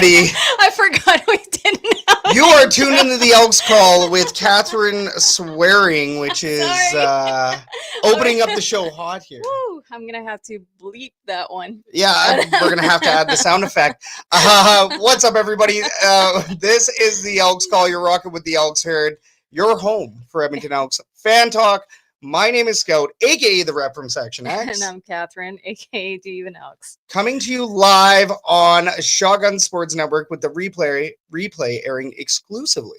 I forgot we didn't know. You are tuned into the Elks Call with Catherine swearing, which is opening up the show hot here. Woo, I'm going to have to bleep that one. Yeah, we're going to have to add the sound effect. What's up, everybody? This is the Elks Call. You're rocking with the Elks Herd, your home for Edmonton Elks fan talk. My name is Scout, a.k.a. the rep from Section X. And I'm Catherine, a.k.a. Even Elks. Coming to you live on Shotgun Sports Network with the replay airing exclusively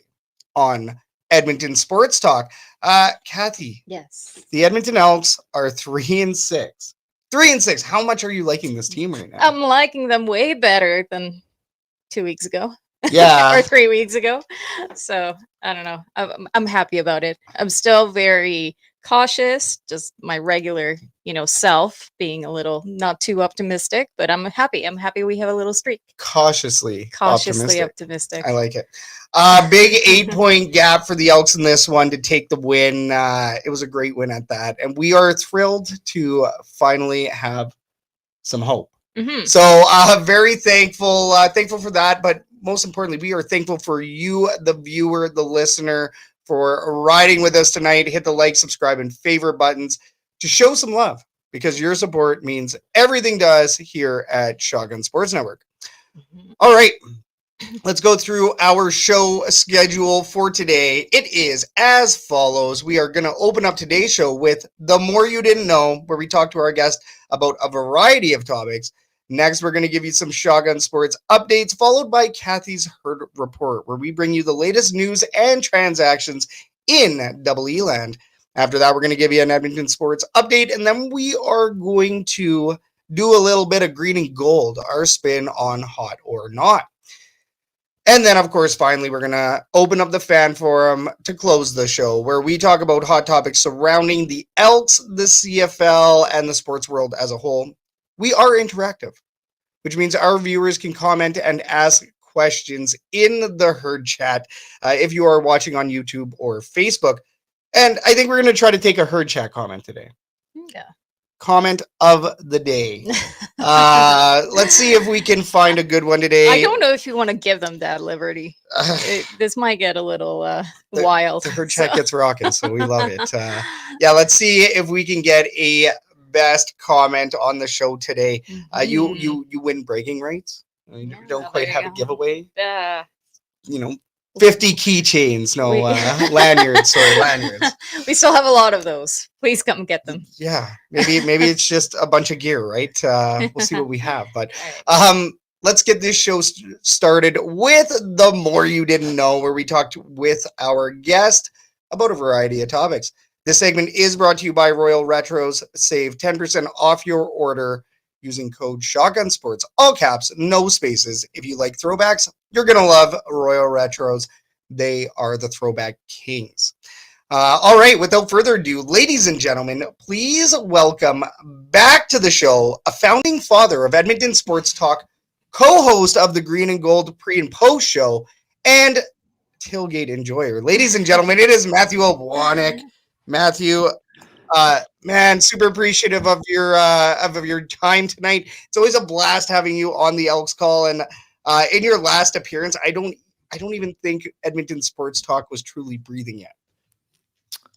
on Edmonton Sports Talk. Kathy. Yes. The Edmonton Elks are 3-6. 3-6. How much are you liking this team right now? I'm liking them way better than 2 weeks ago. Yeah. Or 3 weeks ago. So, I don't know. I'm happy about it. I'm still very cautious, just my regular, self, being a little not too optimistic, but I'm happy. I'm happy we have a little streak. Cautiously optimistic. I like it. Big 8-point gap for the Elks in this one to take the win. It was a great win at that. And we are thrilled to finally have some hope. Mm-hmm. So very thankful for that. But most importantly, we are thankful for you, the viewer, the listener, for riding with us tonight. Hit the like, subscribe, and favorite buttons to show some love, because your support means everything to us here at Shotgun Sports Network. Mm-hmm. All right, let's go through our show schedule for today. It is as follows. We are going to open up today's show with The More You Didn't Know, where we talk to our guest about a variety of topics. Next, we're going to give you some Shotgun Sports updates, followed by Kathy's Herd Report, where we bring you the latest news and transactions in EE land. After that, we're going to give you an Edmonton Sports update, and then we are going to do a little bit of green and gold, our spin on hot or not. And then, of course, finally, we're going to open up the fan forum to close the show, where we talk about hot topics surrounding the Elks, the CFL, and the sports world as a whole. We are interactive, which means our viewers can comment and ask questions in the herd chat if you are watching on YouTube or Facebook. And I think we're going to try to take a herd chat comment today. Yeah. Comment of the day. Let's see if we can find a good one today. I don't know if you want to give them that liberty. This might get a little wild. The herd chat gets rocking, so we love it. Let's see if we can get a best comment on the show today. You win bragging rights. You don't quite have a giveaway. 50 keychains, lanyards. Sorry, lanyards. We still have a lot of those. Please come get them. Yeah, maybe it's just a bunch of gear, right? We'll see what we have, but let's get this show started with The More You Didn't Know, where we talked with our guest about a variety of topics. This segment is brought to you by Royal Retros. Save 10% off your order using code Shotgun Sports, all caps, no spaces. If you like throwbacks, you're going to love Royal Retros. They are the throwback kings. All right, without further ado, ladies and gentlemen, please welcome back to the show a founding father of Edmonton Sports Talk, co-host of the Green and Gold pre and post show, and tailgate enjoyer. Ladies and gentlemen, it is Matthew Iwanyk. Matthew, man, super appreciative of your time tonight. It's always a blast having you on the Elks Call. And in your last appearance, I don't even think Edmonton Sports Talk was truly breathing yet.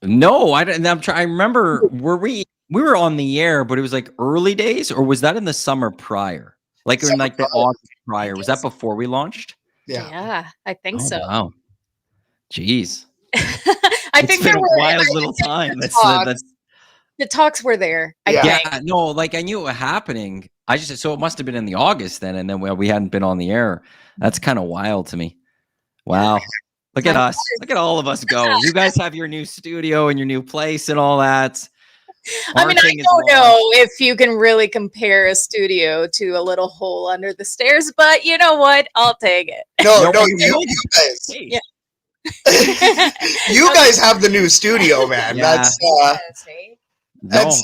No, I remember, we were on the air, but it was like early days, or was that in the summer prior? Like in like the August prior? Was that before we launched? Yeah, I think so. Wow, jeez. I think there were a wild little time. The talks were there. I knew it was happening. So it must have been in the August then, and then we hadn't been on the air. That's kind of wild to me. Wow. Look at us. Look at all of us go. You guys have your new studio and your new place and all that. I don't know if you can really compare a studio to a little hole under the stairs, but you know what? I'll take it. No, you guys. Yeah. You guys have the new studio, man. Yeah. That's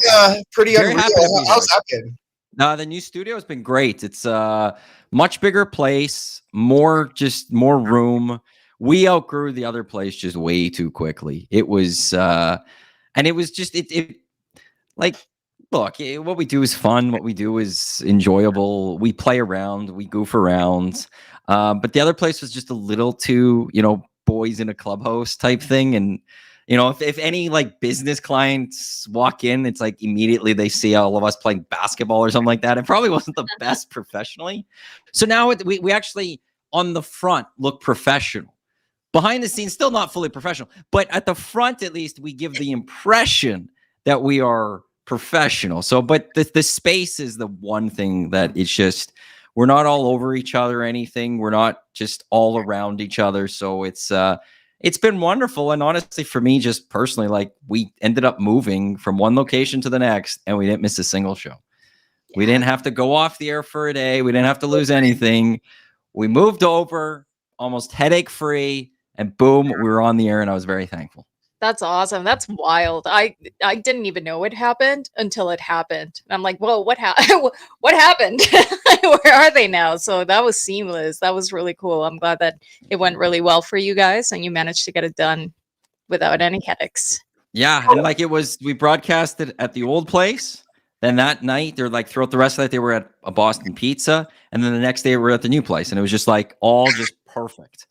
pretty unreal. How's that been? No, the new studio has been great. It's a much bigger place, more room. We outgrew the other place just way too quickly. It was, and it was just look, what we do is fun. What we do is enjoyable. We play around. We goof around. But the other place was just a little too, boys in a clubhouse type thing. And, if any like business clients walk in, it's like immediately they see all of us playing basketball or something like that. It probably wasn't the best professionally. So now we actually on the front look professional. Behind the scenes, still not fully professional, but at the front, at least, we give the impression that we are professional. So, but the space is the one thing that it's just, we're not all over each other or anything. We're not just all around each other. So it's been wonderful. And honestly, for me, just personally, like we ended up moving from one location to the next and we didn't miss a single show. Yeah. We didn't have to go off the air for a day. We didn't have to lose anything. We moved over almost headache free. And boom, we were on the air, and I was very thankful. That's awesome. That's wild. I didn't even know it happened until it happened. And I'm like, whoa, what happened? What happened? Where are they now? So that was seamless. That was really cool. I'm glad that it went really well for you guys, and you managed to get it done without any headaches. Yeah, and like we broadcasted at the old place. Then that night, they're like throughout the rest of that, they were at a Boston Pizza, and then the next day we were at the new place, and it was just like all just perfect.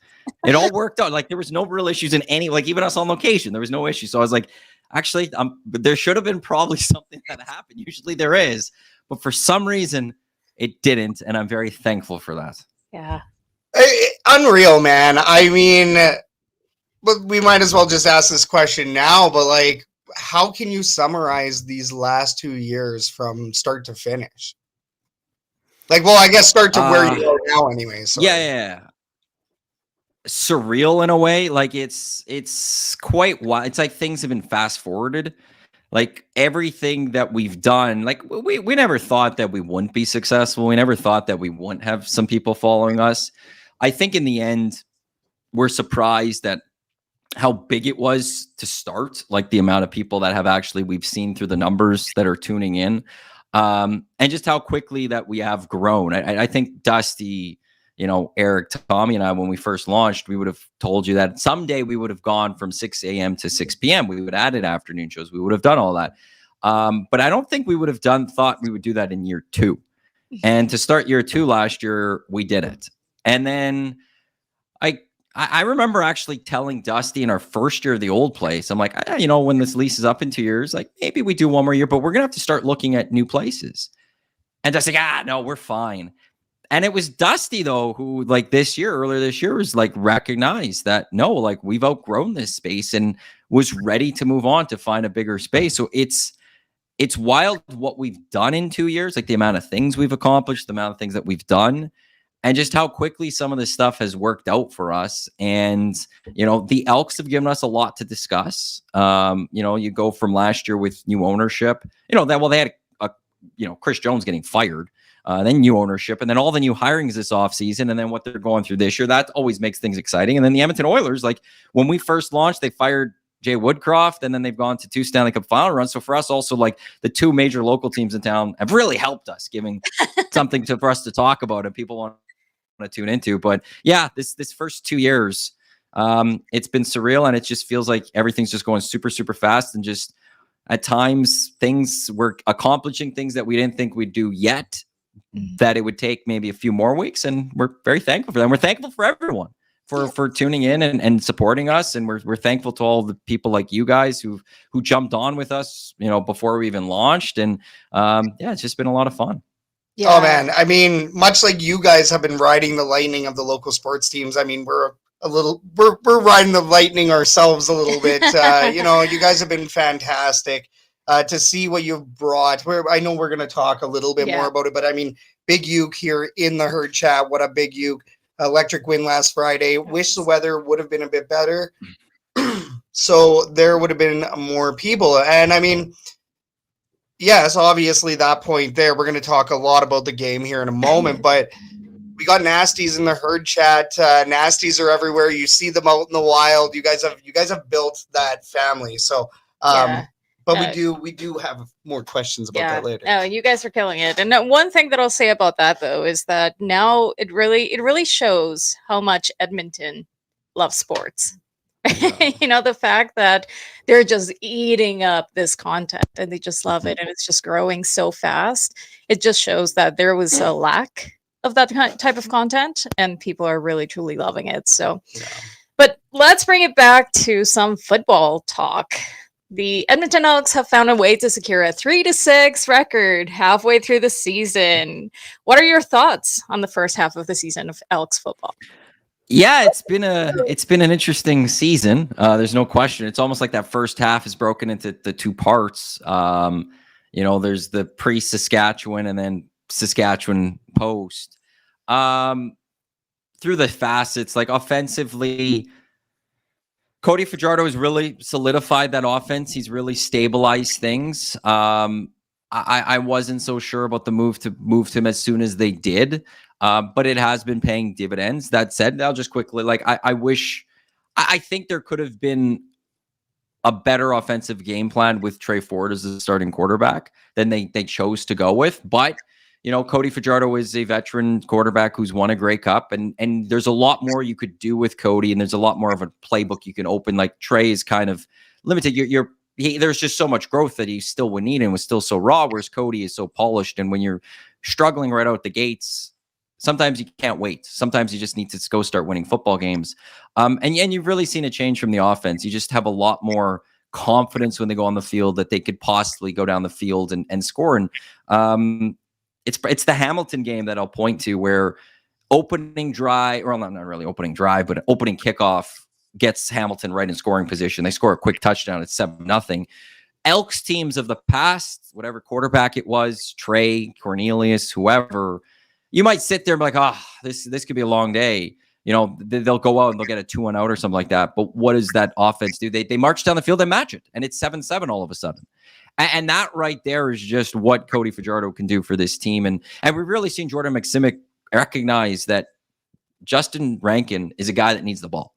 It all worked out. Like there was no real issues in any, like even us on location, there was no issue. So I was like, actually, but there should have been probably something that happened. Usually there is, but for some reason it didn't. And I'm very thankful for that. Yeah. Unreal, man. I mean, but we might as well just ask this question now, but like, how can you summarize these last 2 years from start to finish? Like, well, I guess start to where you are now anyway. So. Yeah. Surreal in a way. Like it's quite wild. It's like things have been fast forwarded. Like everything that we've done, like we never thought that we wouldn't be successful. We never thought that we wouldn't have some people following us. I think in the end, we're surprised at how big it was to start, like the amount of people that have actually, we've seen through the numbers that are tuning in, and just how quickly that we have grown. I think Dusty, Eric, Tommy, and I, when we first launched, we would have told you that someday we would have gone from 6 a.m. to 6 p.m. We would have added afternoon shows. We would have done all that. But I don't think we would have thought we would do that in year 2. And to start year 2 last year, we did it. And then I remember actually telling Dusty in our first year of the old place, I'm like, when this lease is up in 2 years, like maybe we do one more year, but we're going to have to start looking at new places. And Dusty's like, no, we're fine. And it was Dusty, though, who like earlier this year was like recognized that, no, like we've outgrown this space and was ready to move on to find a bigger space. So it's wild what we've done in 2 years, like the amount of things we've accomplished, the amount of things that we've done, and just how quickly some of this stuff has worked out for us. And, the Elks have given us a lot to discuss. You go from last year with new ownership, they had Chris Jones getting fired. Then new ownership, and then all the new hirings this offseason, and then what they're going through this year. That always makes things exciting. And then the Edmonton Oilers, like when we first launched, they fired Jay Woodcroft, and then they've gone to 2 Stanley Cup final runs. So for us also, like the 2 major local teams in town have really helped us, giving something for us to talk about and people want to tune into. But yeah, this first 2 years, it's been surreal, and it just feels like everything's just going super, super fast, and just at times we're accomplishing things that we didn't think we'd do yet, that it would take maybe a few more weeks, and we're very thankful for them. We're thankful for everyone for tuning in and supporting us, and we're thankful to all the people like you guys who jumped on with us, before we even launched, and it's just been a lot of fun. Yeah. Oh man, I mean, much like you guys have been riding the lightning of the local sports teams, I mean, we're riding the lightning ourselves a little bit. You guys have been fantastic. To see what you've brought. I know we're going to talk a little bit more about it, but I mean, Big Uke here in the herd chat. What a Big Uke. Electric win last Friday. Wish the weather would have been a bit better. So there would have been more people. And I mean, yes, obviously that point there, we're going to talk a lot about the game here in a moment, but we got nasties in the herd chat. Nasties are everywhere. You see them out in the wild. You guys have built that family. So, but we do have more questions about that later. No, you guys are killing it. And one thing that I'll say about that, though, is that now it really shows how much Edmonton loves sports. Yeah. The fact that they're just eating up this content and they just love it, and it's just growing so fast. It just shows that there was a lack of that type of content, and people are really truly loving it. So, but let's bring it back to some football talk. The Edmonton Elks have found a way to secure a 3-6 record halfway through the season. What are your thoughts on the first half of the season of Elks football? Yeah, it's been an interesting season. There's no question. It's almost like that first half is broken into the two parts. There's the pre-Saskatchewan and then Saskatchewan post. Through the facets, like offensively, Cody Fajardo has really solidified that offense. He's really stabilized things. I wasn't so sure about the move to him as soon as they did, but it has been paying dividends. That said, I'll just quickly, I think there could have been a better offensive game plan with Trey Ford as the starting quarterback than they chose to go with. But Cody Fajardo is a veteran quarterback who's won a Grey Cup, and there's a lot more you could do with Cody, and there's a lot more of a playbook you can open. Like Trey is kind of limited. There's just so much growth that he still would need and was still so raw, whereas Cody is so polished. And when you're struggling right out the gates, sometimes you can't wait. Sometimes you just need to go start winning football games. And you've really seen a change from the offense. You just have a lot more confidence when they go on the field that they could possibly go down the field and score. And it's the Hamilton game that I'll point to, where opening drive, or not really opening drive, but opening kickoff gets Hamilton right in scoring position. They score a quick touchdown. It's 7-0. Elks teams of the past, whatever quarterback it was, Trey, Cornelius, whoever, you might sit there and be like, this could be a long day. They'll go out and they'll get a 2-1 out or something like that. But what does that offense do? They march down the field and match it, and it's 7-7 all of a sudden. And that right there is just what Cody Fajardo can do for this team. And we've really seen Jordan McSimic recognize that Justin Rankin is a guy that needs the ball.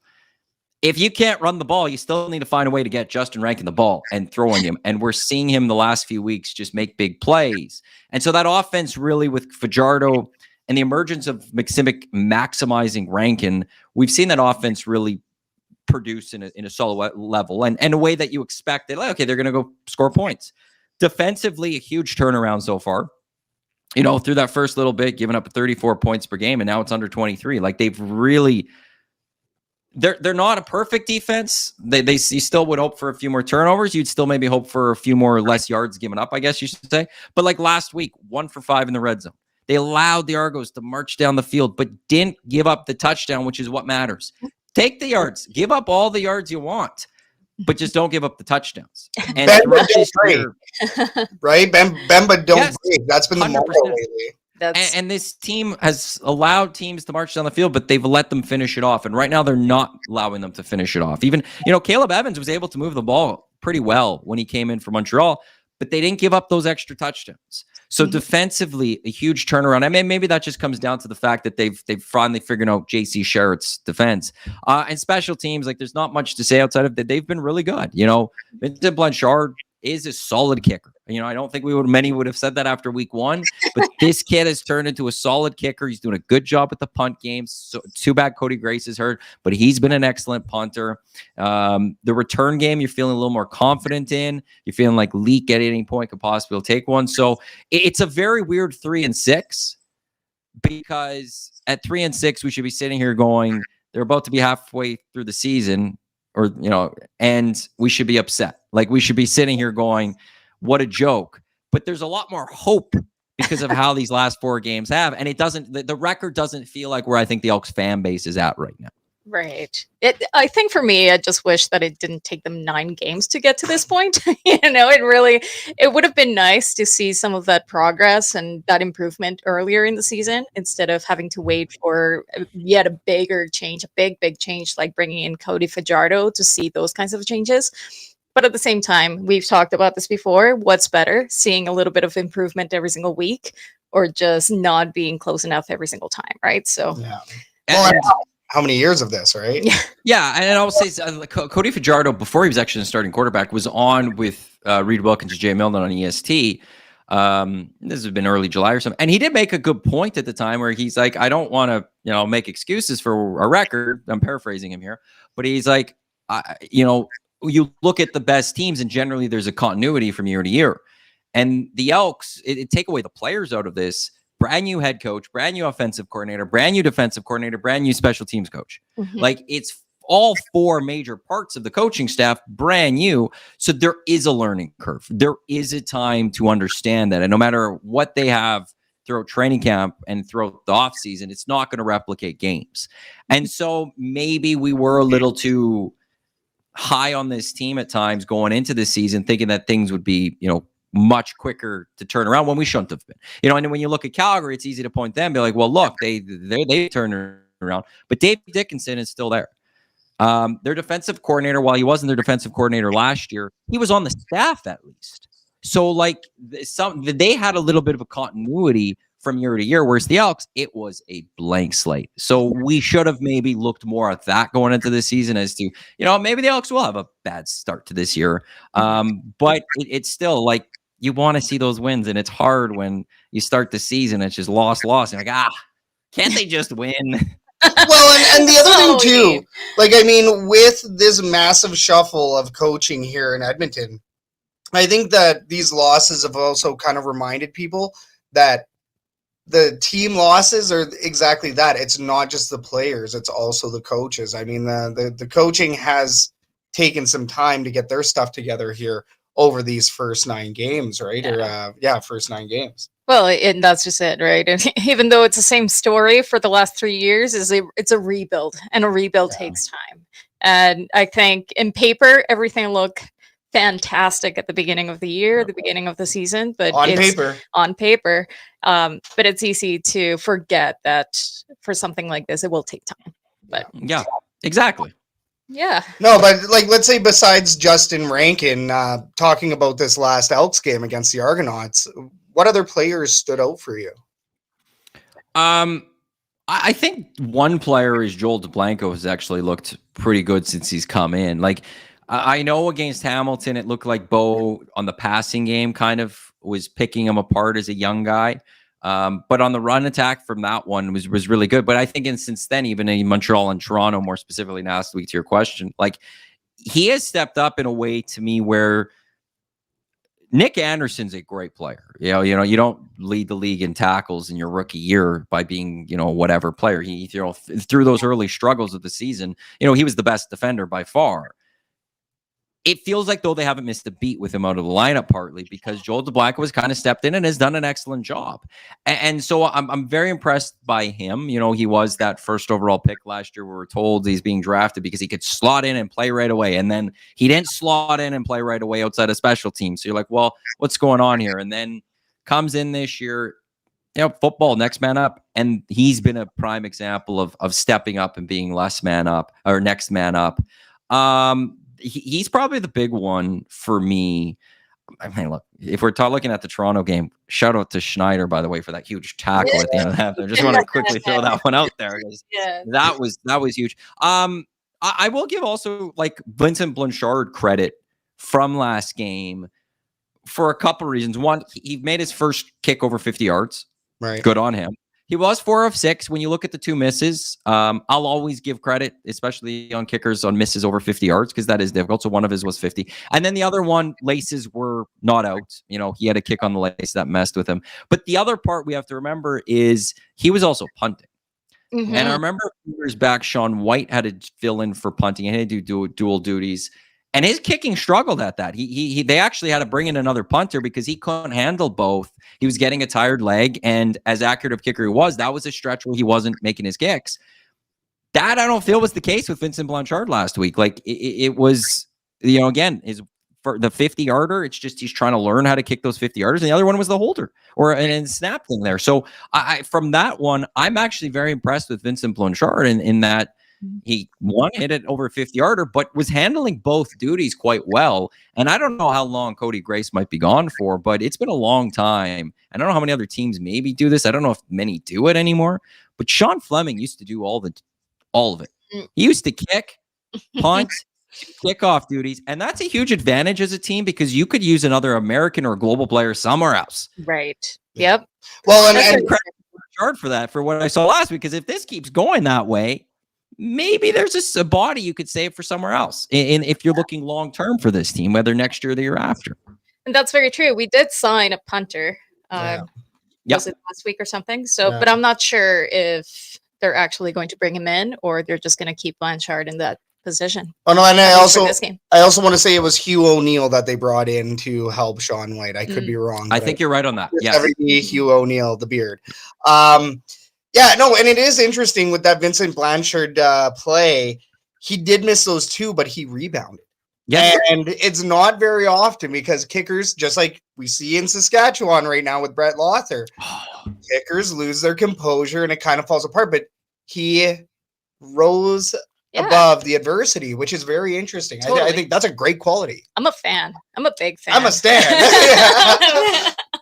If you can't run the ball, you still need to find a way to get Justin Rankin the ball and throwing him. And we're seeing him the last few weeks just make big plays. And so that offense really, with Fajardo and the emergence of McSimic maximizing Rankin, we've seen that offense really produce in a solid level and a way that you expect that, okay, they're going to go score points. Defensively, a huge turnaround so far. Through that first little bit, giving up 34 points per game, and now it's under 23. Like, they've really, they're not a perfect defense. You still would hope for a few more turnovers. You'd still maybe hope for a few more less yards given up, I guess you should say. But like last week, 1 for 5 in the red zone. They allowed the Argos to march down the field, but didn't give up the touchdown, which is what matters. Take the yards. Give up all the yards you want, but just don't give up the touchdowns. And right? Bemba don't break. That's been the motto lately. And this team has allowed teams to march down the field, but they've let them finish it off. And right now, they're not allowing them to finish it off. Even, Caleb Evans was able to move the ball pretty well when he came in for Montreal, but they didn't give up those extra touchdowns. So defensively, a huge turnaround. I mean, maybe that just comes down to the fact that they've finally figured out J.C. Sherritt's defense. And special teams, like, there's not much to say outside of that. They've been really good. Vincent Blanchard is a solid kicker. I don't think many would have said that after week 1, but this kid has turned into a solid kicker. He's doing a good job at the punt games. So too bad Cody Grace is hurt, but he's been an excellent punter. The return game, you're feeling a little more confident in. You're feeling like Leak at any point could possibly take one. So it's a very weird 3-6, because at 3-6, we should be sitting here going, they're about to be halfway through the season, and we should be upset. Like, we should be sitting here going, what a joke. But there's a lot more hope because of how these last 4 games have. And the record doesn't feel like where I think the Elks fan base is at right now. Right. I think for me, I just wish that it didn't take them 9 games to get to this point. It would have been nice to see some of that progress and that improvement earlier in the season, instead of having to wait for yet a bigger change, a big change, like bringing in Cody Fajardo to see those kinds of changes. But at the same time, we've talked about this before. What's better, seeing a little bit of improvement every single week, or just not being close enough every single time, right? So, yeah. Well, how many years of this, right? Yeah, and I'll say Cody Fajardo, before he was actually a starting quarterback, was on with Reed Wilkins and Jay Milner on EST. This has been early July or something, and he did make a good point at the time where he's like, I don't want to, make excuses for a record. I'm paraphrasing him here, but he's like, you look at the best teams, and generally there's a continuity from year to year. And the Elks, it take away the players out of this. brand new head coach, brand new offensive coordinator, brand new defensive coordinator, brand new special teams coach. Like, it's all 4 major parts of the coaching staff brand new. So there is a learning curve. There is a time to understand that. And no matter what they have throughout training camp and throughout the off season, it's not going to replicate games. And so maybe we were a little too high on this team at times going into this season, thinking that things would be, much quicker to turn around when we shouldn't have been. And when you look at Calgary, it's easy to point them, be like, well, look, they turned around, but Dave Dickinson is still there. Their defensive coordinator, while he wasn't their defensive coordinator last year, he was on the staff at least. So like they had a little bit of a continuity from year to year, whereas the Elks, it was a blank slate. So we should have maybe looked more at that going into the season as to, maybe the Elks will have a bad start to this year. But it's still like, you want to see those wins, and it's hard when you start the season, it's just loss. You're like, can't they just win? Well, and the other thing too, like, I mean, with this massive shuffle of coaching here in Edmonton, I think that these losses have also kind of reminded people that the team losses are exactly that. It's not just the players, it's also the coaches. I mean, the coaching has taken some time to get their stuff together here over these first 9 games, right? First 9 games. Well, and that's just it, right? And even though it's the same story for the last 3 years, it's a rebuild, and a rebuild takes time. And I think in paper, everything looked fantastic at the beginning of the year, the beginning of the season, but on paper, but it's easy to forget that for something like this, it will take time. But yeah, exactly. Yeah. No, but like, let's say besides Justin Rankin talking about this last Elks game against the Argonauts, what other players stood out for you? I think one player is Joel DeBlanco has actually looked pretty good since he's come in. Like, I know against Hamilton, it looked like Bo on the passing game kind of was picking him apart as a young guy. But on the run attack from that one was really good. But I think since then, even in Montreal and Toronto, more specifically last week to your question, like, he has stepped up in a way to me where Nick Anderson's a great player. You don't lead the league in tackles in your rookie year by being, whatever player. He, through those early struggles of the season, he was the best defender by far. It feels like, though, they haven't missed a beat with him out of the lineup, partly because Joel DeBlanco has kind of stepped in and has done an excellent job. And so I'm very impressed by him. He was that first overall pick last year. We were told he's being drafted because he could slot in and play right away. And then he didn't slot in and play right away outside of special teams. So you're like, well, what's going on here? And then comes in this year, football, next man up. And he's been a prime example of stepping up and being less man up or next man up. He's probably the big one for me. I mean, look, if we're looking at the Toronto game, shout out to Schneider, by the way, for that huge tackle at the end of that. I just want to quickly throw that one out there. That was huge. I will give also like Vincent Blanchard credit from last game for a couple of reasons. One, he made his first kick over 50 yards. Right. Good on him. He was 4 of 6. When you look at the 2 misses, I'll always give credit, especially on kickers on misses over 50 yards, because that is difficult. So one of his was 50. And then the other one, laces were not out. He had a kick on the lace that messed with him. But the other part we have to remember is he was also punting. Mm-hmm. And I remember a few years back, Sean White had to fill in for punting and he had to do dual duties. And his kicking struggled at that. They actually had to bring in another punter because he couldn't handle both. He was getting a tired leg, and as accurate of kicker he was, that was a stretch where he wasn't making his kicks. That I don't feel was the case with Vincent Blanchard last week. Like it was, again, for the 50-yarder, it's just he's trying to learn how to kick those 50-yarders. And the other one was the holder and snap thing there. So from that one, I'm actually very impressed with Vincent Blanchard in that. He hit it over 50-yarder, but was handling both duties quite well. And I don't know how long Cody Grace might be gone for, but it's been a long time. I don't know how many other teams maybe do this. I don't know if many do it anymore. But Sean Fleming used to do all of it. He used to kick, punt, kickoff duties, and that's a huge advantage as a team because you could use another American or global player somewhere else. Right. Yep. Well, and credit for that for what I saw last week, because if this keeps going that way, maybe there's a body you could save for somewhere else. And if you're looking long term for this team, whether next year or the year after. And that's very true. We did sign a punter. Was it last week or something? So, but I'm not sure if they're actually going to bring him in or they're just going to keep Blanchard in that position. Oh no, and I also want to say it was Hugh O'Neill that they brought in to help Sean White. I could be wrong. I think you're right on that. Yeah, Hugh O'Neill, the beard. Yeah, no, and it is interesting with that Vincent Blanchard play. He did miss those two, but he rebounded. Yeah, and it's not very often because kickers, just like we see in Saskatchewan right now with Brett Lothar, kickers lose their composure and it kind of falls apart. But he rose above the adversity, which is very interesting. Totally. I think that's a great quality. I'm a fan. I'm a big fan. I'm a stan.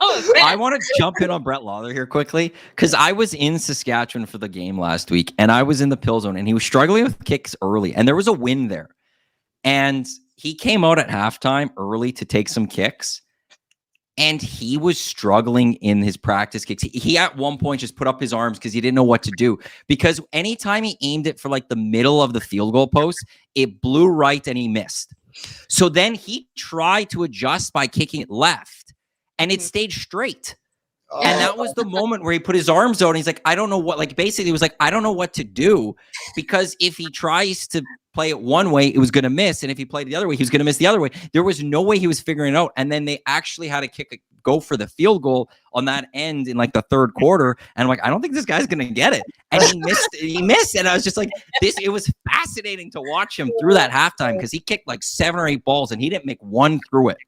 I want to jump in on Brett Lothar here quickly because I was in Saskatchewan for the game last week and I was in the pill zone and he was struggling with kicks early and there was a win there. And he came out at halftime early to take some kicks and he was struggling in his practice kicks. He at one point just put up his arms because he didn't know what to do because anytime he aimed it for like the middle of the field goal post, it blew right and he missed. So then he tried to adjust by kicking it left and it stayed straight. And that was the moment where he put his arms out and he's like, I don't know what, like basically he was like, I don't know what to do because if he tries to play it one way, it was going to miss. And if he played the other way, he was going to miss the other way. There was no way he was figuring it out. And then they actually had to go for the field goal on that end in like the third quarter. And I'm like, I don't think this guy's going to get it. And he missed. And I was just like, it was fascinating to watch him through that halftime because he kicked like 7 or 8 balls and he didn't make one through it.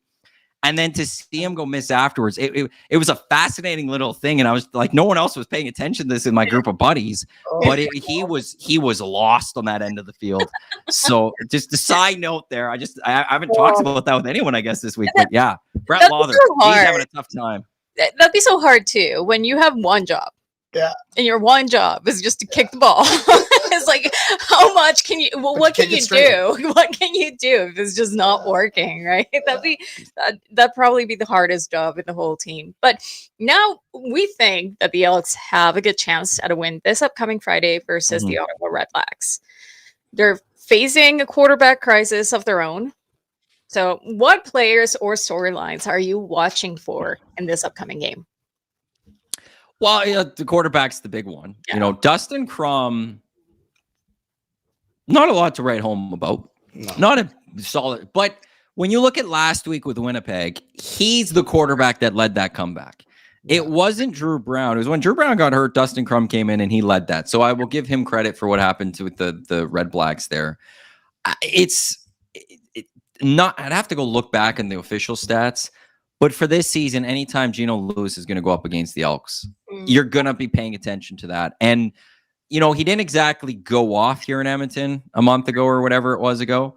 And then to see him go miss afterwards, it was a fascinating little thing. And I was like, no one else was paying attention to this in my group of buddies, but he was lost on that end of the field. So just a side note there. I haven't talked about that with anyone, I guess, this week. But yeah, Brett Lothar, he's having a tough time. That'd be so hard too when you have one job. Yeah. And your one job is just to kick the ball. It's like, how much can you, well, what can you do? What can you do if it's just not working, right? That'd probably be the hardest job in the whole team. But now we think that the Elks have a good chance at a win this upcoming Friday versus the Ottawa Redblacks. They're facing a quarterback crisis of their own. So what players or storylines are you watching for in this upcoming game? Well, yeah, the quarterback's the big one. Yeah. You know, Dustin Crum, not a lot to write home about. No. Not a solid. But when you look at last week with Winnipeg, he's the quarterback that led that comeback. Yeah. It wasn't Drew Brown. It was when Drew Brown got hurt, Dustin Crum came in and he led that. So I will give him credit for what happened to the Redblacks there. I'd have to go look back in the official stats. But for this season, anytime Geno Lewis is going to go up against the Elks, you're going to be paying attention to that. And, you know, he didn't exactly go off here in Edmonton a month ago or whatever it was ago.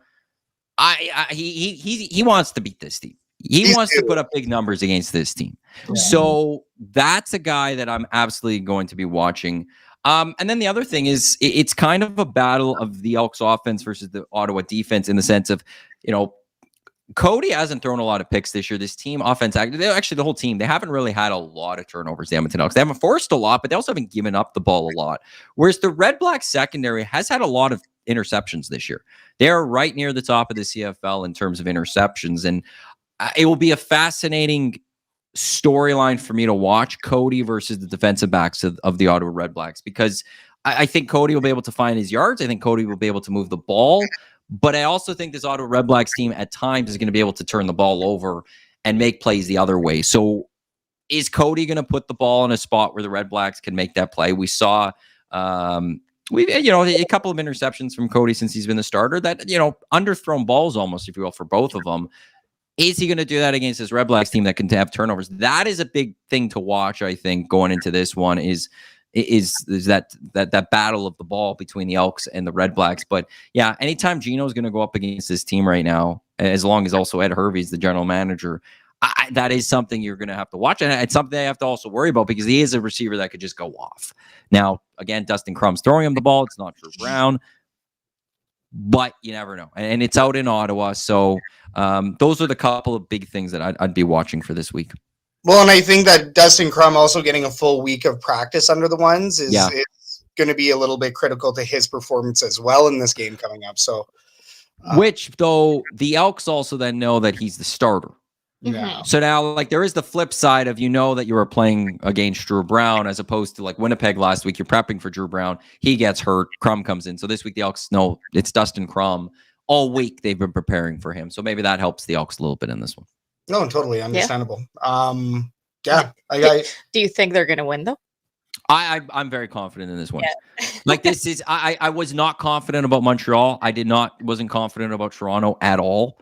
He wants to beat this team. He wants to put up big numbers against this team. Yeah. So that's a guy that I'm absolutely going to be watching. And then the other thing is it's kind of a battle of the Elks offense versus the Ottawa defense in the sense of, you know, Cody hasn't thrown a lot of picks this year. This team offense, actually the whole team, they haven't really had a lot of turnovers, the Edmonton Elks. They haven't forced a lot, but they also haven't given up the ball a lot. Whereas the Redblacks secondary has had a lot of interceptions this year. They are right near the top of the CFL in terms of interceptions. And it will be a fascinating storyline for me to watch Cody versus the defensive backs of the Ottawa Redblacks, because I think Cody will be able to find his yards. I think Cody will be able to move the ball. But I also think this Ottawa Redblacks team at times is going to be able to turn the ball over and make plays the other way. So is Cody going to put the ball in a spot where the Redblacks can make that play? We saw a couple of interceptions from Cody since he's been the starter that, you know, underthrown balls almost, if you will, for both of them. Is he going to do that against this Redblacks team that can have turnovers? That is a big thing to watch, I think, going into this one is that battle of the ball between the Elks and the Redblacks. But yeah, anytime Geno's going to go up against this team right now, as long as also Ed Hervey's the general manager, that is something you're going to have to watch. And it's something I have to also worry about because he is a receiver that could just go off. Now, again, Dustin Crum's throwing him the ball. It's not Drew Brown, but you never know. And it's out in Ottawa. So those are the couple of big things that I'd be watching for this week. Well, and I think that Dustin Crum also getting a full week of practice under the ones is going to be a little bit critical to his performance as well in this game coming up. So, which though the Elks also then know that he's the starter. Yeah. So now, like, there is the flip side of, that you were playing against Drew Brown as opposed to like Winnipeg last week. You're prepping for Drew Brown. He gets hurt. Crum comes in. So this week the Elks know it's Dustin Crum. All week they've been preparing for him. So maybe that helps the Elks a little bit in this one. No, totally understandable. Do you think they're going to win though? I'm very confident in this one. Yeah. Like this is, I was not confident about Montreal. Wasn't confident about Toronto at all.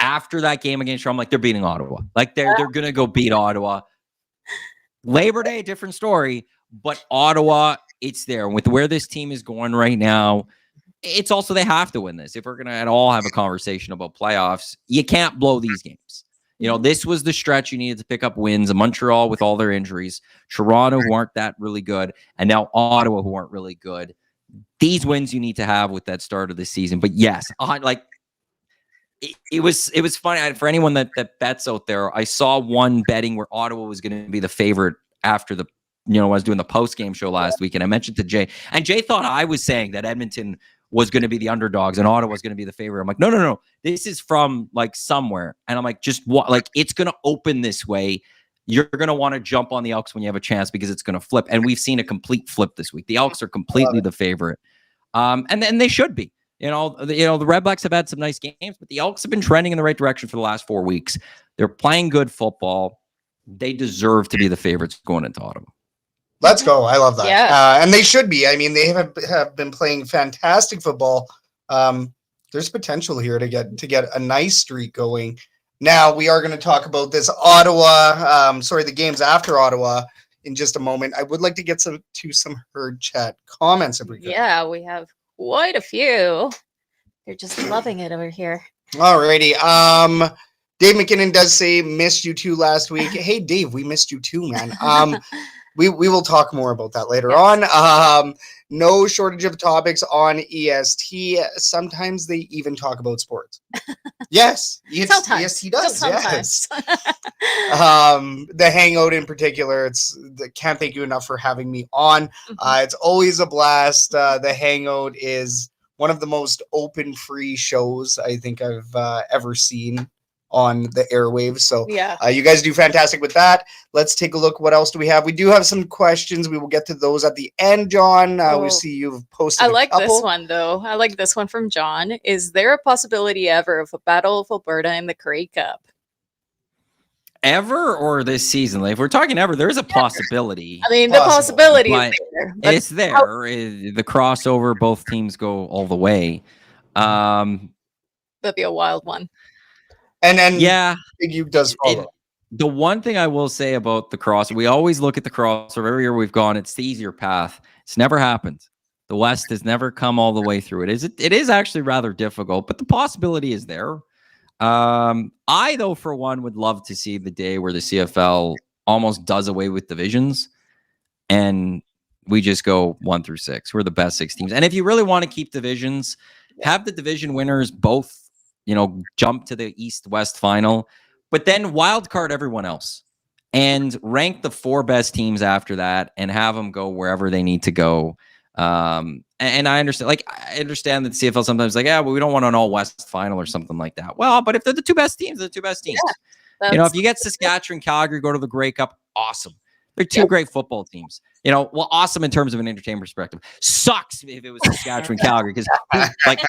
After that game against Toronto, I'm like, they're beating Ottawa. Like they're going to go beat Ottawa. Labor Day, different story, but Ottawa, it's there. With where this team is going right now, it's also, they have to win this. If we're going to at all have a conversation about playoffs, you can't blow these games. This was the stretch you needed to pick up wins. Montreal with all their injuries, Toronto who aren't that really good, and now Ottawa who aren't really good. These wins you need to have with that start of the season. But yes, it was funny for anyone that bets out there. I saw one betting where Ottawa was going to be the favorite after the, I was doing the post game show last week, and I mentioned to Jay, and Jay thought I was saying that Edmonton was going to be the underdogs and Ottawa was going to be the favorite. I'm like, no. This is from like somewhere. And I'm like, it's going to open this way. You're going to want to jump on the Elks when you have a chance because it's going to flip. And we've seen a complete flip this week. The Elks are completely the favorite. And then they should be. The Redblacks have had some nice games, but the Elks have been trending in the right direction for the last 4 weeks. They're playing good football. They deserve to be the favorites going into Ottawa. Let's go. I love that. Yeah. And they should be. I mean, they have been playing fantastic football. There's potential here to get a nice streak going. Now we are going to talk about this the games after Ottawa in just a moment. I would like to get some herd chat comments if we could. Yeah, we have quite a few. They're just loving it over here. Alrighty. Dave McKinnon does say missed you too last week. Hey Dave, we missed you too, man. We will talk more about that later on. No shortage of topics on EST. Sometimes they even talk about sports. Yes. Sometimes. EST does. Just sometimes. Yes. The Hangout in particular, can't thank you enough for having me on. It's always a blast. The Hangout is one of the most open, free shows I think I've ever seen on the airwaves. So you guys do fantastic with that. Let's take a look. What else do we have? We do have some questions. We will get to those at the end, John. We see you've posted I this one, though. I like this one from John. Is there a possibility ever of a Battle of Alberta in the Grey Cup? Ever or this season? Like, if we're talking ever, there is a possibility. I mean, the possibility is there. But it's there. The crossover, both teams go all the way. That'd be a wild one. And then Big U does follow. The one thing I will say about the crossover, we always look at the crossover. Every year we've gone, it's the easier path. It's never happened. The West has never come all the way through it. It is actually rather difficult, but the possibility is there. I, though, for one, would love to see the day where the CFL almost does away with divisions and we just go 1 through 6. We're the best 6 teams. And if you really want to keep divisions, have the division winners both jump to the East-West final, but then wild card everyone else and rank the 4 best teams after that and have them go wherever they need to go. And I understand, that the CFL sometimes well, we don't want an all-West final or something like that. Well, but if they're the 2 best teams, they're the 2 best teams. Yeah, if you get Saskatchewan, Calgary, go to the Grey Cup, awesome. They're 2 great football teams. Awesome in terms of an entertainment perspective. Sucks if it was Saskatchewan, Calgary, because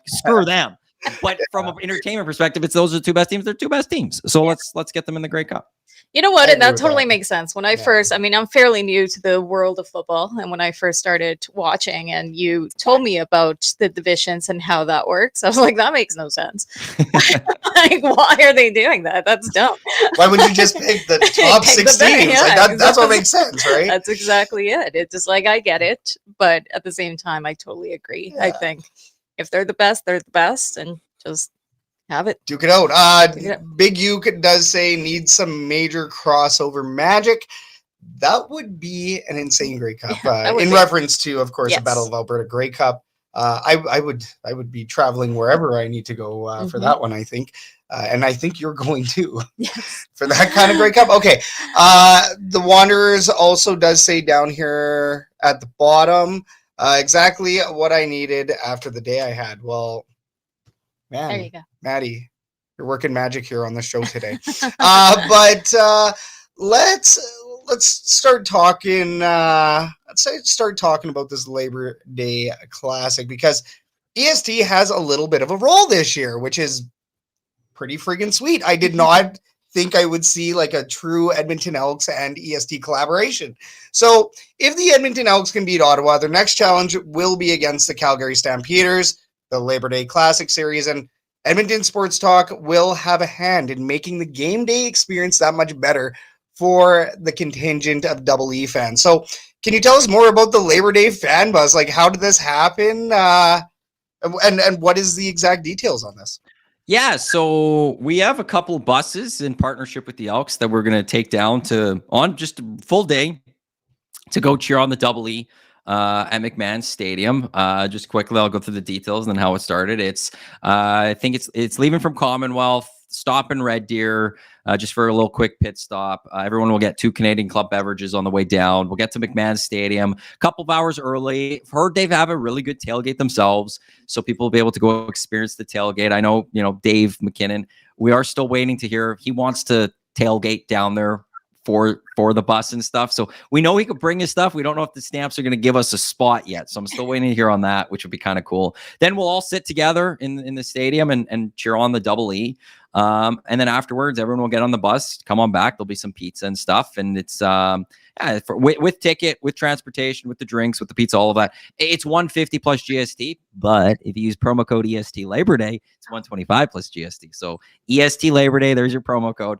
screw them. But from an entertainment perspective, those are the 2 best teams. They're 2 best teams. So let's get them in the Grey Cup. You know what? And that totally makes sense. When I first, I'm fairly new to the world of football. And when I first started watching and you told me about the divisions and how that works, I was like, that makes no sense. Why are they doing that? That's dumb. Why would you just pick the top 16? That's what makes sense, right? That's exactly it. It's just I get it. But at the same time, I totally agree. Yeah. I think if they're the best, they're the best. And just have it. Duke it out. Big U does say needs some major crossover magic. That would be an insane Grey Cup. In reference to, of course, the Battle of Alberta Grey Cup. I would be traveling wherever I need to go for that one, I think. And I think you're going to for that kind of Grey Cup. Okay. The Wanderers also does say down here at the bottom exactly what I needed after the day I had. Well, man, there you go. Matty, You're working magic here on the show today. But let's start talking. Start talking about this Labor Day Classic, because EST has a little bit of a role this year, which is pretty friggin' sweet. I did not think I would see like a true Edmonton Elks and EST collaboration. So if the Edmonton Elks can beat Ottawa, their next challenge will be against the Calgary Stampeders, the Labor Day Classic Series, and Edmonton Sports Talk will have a hand in making the game day experience that much better for the contingent of Double E fans. So can you tell us more about the Labor Day fan bus? Like, how did this happen? And what is the exact details on this? Yeah, so we have a couple of buses in partnership with the Elks that we're going to take down on just a full day to go cheer on the Double E at McMahon Stadium. Just quickly, I'll go through the details and how it started. It's I think it's leaving from Commonwealth, stop in Red Deer, just for a little quick pit stop. Everyone will get 2 Canadian Club beverages on the way down. We'll get to McMahon Stadium a couple of hours early. I've heard they have a really good tailgate themselves, so people will be able to go experience the tailgate. I know, Dave McKinnon, we are still waiting to hear. He wants to tailgate down there for the bus and stuff. So we know he could bring his stuff. We don't know if the Stamps are going to give us a spot yet. So I'm still waiting to hear on that, which would be kind of cool. Then we'll all sit together in the stadium and cheer on the Double E. And then afterwards, everyone will get on the bus, come on back. There'll be some pizza and stuff. And it's with ticket, with transportation, with the drinks, with the pizza, all of that. It's $150 plus GST. But if you use promo code EST Labor Day, it's $125 plus GST. So EST Labor Day, there's your promo code.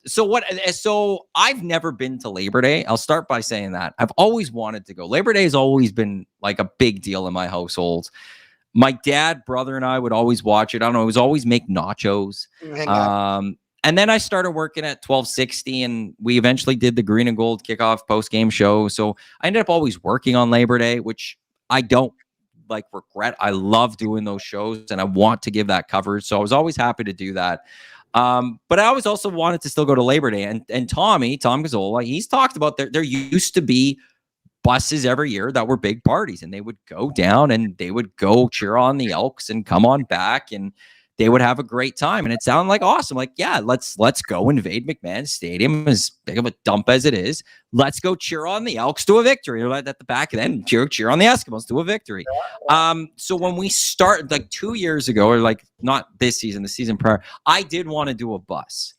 So I've never been to Labor Day. I'll start by saying that. I've always wanted to go. Labor Day has always been like a big deal in my household. My dad, brother, and I would always watch it. I don't know. It was always make nachos. And then I started working at 1260, and we eventually did the Green and Gold kickoff post-game show. So I ended up always working on Labor Day, which I don't regret. I love doing those shows, and I want to give that coverage. So I was always happy to do that. But I always also wanted to still go to Labor Day. And Tom Gazzola, he's talked about there used to be buses every year that were big parties, and they would go down and they would go cheer on the Elks and come on back, and they would have a great time. And it sounded like awesome. Like, yeah, let's go invade McMahon Stadium, as big of a dump as it is. Let's go cheer on the Elks to a victory. At the back, and then cheer on the Eskimos to a victory. So when we started, like 2 years ago, or like not this season, the season prior, I did want to do a bus.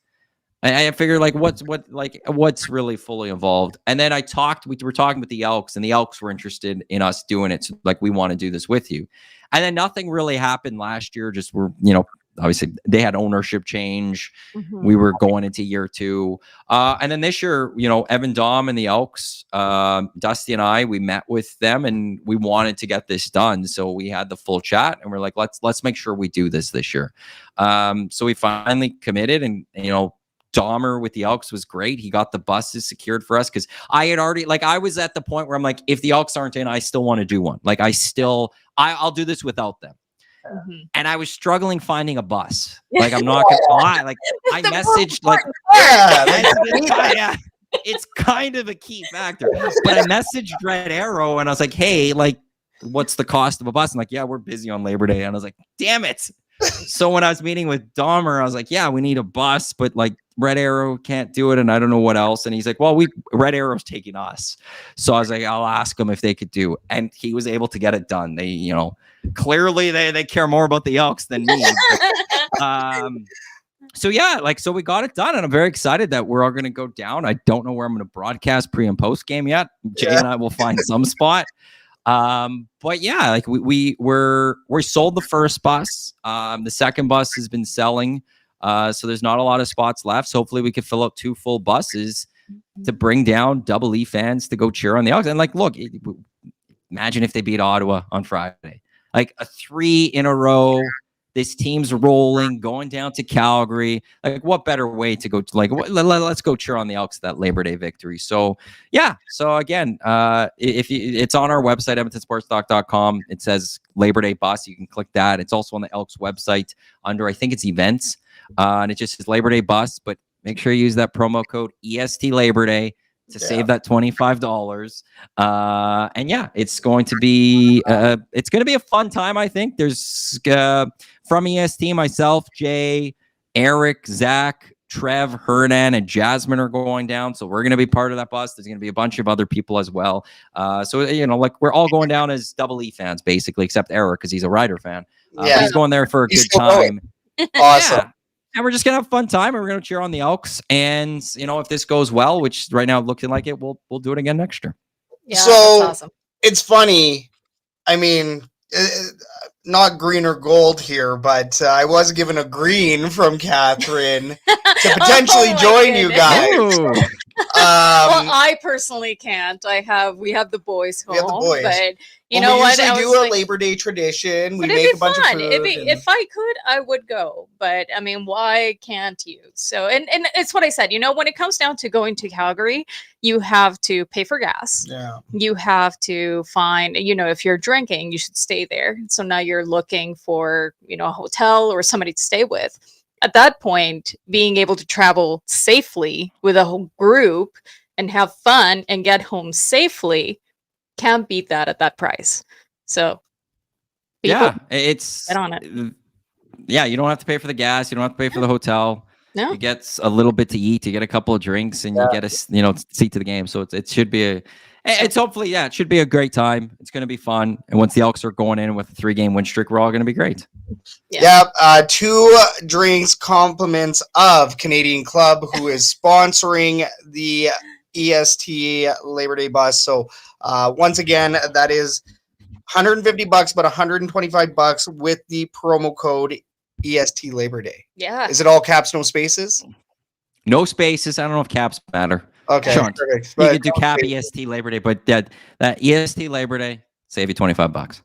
I figured what's really fully involved. And then we were talking with the Elks, and the Elks were interested in us doing it. So we want to do this with you. And then nothing really happened last year. Just obviously they had ownership change. Mm-hmm. We were going into year 2. And then this year, Evan Dom and the Elks, Dusty and I, we met with them, and we wanted to get this done. So we had the full chat, and we're like, let's make sure we do this year. So we finally committed, and, Dahmer with the Elks was great. He got the buses secured for us, because I had already, I was at the point where I'm like, if the Elks aren't in, I still want to do one. I'll do this without them. Mm-hmm. And I was struggling finding a bus. I'm not gonna lie. I messaged it's kind of a key factor. But I messaged Red Arrow, and I was like, hey, what's the cost of a bus? I'm like, yeah, we're busy on Labor Day. And I was like, damn it. So when I was meeting with Dahmer, I was like, yeah, we need a bus, but Red Arrow can't do it, and I don't know what else. And he's like, well, Red Arrow's taking us. So I was like, I'll ask them if they could do. And he was able to get it done. They, clearly they care more about the Elks than me. So yeah, so we got it done, and I'm very excited that we're all going to go down. I don't know where I'm going to broadcast pre and post game yet. Jay and I will find some spot. But yeah, we sold the first bus. The second bus has been selling. So there's not a lot of spots left. So hopefully we can fill up 2 full buses to bring down Double E fans to go cheer on the Elks. And look, imagine if they beat Ottawa on Friday, a 3 in a row. This team's rolling, going down to Calgary. What better way to go to let's go cheer on the Elks, that Labor Day victory. So yeah. So again, it's on our website, EdmontonSportsTalk.com. It says Labor Day bus. You can click that. It's also on the Elks website under, I think it's events. And it just says Labor Day bus, but make sure you use that promo code EST Labor Day to save that $25. And yeah, it's going to be a fun time. I think there's from EST, myself, Jay, Eric, Zach, Trev, Hernan, and Jasmine are going down. So we're going to be part of that bus. There's going to be a bunch of other people as well. So, like we're all going down as Double E fans, basically, except Eric, because he's a Rider fan. Yeah. He's going there for a He's good time. Awesome. Yeah. And we're just going to have a fun time, and we're going to cheer on the Elks. And, if this goes well, which right now looking like it, we'll do it again next year. Yeah, So that's awesome. It's funny. I mean, not green or gold here, but I was given a green from Catherine to potentially join you guys. Ooh. Well, I personally can't. We have the boys home, We have the boys. But you Well, know we what? usually I do was a like, Labor Day tradition. We but make it'd a be bunch fun. of food. If I could, I would go. But I mean, why can't you? So, and it's what I said. When it comes down to going to Calgary, you have to pay for gas. Yeah. You have to find, if you're drinking, you should stay there. So now you're looking for, a hotel or somebody to stay with. At that point, being able to travel safely with a whole group and have fun and get home safely can't beat that at that price. So Yeah, it's get on it. Yeah, you don't have to pay for the gas. You don't have to pay for the hotel. No. You get a little bit to eat. You get a couple of drinks, and you get a seat to the game. So it should be it should be a great time. It's going to be fun. And once the Elks are going in with a 3-game win streak, we're all going to be great. Yeah. 2 drinks compliments of Canadian Club, who is sponsoring the EST Labor Day bus. So once again, that is $150, but $125 with the promo code EST Labor Day. Yeah. Is it all caps, no spaces? No spaces. I don't know if caps matter. Okay. Sean, Perfect. you could do cap EST Labor Day, but that EST Labor Day save you $25.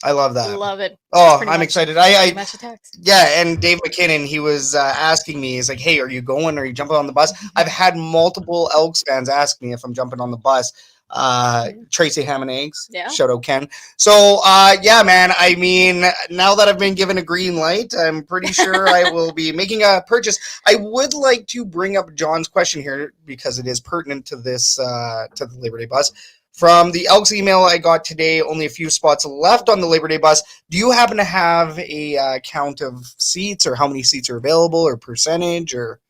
I love that. Love it. Oh, I'm excited. Yeah, and Dave McKinnon, he was asking me, he's like, hey, are you going? Are you jumping on the bus? I've had multiple Elks fans ask me if I'm jumping on the bus. Tracy Ham and Eggs. Yeah. Shout out Ken. So yeah, man. I mean, now that I've been given a green light, I'm pretty sure I will be making a purchase. I would like to bring up John's question here because it is pertinent to this to the Labor Day bus. From the Elks email I got today, only a few spots left on the Labor Day bus. Do you happen to have a count of seats or how many seats are available or percentage or?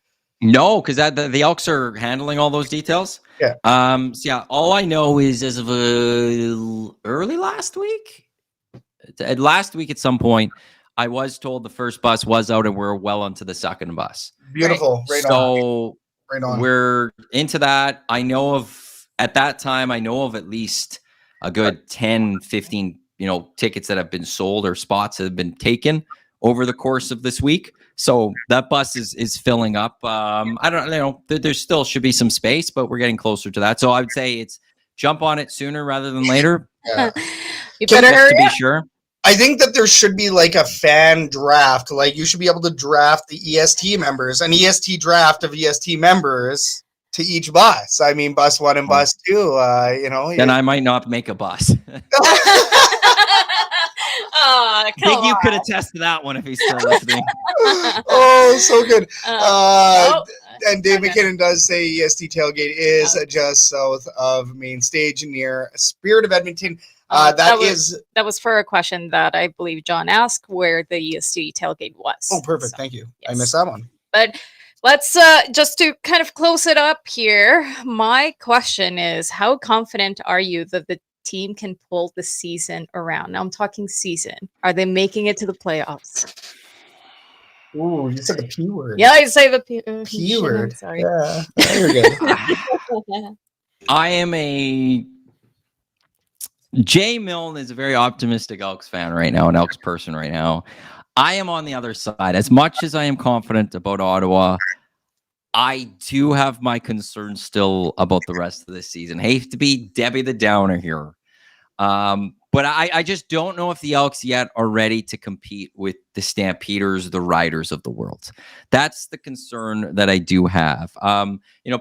No, because the Elks are handling all those details. Yeah. So yeah, all I know is as of early last week at some point, I was told the first bus was out and we're well onto the second bus. Beautiful. Right on. Right on. We're into that. At that time, I know of at least a good 10, 15, tickets that have been sold or spots that have been taken over the course of this week. So that bus is filling up. I don't know. There still should be some space, but we're getting closer to that. So I would say it's jump on it sooner rather than later. Yeah. You better hurry to be up. sure. I think that there should be like a fan draft. Like you should be able to draft the EST members, an EST draft of EST members to each bus. I mean, bus 1 and bus 2, Then I might not make a bus. I think you could attest to that one if he's still listening. Oh, so good. And Dave McKinnon does say EST tailgate is just south of main stage near Spirit of Edmonton. That was for a question that I believe John asked where the EST tailgate was. Oh, perfect. Thank you. Yes. I missed that one. But let's just to kind of close it up here. My question is, how confident are you that the team can pull the season around? Now I'm talking season. Are they making it to the playoffs? Ooh, you said the P word. Yeah, I say the P word. Sorry. Yeah, you're good. I am a Jay Milne is a very optimistic Elks fan right now, an Elks person right now. I am on the other side. As much as I am confident about Ottawa, I do have my concerns still about the rest of this season. Hate to be Debbie the Downer here. But I just don't know if the Elks yet are ready to compete with the Stampeders, the Riders of the world. That's the concern that I do have.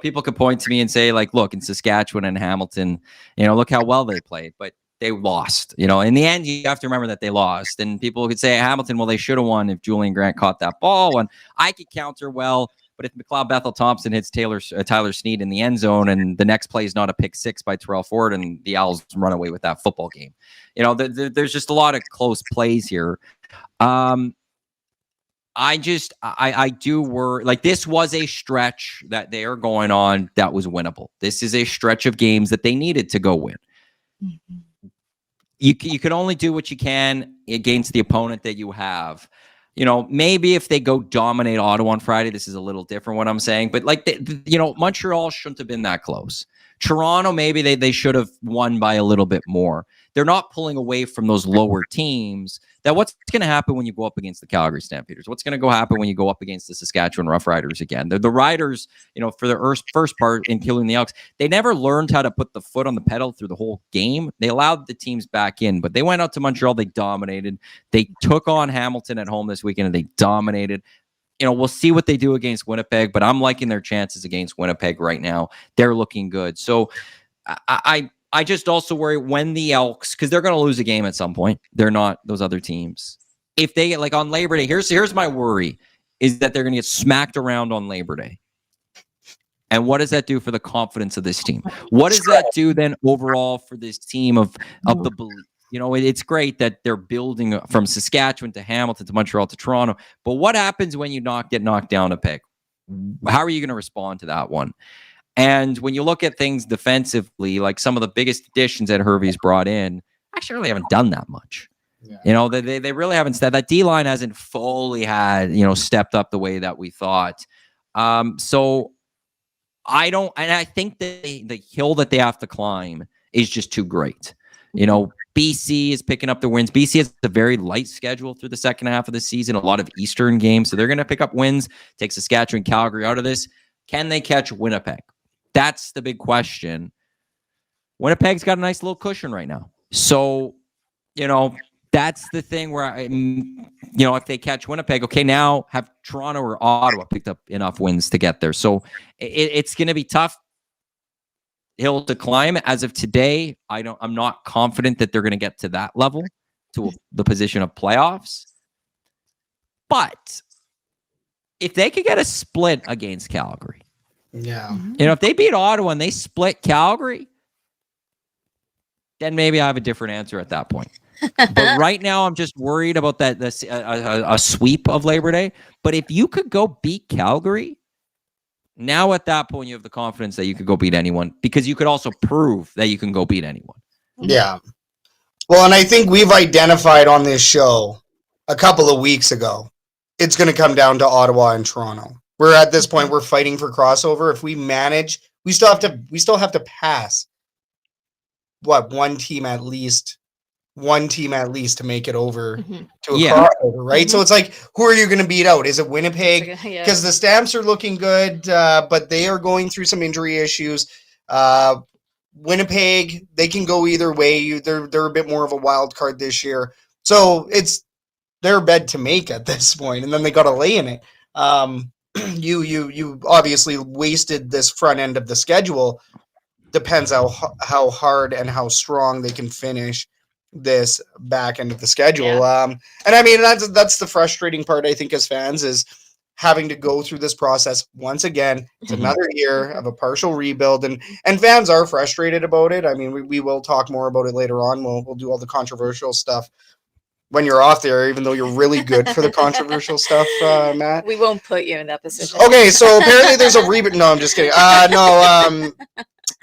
People could point to me and say, like, look, in Saskatchewan and Hamilton, look how well they played, but they lost. In the end, you have to remember that they lost. And people could say, Hamilton, well, they should have won if Julian Grant caught that ball. And I could counter well. But if McLeod Bethel Thompson hits Tyler Sneed in the end zone and the next play is not a pick 6 by Terrell Ford and the Owls run away with that football game, there's just a lot of close plays here. I do worry. Like, this was a stretch that they are going on that was winnable. This is a stretch of games that they needed to go win. Mhm. You can only do what you can against the opponent that you have. You know, maybe if they go dominate Ottawa on Friday, this is a little different what I'm saying. But like, Montreal shouldn't have been that close. Toronto, maybe they should have won by a little bit more. They're not pulling away from those lower teams. That what's going to happen when you go up against the Calgary Stampeders? What's going to happen when you go up against the Saskatchewan Roughriders again? The Riders, for the first part, including the Elks, they never learned how to put the foot on the pedal through the whole game. They allowed the teams back in, but they went out to Montreal. They dominated. They took on Hamilton at home this weekend, and they dominated. We'll see what they do against Winnipeg, but I'm liking their chances against Winnipeg right now. They're looking good. So I just also worry when the Elks, because they're going to lose a game at some point. They're not those other teams. If they get, like, on Labor Day, here's my worry, is that they're going to get smacked around on Labor Day. And what does that do for the confidence of this team? What does that do then overall for this team of the belief? It's great that they're building from Saskatchewan to Hamilton to Montreal to Toronto. But what happens when you get knocked down a peg? How are you going to respond to that one? And when you look at things defensively, like some of the biggest additions that Hervey's brought in, actually really haven't done that much. Yeah. They really haven't. That D-line hasn't fully stepped up the way that we thought. So I don't, and I think that the hill that they have to climb is just too great. BC is picking up the wins. BC has a very light schedule through the second half of the season, a lot of Eastern games. So they're going to pick up wins, take Saskatchewan, Calgary out of this. Can they catch Winnipeg? That's the big question. Winnipeg's got a nice little cushion right now. So, that's the thing where, if they catch Winnipeg, okay, now have Toronto or Ottawa picked up enough wins to get there. So it's going to be tough hill to climb. As of today, I'm not confident that they're going to get to that level, to the position of playoffs. But if they could get a split against Calgary, if they beat Ottawa and they split Calgary, then maybe I have a different answer at that point. But right now, I'm just worried about that a sweep of Labor Day. But if you could go beat Calgary, now at that point, you have the confidence that you could go beat anyone, because you could also prove that you can go beat anyone. Yeah. Well, and I think we've identified on this show a couple of weeks ago, it's going to come down to Ottawa and Toronto. We're at this point, we're fighting for crossover. If we manage, we still have to pass one team at least to make it over to a crossover, right? So it's like, who are you going to beat out? Is it Winnipeg? Because the Stamps are looking good, but they are going through some injury issues. Winnipeg, they can go either way. They're a bit more of a wild card this year. So it's their bed to make at this point, and then they got to lay in it. You obviously wasted this front end of the schedule. Depends how hard and how strong they can finish this back end of the schedule. And I mean, that's the frustrating part, I think, as fans, is having to go through this process once again. It's another year of a partial rebuild, and fans are frustrated about it. I mean, we will talk more about it later on. We'll do all the controversial stuff when you're off there, even though you're really good for the controversial stuff, Matt. We won't put you in that position. Okay, so apparently there's a reboot. No, I'm just kidding.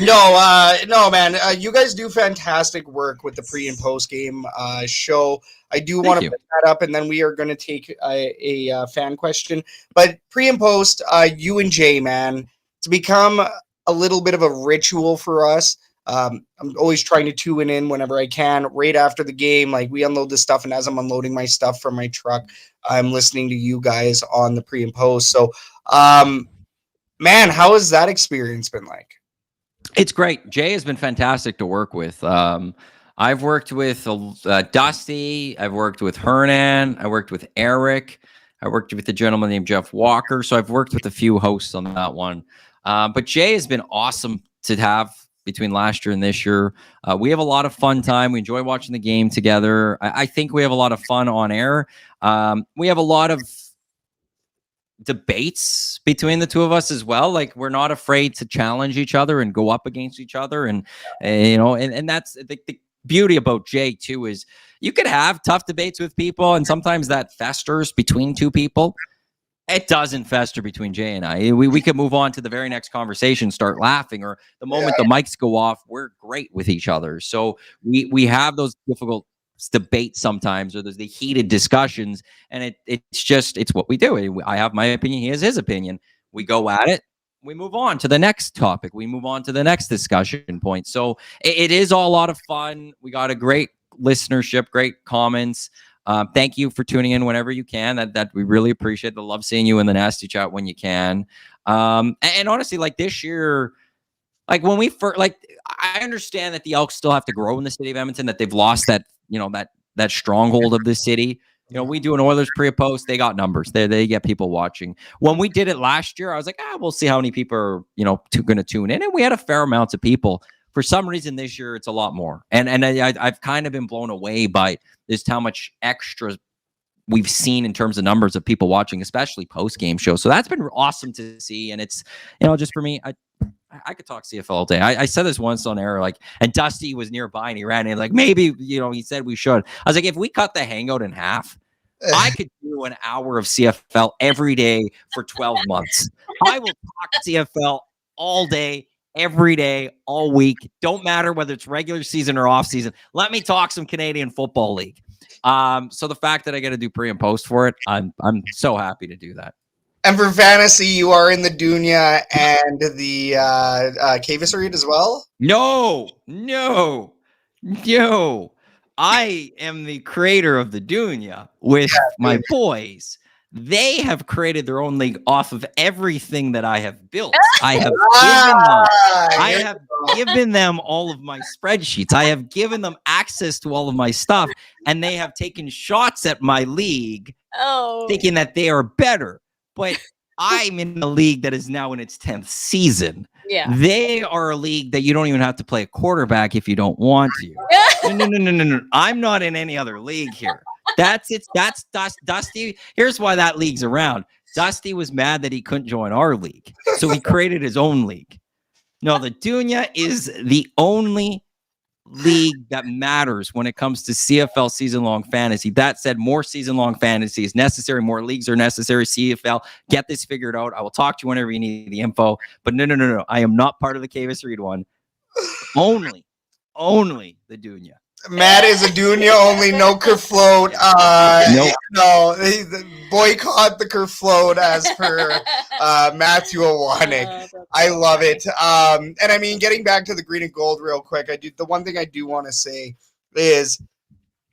No, man. You guys do fantastic work with the pre and post game show. I do want to put that up, and then we are going to take a fan question. But pre and post, you and Jay, man, it's become a little bit of a ritual for us. I'm always trying to tune in whenever I can. Right after the game, like, we unload this stuff, and as I'm unloading my stuff from my truck, I'm listening to you guys on the pre and post. So, man, how has that experience been like? It's great. Jay has been fantastic to work with. I've worked with Dusty. I've worked with Hernan. I worked with Eric. I worked with a gentleman named Jeff Walker. So I've worked with a few hosts on that one. But Jay has been awesome to have between last year and this year. We have a lot of fun time. We enjoy watching the game together. I think we have a lot of fun on air. We have a lot of debates between the two of us as well. Like, we're not afraid to challenge each other and go up against each other. And that's beauty about Jay too is you could have tough debates with people, and sometimes that festers between two people. It doesn't fester between Jay and I. We could move on to the very next conversation, start laughing, or the moment the mics go off, we're great with each other. So we have those difficult debates sometimes, or there's the heated discussions, and it's what we do. I have my opinion, he has his opinion. We go at it. We move on to the next topic. We move on to the next discussion point. So it is all a lot of fun. We got a great listenership, great comments. Thank you for tuning in whenever you can. That we really appreciate. Love seeing you in the nasty chat when you can. And honestly, like this year, like when we first, like I understand that the Elks still have to grow in the city of Edmonton. That they've lost that that stronghold of the city. We do an Oilers pre and post. They got numbers. They get people watching. When we did it last year, I was like, we'll see how many people are going to tune in, and we had a fair amount of people. For some reason this year, it's a lot more. And I've kind of been blown away by just how much extra we've seen in terms of numbers of people watching, especially post-game shows. So that's been awesome to see. And it's, just for me, I could talk CFL all day. I said this once on air, and Dusty was nearby and he ran in, maybe, he said we should. I was like, if we cut the hangout in half, I could do an hour of CFL every day for 12 months. I will talk CFL all day, every day, all week. Don't matter whether it's regular season or off season. Let me talk some Canadian Football League. So the fact that I got to do pre and post for it, I'm so happy to do that. And for fantasy, you are in the Dunya and the Cavis read as well? No. I am the creator of the Dunya with my boys. They have created their own league off of everything that I have built. I have given them all of my spreadsheets. I have given them access to all of my stuff, and they have taken shots at my league, thinking that they are better. But I'm in a league that is now in its 10th season. Yeah. They are a league that you don't even have to play a quarterback if you don't want to. No. I'm not in any other league here. That's Dusty. Here's why that league's around. Dusty was mad that he couldn't join our league, so he created his own league. No, the Dunya is the only league that matters when it comes to CFL season-long fantasy. That said, more season-long fantasy is necessary. More leagues are necessary. CFL, get this figured out. I will talk to you whenever you need the info. But no. I am not part of the Cavis Reed one. Only the Dunya. Matt is a Dunya only, no Kerfloat. Nope. No, boycott the Kerfloat as per Matthew Iwanyk. I love it. And I mean, getting back to the green and gold real quick, the one thing I do want to say is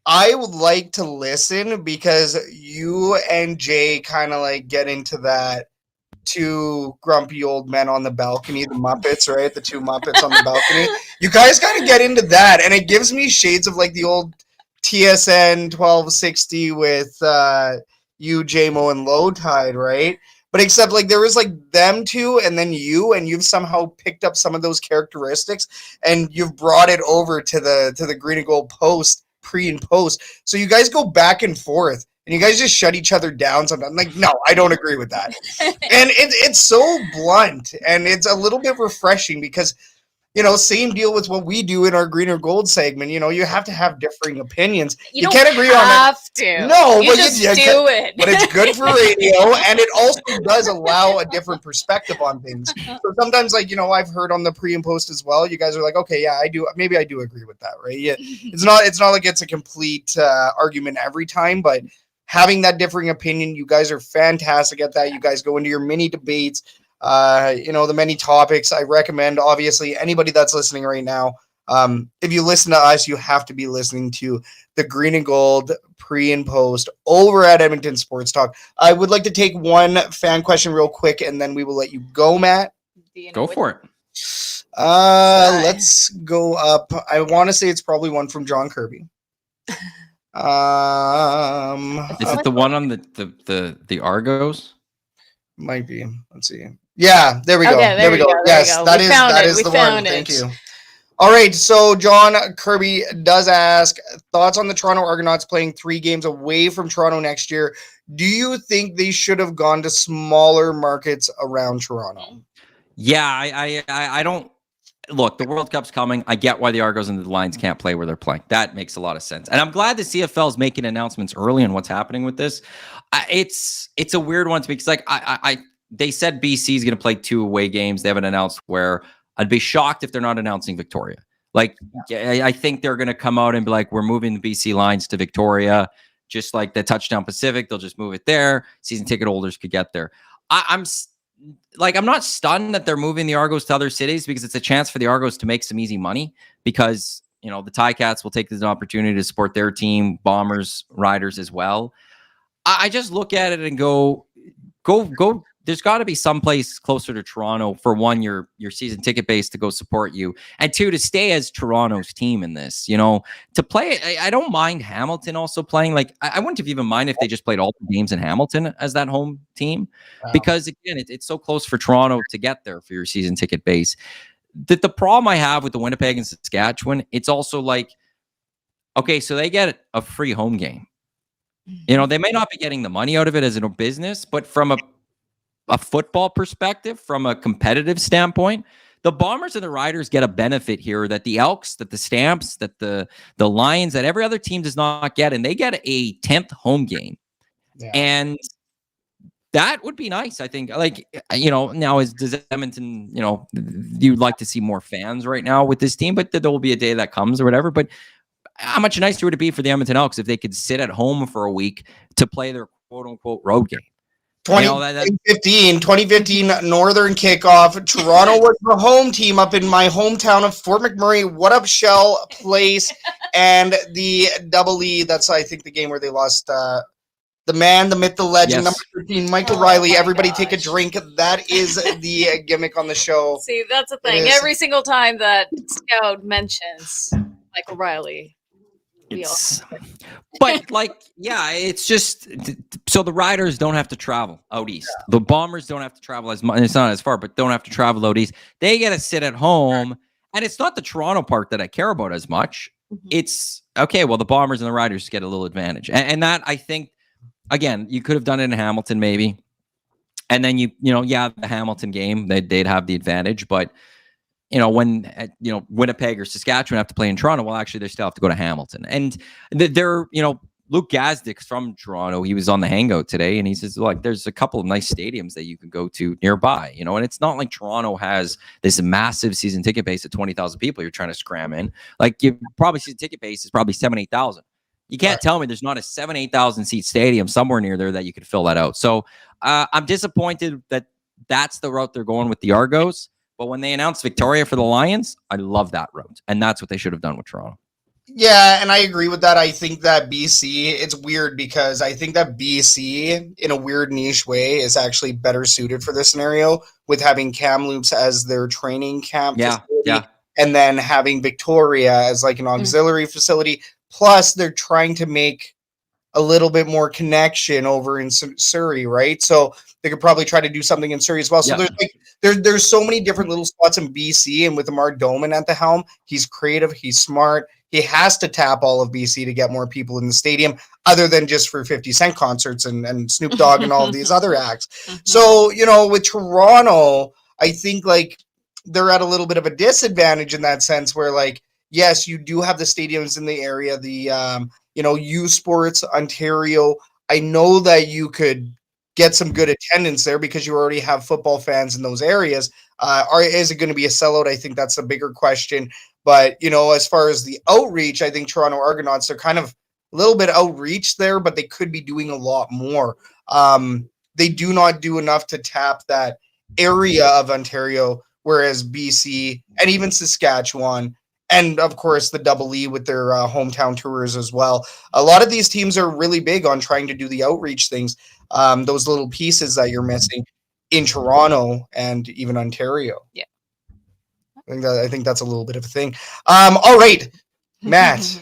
I would like to listen because you and Jay kind of get into that two grumpy old men on the balcony, the Muppets, right? The two Muppets on the balcony. You guys got to get into that, and it gives me shades of the old TSN 1260 with you, JMO, and Low Tide, right? But except there was them two, and then you've somehow picked up some of those characteristics, and you've brought it over to the green and gold post, pre and post. So you guys go back and forth. And you guys just shut each other down sometimes. No, I don't agree with that. And it's so blunt, and it's a little bit refreshing because, same deal with what we do in our green or gold segment. You have to have differing opinions. You can't agree on it. No, you just do it. But it's good for radio, and it also does allow a different perspective on things. So sometimes, I've heard on the pre and post as well. You guys are okay, yeah, I do. Maybe I do agree with that, right? Yeah, it's not like it's a complete argument every time, but having that differing opinion, you guys are fantastic at that. You guys go into your mini debates, the many topics. I recommend, obviously, anybody that's listening right now, if you listen to us, you have to be listening to the green and gold pre and post over at Edmonton Sports Talk. I would like to take one fan question real quick, and then we will let you go, Matt. Go for it. Let's go up. I want to say it's probably one from John Kirby. Is it the one on the Argos? Might be. Let's see. Yeah, there we go. Okay, there we go. Yes, that is the one. Thank you. All right, so John Kirby does ask, thoughts on the Toronto Argonauts playing 3 games away from Toronto next year. Do you think they should have gone to smaller markets around Toronto? Yeah, I don't look, the World Cup's coming. I get why the Argos and the Lions can't play where they're playing. That makes a lot of sense. And I'm glad the CFL is making announcements early on what's happening with this. It's a weird one to me because like they said BC is going to play 2 away games. They haven't announced where. I'd be shocked if they're not announcing Victoria. Like, I think they're going to come out and be like, we're moving the BC Lions to Victoria, just like the Touchdown Pacific. They'll just move it there. Season ticket holders could get there. I'm not stunned that they're moving the Argos to other cities because it's a chance for the Argos to make some easy money because, you know, the Ticats will take this opportunity to support their team, Bombers, Riders as well. I just look at it and go. There's got to be someplace closer to Toronto for one, your season ticket base to go support you, and 2, to stay as Toronto's team in this. You know, to play. I don't mind Hamilton also playing. Like I wouldn't have even mind if they just played all the games in Hamilton as that home team, because again, it's so close for Toronto to get there for your season ticket base. The problem I have with the Winnipeg and Saskatchewan, it's also like, okay, so they get a free home game. You know, they may not be getting the money out of it as a business, but from a football perspective, from a competitive standpoint, the Bombers and the Riders get a benefit here that the Elks, that the Stamps, that the Lions, that every other team does not get, and they get a 10th home game. Yeah. And that would be nice, I think. Like, you know, now does Edmonton, you know, you'd like to see more fans right now with this team, but there will be a day that comes or whatever. But how much nicer would it be for the Edmonton Elks if they could sit at home for a week to play their quote-unquote road game? 2015 Northern kickoff. Toronto was the home team up in my hometown of Fort McMurray. What up, Shell Place? And the Double E. That's, I think, the game where they lost the man, the myth, the legend, number 13, Michael Riley. Everybody take a drink. That is the gimmick on the show. See, that's the thing. Every single time that Scout mentions Michael Riley. But like, yeah, it's just so the Riders don't have to travel out east. The Bombers don't have to travel as much. It's not as far, but don't have to travel out east. They get to sit at home, and it's not the Toronto part that I care about as much. Mm-hmm. It's okay. Well, the Bombers and the Riders get a little advantage, and that I think again you could have done it in Hamilton maybe, and then the Hamilton game they'd have the advantage, but. You know, when Winnipeg or Saskatchewan have to play in Toronto, well, actually, they still have to go to Hamilton. And Luke Gazdick's from Toronto. He was on the Hangout today, and he says, like, there's a couple of nice stadiums that you can go to nearby, you know, and it's not like Toronto has this massive season ticket base of 20,000 people you're trying to scram in. Like, you probably season ticket base is probably 7,000-8,000. You can't tell me there's not a 7,000-8,000 seat stadium somewhere near there that you could fill that out. So I'm disappointed that that's the route they're going with the Argos. But when they announced Victoria for the Lions, I love that route. And that's what they should have done with Toronto. Yeah, and I agree with that. I think that BC, it's weird because I think that BC, in a weird niche way, is actually better suited for this scenario with having Kamloops as their training camp facility, and then having Victoria as like an auxiliary facility. Plus, they're trying to make a little bit more connection over in Surrey, right? So they could probably try to do something in Surrey as well. So there's so many different little spots in BC, and with Mark Doman at the helm, he's creative, he's smart. He has to tap all of BC to get more people in the stadium, other than just for 50 Cent concerts and Snoop Dogg and all of these other acts. So, you know, with Toronto, I think like they're at a little bit of a disadvantage in that sense where like, yes, you do have the stadiums in the area, the U Sports Ontario. I know that you could get some good attendance there because you already have football fans in those areas. Is it going to be a sellout? I think that's a bigger question. But, you know, as far as the outreach, I think Toronto Argonauts are kind of a little bit outreach there, but they could be doing a lot more. They do not do enough to tap that area of Ontario, whereas BC and even Saskatchewan, and of course the Double E with their hometown tours as well. A lot of these teams are really big on trying to do the outreach things, those little pieces that you're missing in Toronto and even Ontario. Yeah. I think that's a little bit of a thing. All right, Matt,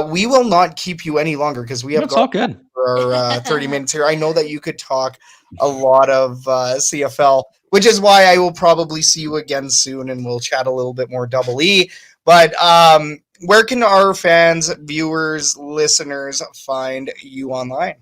we will not keep you any longer because we have all good for our 30 minutes here. I know that you could talk a lot of CFL, which is why I will probably see you again soon and we'll chat a little bit more Double E. But where can our fans, viewers, listeners find you online?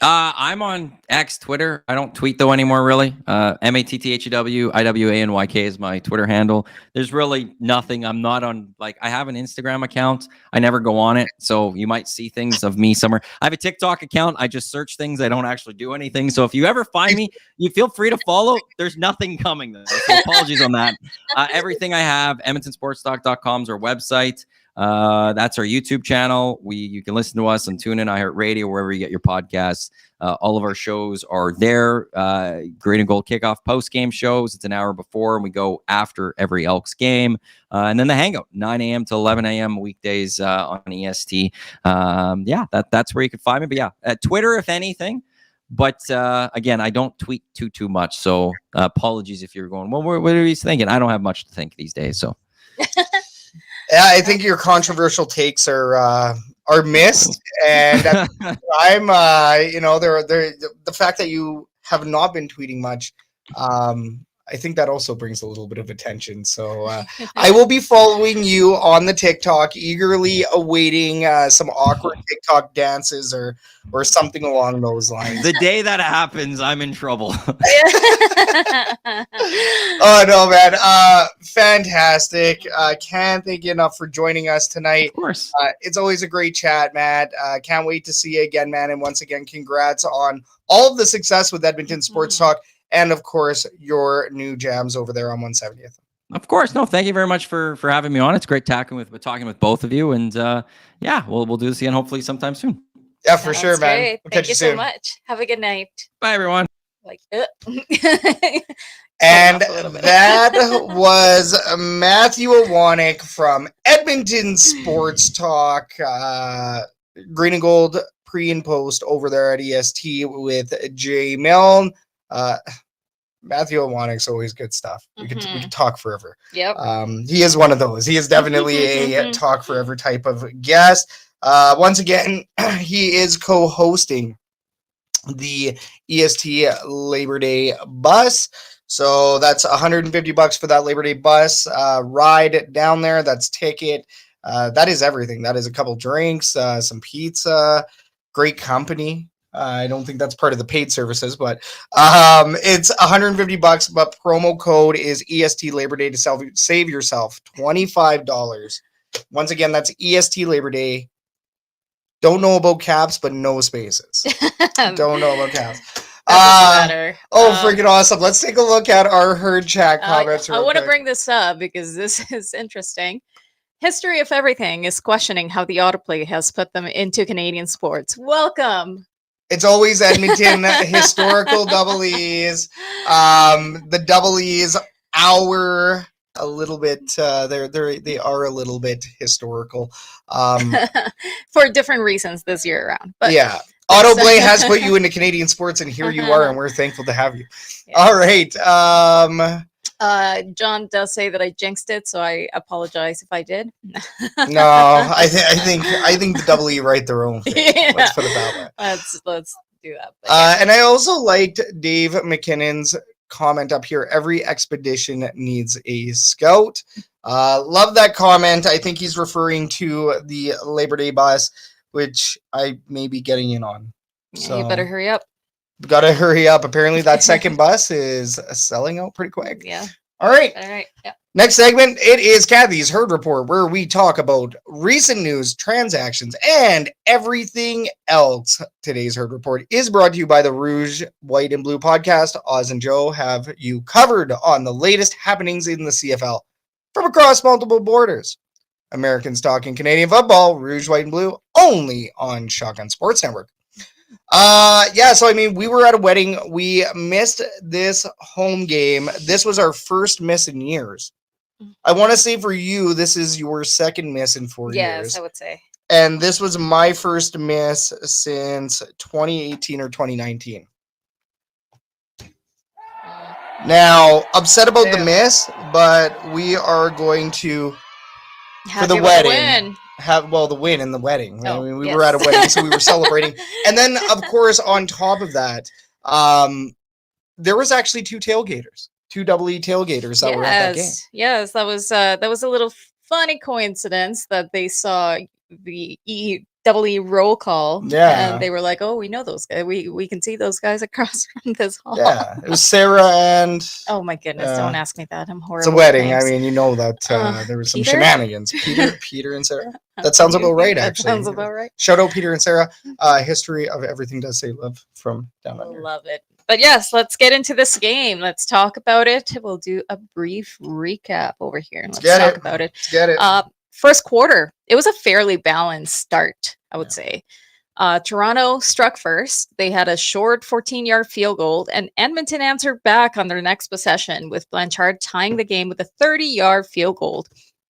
I'm on X, Twitter. I don't tweet though anymore, really. MATTHEW is my Twitter handle. There's really nothing. I'm not on, like, I have an Instagram account. I never go on it. So you might see things of me somewhere. I have a TikTok account. I just search things. I don't actually do anything. So if you ever find me, you feel free to follow. There's nothing coming though. So apologies on that. Everything I have, EdmontonSportsTalk.com is our website. That's our YouTube channel. You can listen to us on TuneIn, iHeartRadio, wherever you get your podcasts. All of our shows are there. Green and Gold Kickoff post-game shows. It's an hour before, and we go after every Elks game. And then the Hangout, 9 a.m. to 11 a.m. weekdays on EST. That's where you can find me. But yeah, Twitter, if anything. But again, I don't tweet too much. So apologies if you're going, well, what are you thinking? I don't have much to think these days. So. Yeah, I think your controversial takes are missed, and I'm the fact that you have not been tweeting much. I think that also brings a little bit of attention. So I will be following you on the TikTok, eagerly awaiting some awkward TikTok dances or something along those lines. The day that happens, I'm in trouble. Oh no, man! Fantastic! Can't thank you enough for joining us tonight. Of course, it's always a great chat, Matt. Can't wait to see you again, man. And once again, congrats on all of the success with Edmonton Sports Talk. And of course, your new jams over there on 170th. Of course, no. Thank you very much for having me on. It's great talking with both of you, and we'll do this again hopefully sometime soon. Yeah, for sure, man. Great. We'll Thank catch you soon. so much. Have a good night. Bye, everyone. And that was Matthew Iwanyk from Edmonton Sports Talk. Green and Gold pre and post over there at EST with Jay Milne. Matthew Iwanyk's always good stuff. We could talk forever. Yep. He is one of those. He is definitely a talk forever type of guest. Once again, he is co-hosting the EST Labor Day bus. So that's $150 for that Labor Day bus ride down there. That's ticket. That is everything. That is a couple drinks, some pizza, great company. I don't think that's part of the paid services, but it's $150, but promo code is EST Labor Day to save yourself $25. Once again, that's EST Labor Day. Don't know about caps, but no spaces. Don't know about caps. Freaking awesome. Let's take a look at our herd chat comments. I want to bring this up because this is interesting. History of Everything is questioning how the autoplay has put them into Canadian sports. Welcome. It's always Edmonton historical double E's. The double E's are a little bit. They are a little bit historical. For different reasons this year around. But yeah, autoplay has put you into Canadian sports, and here you are, and we're thankful to have you. Yeah. All right. John does say that I jinxed it, so I apologize if I did. No, I think the double E write their own thing. Yeah. Let's put it that way. Let's do that. Yeah. And I also liked Dave McKinnon's comment up here. Every expedition needs a scout. Love that comment. I think he's referring to the Labor Day bus, which I may be getting in on. Yeah, so you better hurry up. Gotta hurry up. Apparently that second bus is selling out pretty quick. Yeah. All right. Yeah. Next segment, it is Kathy's Herd Report, where we talk about recent news, transactions, and everything else. Today's Herd Report is brought to you by the Rouge, White, and Blue podcast. Oz and Joe have you covered on the latest happenings in the CFL from across multiple borders. Americans talking Canadian football, Rouge, White, and Blue, only on Shotgun Sports Network. So I mean, we were at a wedding. We missed this home game. This was our first miss in years. I want to say for you, this is your second miss in 4 years. Yes, I would say. And this was my first miss since 2018 or 2019. Now, upset about the miss, but we are going to, for the wedding, the win in the wedding. I mean, we were at a wedding, so we were celebrating. And then, of course, on top of that, there was actually two double E tailgaters that were at that game. Yes, that was a little funny coincidence that they saw the double roll call. Yeah. And they were like, oh, we know those guys. We can see those guys across from this hall. Yeah, it was Sarah and Oh my goodness, don't ask me that. I'm it's horrible. a with wedding. I names. mean, you know that there was some Peter? shenanigans. Peter and Sarah. That sounds about right, That actually. sounds about right. Shout out Peter and Sarah. History of Everything Does Say Love from Down Under. Love it. But yes, let's get into this game. Let's talk about it. We'll do a brief recap over here. Let's talk about it. Let's get it. First quarter, it was a fairly balanced start, I would say. Toronto struck first. They had a short 14-yard field goal, and Edmonton answered back on their next possession with Blanchard tying the game with a 30-yard field goal,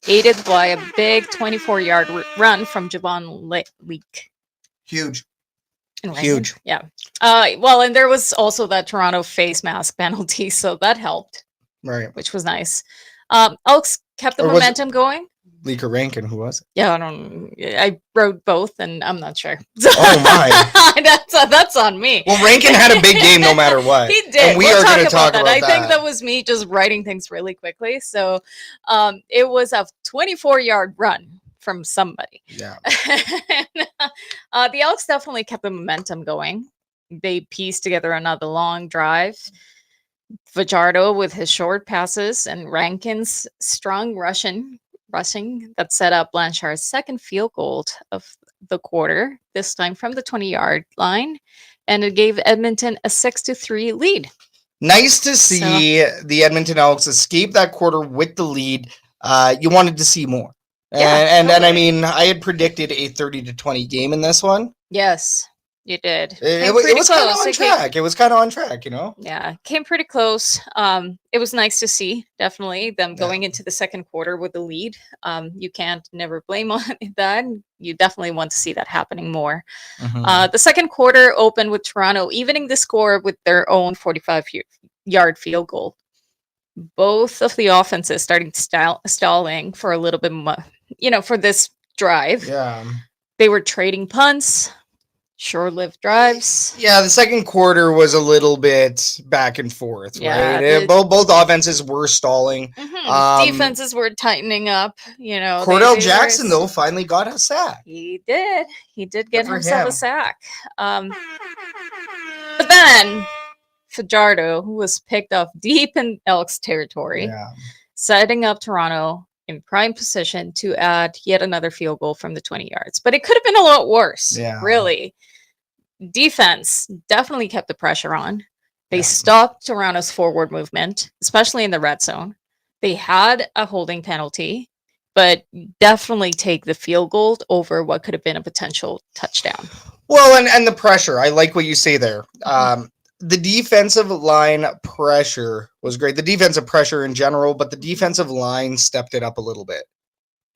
aided by a big 24-yard run from Javon Leak. Huge. And Huge. Yeah. Well, and there was also that Toronto face mask penalty, so that helped, Right. which was nice. Elks kept the momentum going. Leaker Rankin, who was it? Yeah, I wrote both, and I'm not sure. Oh my. That's on me. Well, Rankin had a big game no matter what. He did. And we are going to talk about that. I think that was me just writing things really quickly. So it was a 24-yard run from somebody. Yeah. The Elks definitely kept the momentum going. They pieced together another long drive. Fajardo with his short passes and Rankin's strong rushing that set up Blanchard's second field goal of the quarter, this time from the 20-yard line, and it gave Edmonton a 6-3 lead. Nice to see the Edmonton Elks escape that quarter with the lead. You wanted to see more. And I mean, I had predicted a 30-20 game in this one. Yes, you did. It was kind of on track. It was kind of on track, you know? Yeah, came pretty close. It was nice to see, definitely, them going into the second quarter with the lead. You can't never blame on that. You definitely want to see that happening more. The second quarter opened with Toronto evening the score with their own 45-yard field goal. Both of the offenses starting stalling for a little bit more, for this drive. Yeah. They were trading punts. Short-lived drives. Yeah, the second quarter was a little bit back and forth, right? Both offenses were stalling. Defenses were tightening up. Cordell Jackson, though, finally got a sack. He did. He did get himself a sack. But then Fajardo, who was picked off deep in Elks territory, setting up Toronto in prime position to add yet another field goal from the 20 yards. But it could have been a lot worse, really. Defense definitely kept the pressure on. They stopped Toronto's forward movement, especially in the red zone. They had a holding penalty, but definitely take the field goal over what could have been a potential touchdown. Well, and the pressure. I like what you say there. The defensive line pressure was great. The defensive pressure in general, but the defensive line stepped it up a little bit.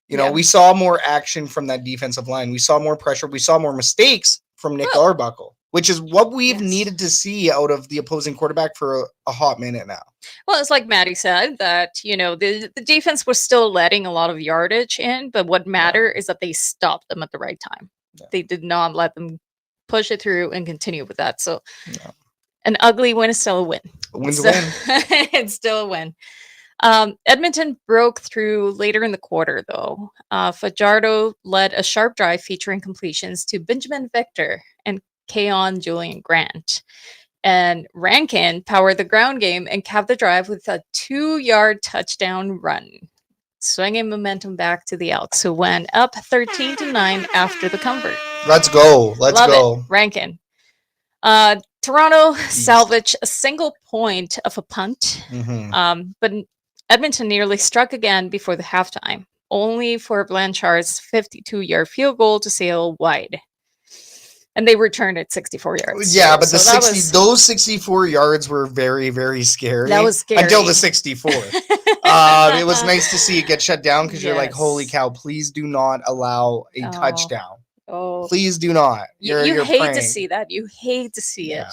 We saw more action from that defensive line. We saw more pressure. We saw more mistakes from Nick Arbuckle, which is what we've needed to see out of the opposing quarterback for a hot minute now. Well, it's like Matty said that, the defense was still letting a lot of yardage in, but what mattered is that they stopped them at the right time. They did not let them push it through and continue with that. So an ugly win is still a win. A win's a win. It's still a win. Edmonton broke through later in the quarter, though. Fajardo led a sharp drive featuring completions to Benjamin Victor and Keon Julian Grant. And Rankin powered the ground game and capped the drive with a 2-yard touchdown run, swinging momentum back to the Elks, who went up 13-9 after the convert. Let's go. Let's go. Rankin. Toronto salvaged a single point of a punt, but Edmonton nearly struck again before the halftime, only for Blanchard's 52-yard field goal to sail wide. And they returned at 64 yards. Yeah, but those 64 yards were very, very scary. That was scary. Until the 64. It was nice to see it get shut down because you're like, holy cow, please do not it a touchdown. Oh, please do not. You hate to see that. You hate to see it.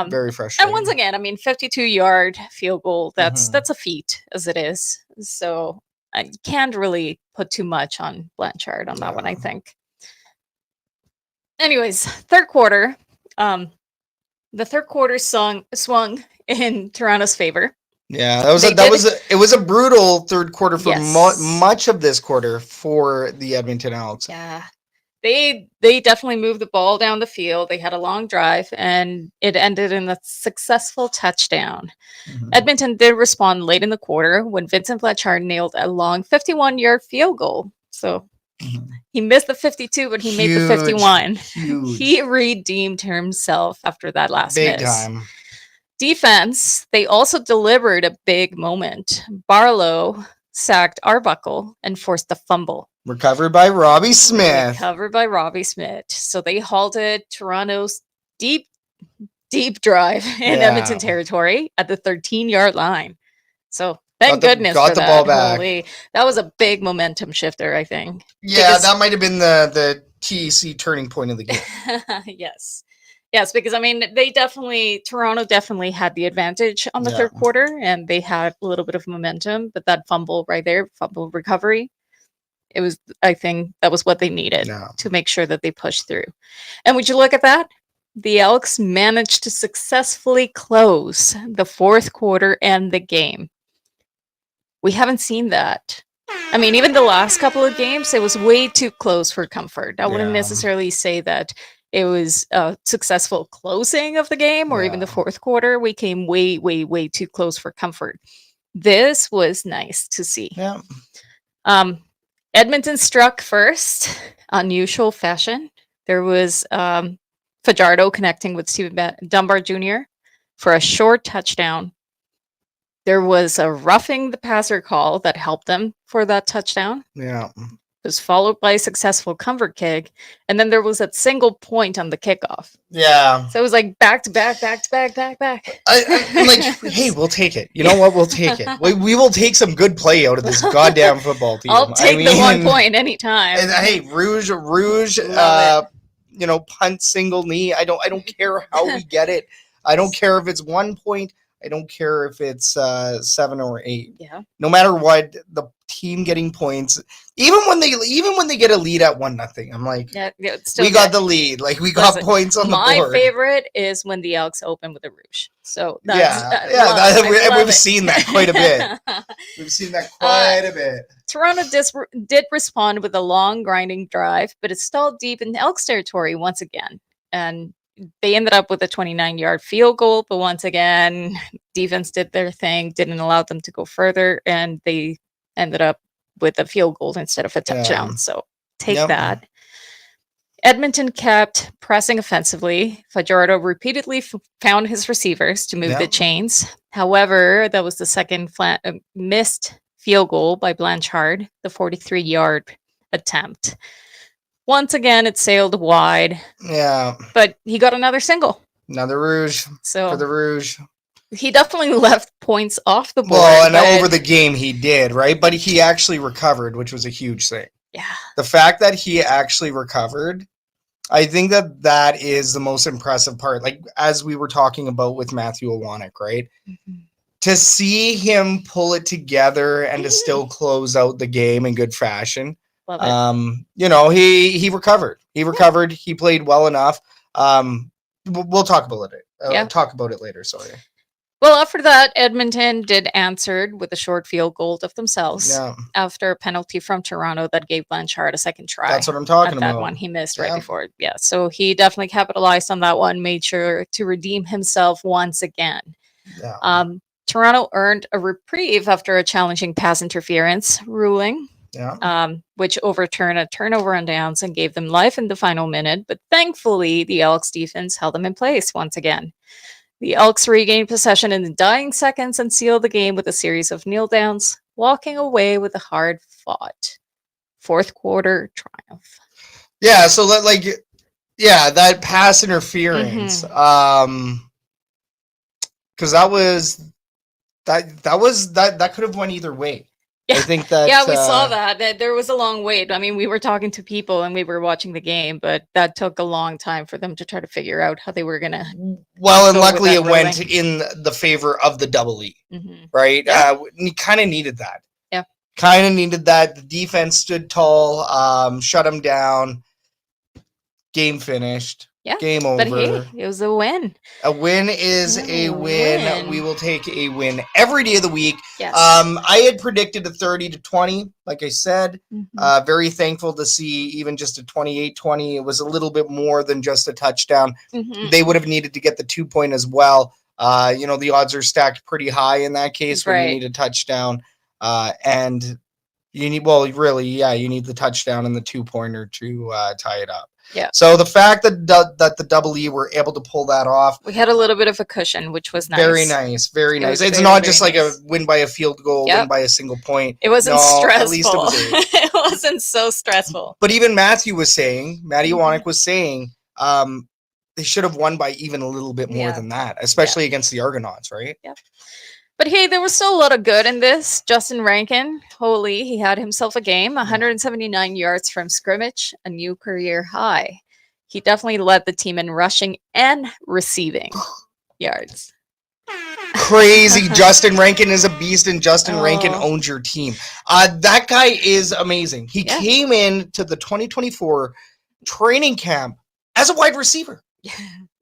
Very frustrating. And once again, 52-yard field goal, that's a feat as it is. So you can't really put too much on Blanchard on that one, I think. Anyways, third quarter. The third quarter swung in Toronto's favor. Yeah, it was a brutal third quarter for much of this quarter for the Edmonton Elks. Yeah. They definitely moved the ball down the field. They had a long drive, and it ended in a successful touchdown. Mhm. Edmonton did respond late in the quarter when Vincent Blanchard nailed a long 51-yard field goal. So Mhm. he missed the 52, but he made the Huge, 51. huge. He redeemed himself after that last Big miss. time. Defense, they also delivered a big moment. Barlow sacked Arbuckle and forced a fumble. Recovered by Robbie Smith. Covered by Robbie Smith. So they halted Toronto's deep drive in Yeah. Edmonton territory at the 13-yard line. So thank goodness got for the that. ball back. Holy, that was a big momentum shifter, I think. Yeah, Because- that might have been the TEC turning point of the game. Yes, because I mean, Toronto definitely had the advantage on the Yeah. third quarter, and they had a little bit of momentum. But that fumble right there, fumble recovery, I think that was what they needed Yeah. to make sure that they pushed through. And would you look at that? The Elks managed to successfully close the fourth quarter and the game. We haven't seen that. I mean, even the last couple of games, it was way too close for comfort. I wouldn't Yeah. necessarily say that it was a successful closing of the game or even the Yeah. fourth quarter. We came way, way, way too close for comfort. This was nice to see. Yeah. Edmonton struck first, unusual fashion. There was Fajardo connecting with Steven Dunbar Jr. for a short touchdown. There was a roughing the passer call that helped them for that touchdown. Yeah. It was followed by a successful comfort kick, and then there was that single point on the kickoff. Yeah. So it was like back to back, back to back, back. I'm like, hey, we'll take it. You know what? We'll take it. We will take some good play out of this goddamn football team. I'll take the 1 point anytime. And, hey, Rouge, punt single knee. I don't care how we get it. I don't care if it's 1 point. I don't care if it's 7 or 8. Yeah. No matter what, the team getting points, even when they get a lead at 1-0, I'm like, Yeah, we got the lead. Like we got Listen, points on the my board. favorite is when the Elks open with a Rouge. So We've seen that quite a bit. We've seen that quite a bit. Toronto did respond with a long grinding drive, but it stalled deep in Elks territory once again. And they ended up with a 29-yard field goal, but once again, defense did their thing, didn't allow them to go further, and they ended up with a field goal instead of a touchdown. Yeah. So take that. Edmonton kept pressing offensively. Fajardo repeatedly found his receivers to move the chains. However, that was the second missed field goal by Blanchard, the 43-yard attempt. Once again, it sailed wide. Yeah. But he got another single. Another Rouge for the Rouge. He definitely left points off the board. Well, and over the game he did, right? But he actually recovered, which was a huge thing. Yeah. The fact that he actually recovered, I think that is the most impressive part. Like, as we were talking about with Matthew Iwanyk, right? Mm-hmm. To see him pull it together and to still close out the game in good fashion. Love it. He recovered. He recovered. He played well enough. We'll talk about it. Talk about it later. Sorry. Well, after that, Edmonton did answer with a short field goal of themselves after a penalty from Toronto that gave Blanchard a second try. That's what I'm talking about. That one he missed right before. Yeah, so he definitely capitalized on that one, made sure to redeem himself once again. Yeah. Toronto earned a reprieve after a challenging pass interference ruling. Yeah. Which overturned a turnover on downs and gave them life in the final minute. But thankfully, the Elks defense held them in place once again. The Elks regained possession in the dying seconds and sealed the game with a series of kneel downs, walking away with a hard-fought fourth quarter triumph. Yeah, so that pass interference, because that could have went either way. Yeah. I think that we saw that there was a long wait. I mean, we were talking to people and we were watching the game, but that took a long time for them to try to figure out how they were gonna. Well, and luckily it went in the favor of the double E, right? Yeah. Kind of needed that. Yeah, kind of needed that. The defense stood tall, shut them down. Game finished. Yeah. Game But over. hey, it was a win. A win is a win. Win. We will take a win every day of the week. Yes. I had predicted a 30-20, like I said. Mhm. Very thankful to see even just a 28-20. It was a little bit more than just a touchdown. Mhm. They would have needed to get the 2-point as well. The odds are stacked pretty high in that case when you Right. need a touchdown. And you need, you need the touchdown and the 2-pointer to tie it up. Yeah. So the fact that the Double E were able to pull that off, We had a little bit of a cushion, which was nice. very nice, very It nice. was It's very, not very just like nice. a win by a field goal, Yep. win by a single point. It wasn't No, stressful. at least it was It wasn't so stressful. But even Matty was saying, Matty Mhm. Iwanyk was saying, they should have won by even a little bit more Yeah. than that, especially against the Argonauts, right? But hey, there was still a lot of good in this. Justin Rankin, holy, he had himself a game. 179 yards from scrimmage, a new career high. He definitely led the team in rushing and receiving yards. Crazy. Justin Rankin is a beast, and Justin Rankin Oh. owns your team. That guy is amazing. He Yeah. came in to the 2024 training camp as a wide receiver.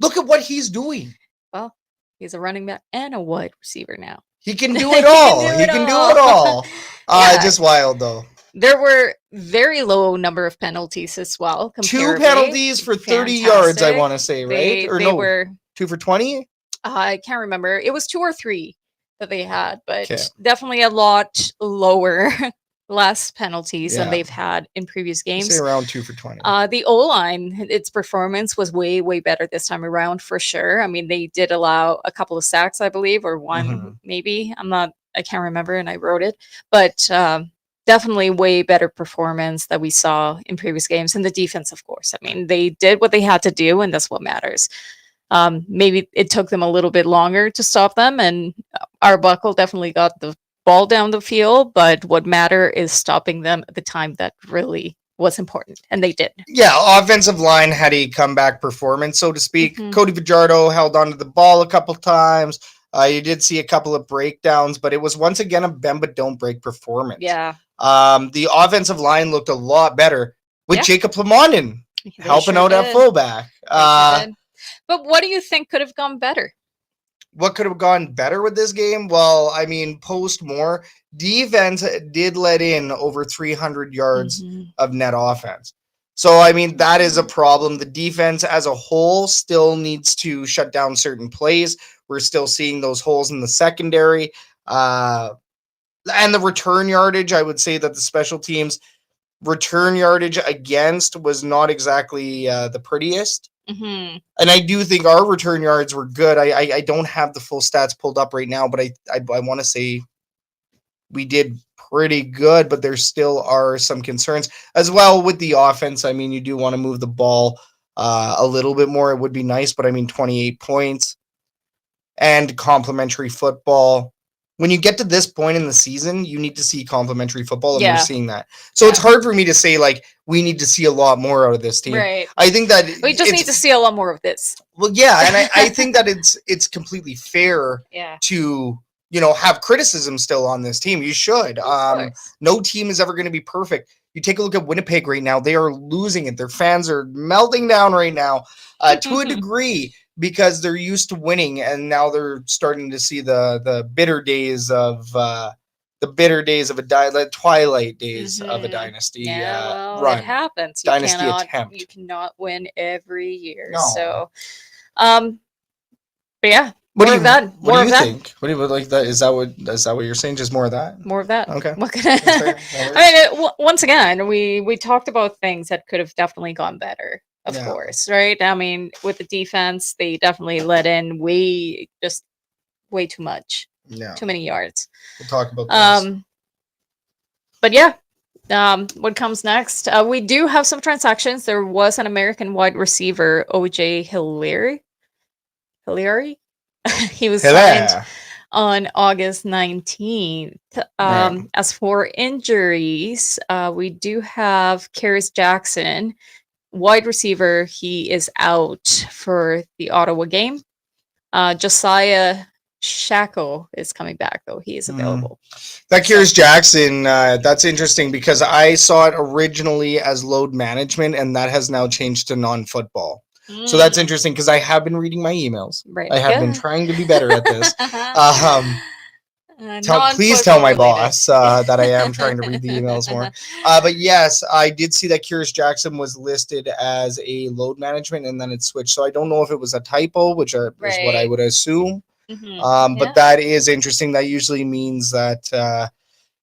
Look at what he's doing. Well, he's a running back and a wide receiver now. He can do it all. He can do it all. Yeah. Just wild, though. There were very low number of penalties as well. 2 comparably. penalties for 30 yards, I Fantastic. want to say, right? They were, 2 for 20? I can't remember. It was 2 or 3 that they had, but Okay. definitely a lot lower, less penalties than Yeah. they've had in previous I'd games. say around 2 for 20. The O-line, its performance was way, way better this time around for sure. I mean, they did allow a couple of sacks, I believe, or one Mhm. maybe. I can't remember, and I wrote it. But definitely way better performance that we saw in previous games. And the defense, of course. I mean, they did what they had to do, and that's what matters. Maybe it took them a little bit longer to stop them, and Arbuckle definitely got the ball down the field, but what mattered is stopping them at the time that really was important, and they did. Yeah, offensive line had a comeback performance, so to speak. Mhm. Cody Fajardo held onto the ball a couple times. You did see a couple of breakdowns, but it was once again a bend but don't break performance. Yeah. The offensive line looked a lot better with Yeah. Jacob Lamonden They helping sure out at did. fullback. They sure did. But what do you think could have gone better? What could have gone better with this game? Well, I mean, post more, defense did let in over 300 yards Mhm. of net offense. So, I mean, that is a problem. The defense as a whole still needs to shut down certain plays. We're still seeing those holes in the secondary. And the return yardage, I would say that the special teams return yardage against was not exactly the prettiest. Mhm. And I do think our return yards were good. I don't have the full stats pulled up right now, but I want to say we did pretty good, but there still are some concerns as well with the offense. I mean, you do want to move the ball a little bit more. It would be nice, but I mean, 28 points and complimentary football. When you get to this point in the season, you need to see complimentary football, and Yeah. we're seeing that. So it's hard for me to say, like, we need to see a lot more out of this team. Right. I think that We just need to see a lot more of this. well, yeah, and I think that it's completely fair Yeah. to have criticism still on this team. You should. Of course. No team is ever going to be perfect. You take a look at Winnipeg right now; they are losing it. Their fans are melting down right now to a degree because they're used to winning, and now they're starting to see the bitter days of the twilight days of a Mhm. dynasty Yeah, well, run. it happens. Dynasty attempt. You cannot win every year. No. So, but yeah, What more do of that. What More do of you that. think? What do you like that? Is that what you're saying? Just more of that? More of that. Okay. What can I? That's fair. No worries. I mean, once again, we talked about things that could have definitely gone better. Of Yeah. course, right? I mean, with the defense, they definitely let in way too much, Yeah, too many yards. we'll talk about this. But yeah, what comes next? We do have some transactions. There was an American wide receiver, OJ Hilary. He was signed Hello. on August 19th. Right. As for injuries, we do have Karis Jackson, wide receiver. He is out for the Ottawa game. Josiah Shacko is coming back, though. He is available. That Karis Jackson, that's interesting because I saw it originally as load management, and that has now changed to non-football. So that's interesting because I have been reading my emails. Right. I have been trying to be better at this. Please tell my boss that I am trying to read the emails more. But yes, I did see that Curious Jackson was listed as a load management and then it switched. So I don't know if it was a typo, which is what I would assume. But that is interesting. That usually means that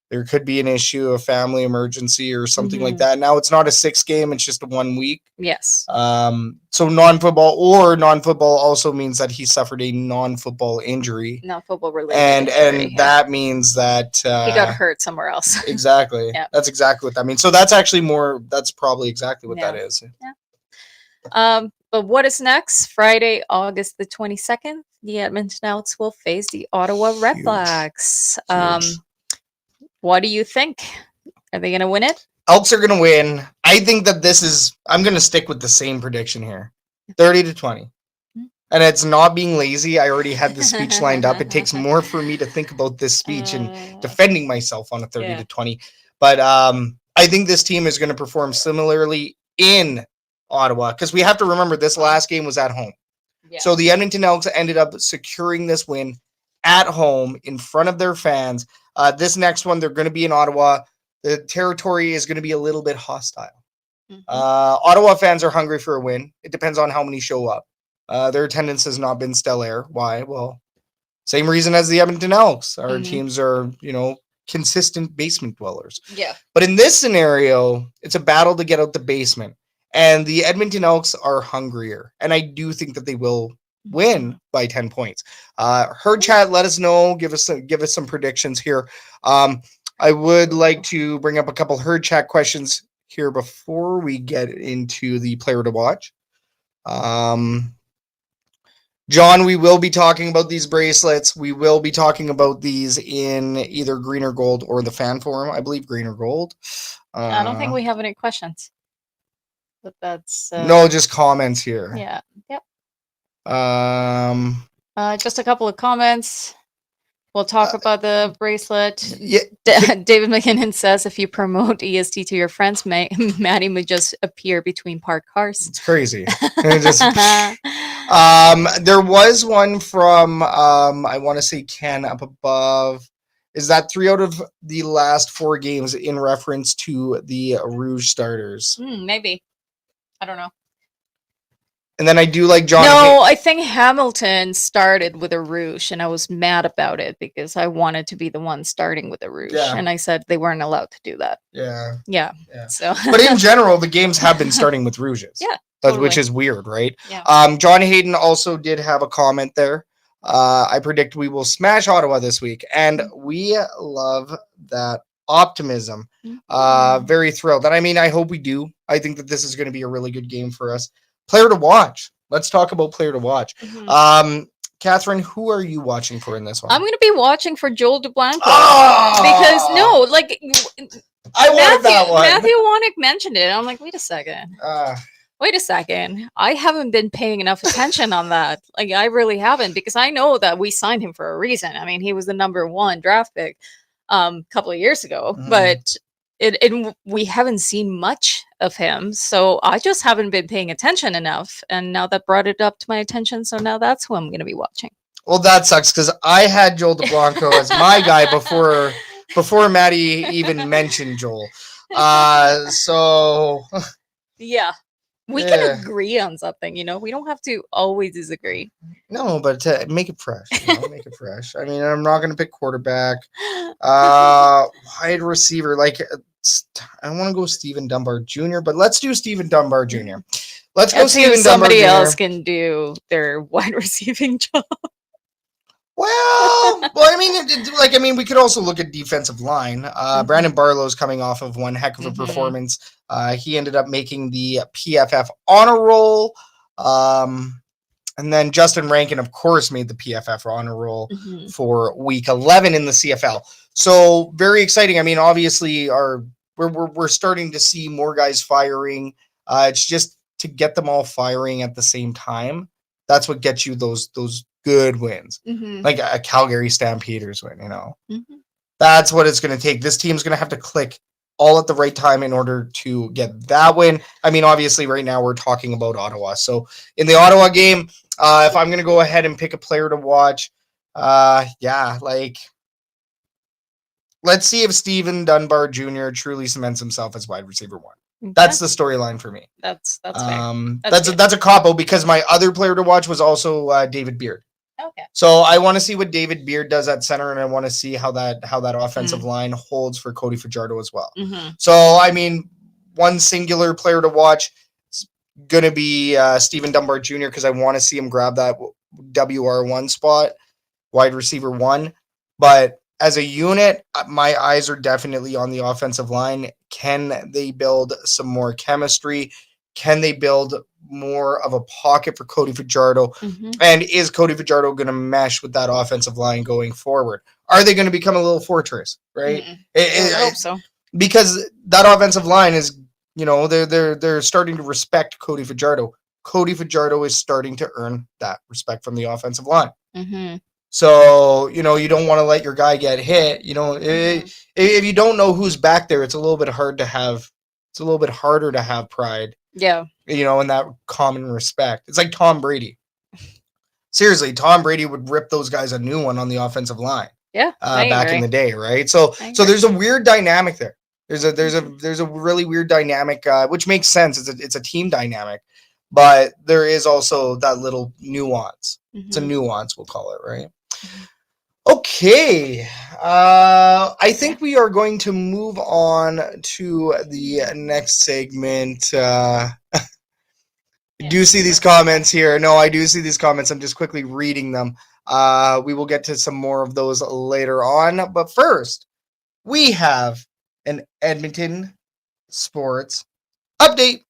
there could be an issue, a family emergency or something like that. Now it's not a 6 game, it's just a 1 week. Yes. So non-football also means that he suffered a non-football injury. Non-football related injury. And that means that he got hurt somewhere else. Exactly. Yep. That's exactly what that means. So that's actually that's probably exactly what that is. Yeah. But what is next? Friday, August the 22nd, the Edmonton Elks will face the Ottawa Redblacks. What do you think? Are they going to win it? Elks are going to win. I think that I'm going to stick with the same prediction here. 30-20. And it's not being lazy. I already had the speech lined up. It takes more for me to think about this speech and defending myself on a 30-20. But I think this team is going to perform similarly in Ottawa because we have to remember this last game was at home. Yeah. So the Edmonton Elks ended up securing this win at home in front of their fans. This next one, they're going to be in Ottawa. The territory is going to be a little bit hostile. Ottawa fans are hungry for a win. It depends on how many show up. Their attendance has not been stellar. Why? Well, same reason as the Edmonton Elks. Our teams are, consistent basement dwellers. Yeah. But in this scenario, it's a battle to get out the basement. And the Edmonton Elks are hungrier. And I do think that they will win by 10 points. Herd chat, let us know. Give us some predictions here. I would like to bring up a couple herd chat questions here before we get into the player to watch. John, we will be talking about these bracelets. We will be talking about these in either green or gold or the fan forum. I believe green or gold. I don't think we have any questions. But that's no, just comments here. Yeah. Yep. Just a couple of comments. We'll talk about the bracelet. Yeah. David McKinnon says if you promote EST to your friends, Matty would just appear between parked cars. It's crazy. There was one from I want to say Ken up above. Is that 3 out of the last 4 games in reference to the Rouge starters? Maybe. I don't know. And then I do like John. No, I think Hamilton started with a Rouge, and I was mad about it because I wanted to be the one starting with a Rouge, and I said they weren't allowed to do that. Yeah. So, but in general, the games have been starting with Rouges. Yeah, totally. Which is weird, right? Yeah. John Hayden also did have a comment there. I predict we will smash Ottawa this week, and we love that optimism. Very thrilled. And I mean, I hope we do. I think that this is going to be a really good game for us. Player to watch. Let's talk about player to watch. Catherine, who are you watching for in this one? I'm going to be watching for Joel DeBlanco because I wanted that one. Matthew Iwanyk mentioned it. I'm like, wait a second. I haven't been paying enough attention on that. Like, I really haven't, because I know that we signed him for a reason. I mean, he was the number 1 draft pick a couple of years ago, but we haven't seen much of him. So I just haven't been paying attention enough. And now that brought it up to my attention. So now that's who I'm going to be watching. Well, that sucks because I had Joel DeBlanco as my guy before Matty even mentioned Joel. So yeah. We can agree on something, we don't have to always disagree. No, but make it fresh, make it fresh. I mean, I'm not going to pick quarterback, wide receiver. Like, I want to go Stephen Dunbar Jr., but let's do Stephen Dunbar Jr. Let's go Stephen Dunbar Jr. Somebody else can do their wide receiving job. Well, I mean, we could also look at defensive line. Brandon Barlow's coming off of one heck of a performance. He ended up making the PFF honor roll. And then Justin Rankin, of course, made the PFF honor roll for week 11 in the CFL. So very exciting. I mean, obviously, we're starting to see more guys firing. It's just to get them all firing at the same time. That's what gets you those good wins, like a Calgary Stampeders win. That's what it's going to take. This team's going to have to click all at the right time in order to get that win. I mean, obviously, right now we're talking about Ottawa. So in the Ottawa game, if I'm going to go ahead and pick a player to watch, let's see if Stephen Dunbar Jr. truly cements himself as wide receiver 1. That's the storyline for me. That's fair. That's a cop-out because my other player to watch was also David Beard. Okay. So I want to see what David Beard does at center, and I want to see how that offensive line holds for Cody Fajardo as well. Mm-hmm. So I mean, one singular player to watch is going to be Stephen Dunbar Jr. because I want to see him grab that WR1 spot, wide receiver 1. But as a unit, my eyes are definitely on the offensive line. Can they build some more chemistry? Can they build more of a pocket for Cody Fajardo? Mm-hmm. And is Cody Fajardo going to mesh with that offensive line going forward? Are they going to become a little fortress, right? I hope so. Because that offensive line is, they're starting to respect Cody Fajardo. Cody Fajardo is starting to earn that respect from the offensive line. Mm-hmm. So, you don't want to let your guy get hit. If you don't know who's back there, it's a little bit harder to have pride. Yeah. In that common respect. It's like Tom Brady. Seriously, Tom Brady would rip those guys a new one on the offensive line. Yeah. Back in the day, right? So there's a weird dynamic there. There's a really weird dynamic, which makes sense. It's a team dynamic, but there is also that little nuance. Mm-hmm. It's a nuance, we'll call it, right? Okay, I think we are going to move on to the next segment. Do see these comments here? No, I do see these comments. I'm just quickly reading them. We will get to some more of those later on. But first, we have an Edmonton Sports update.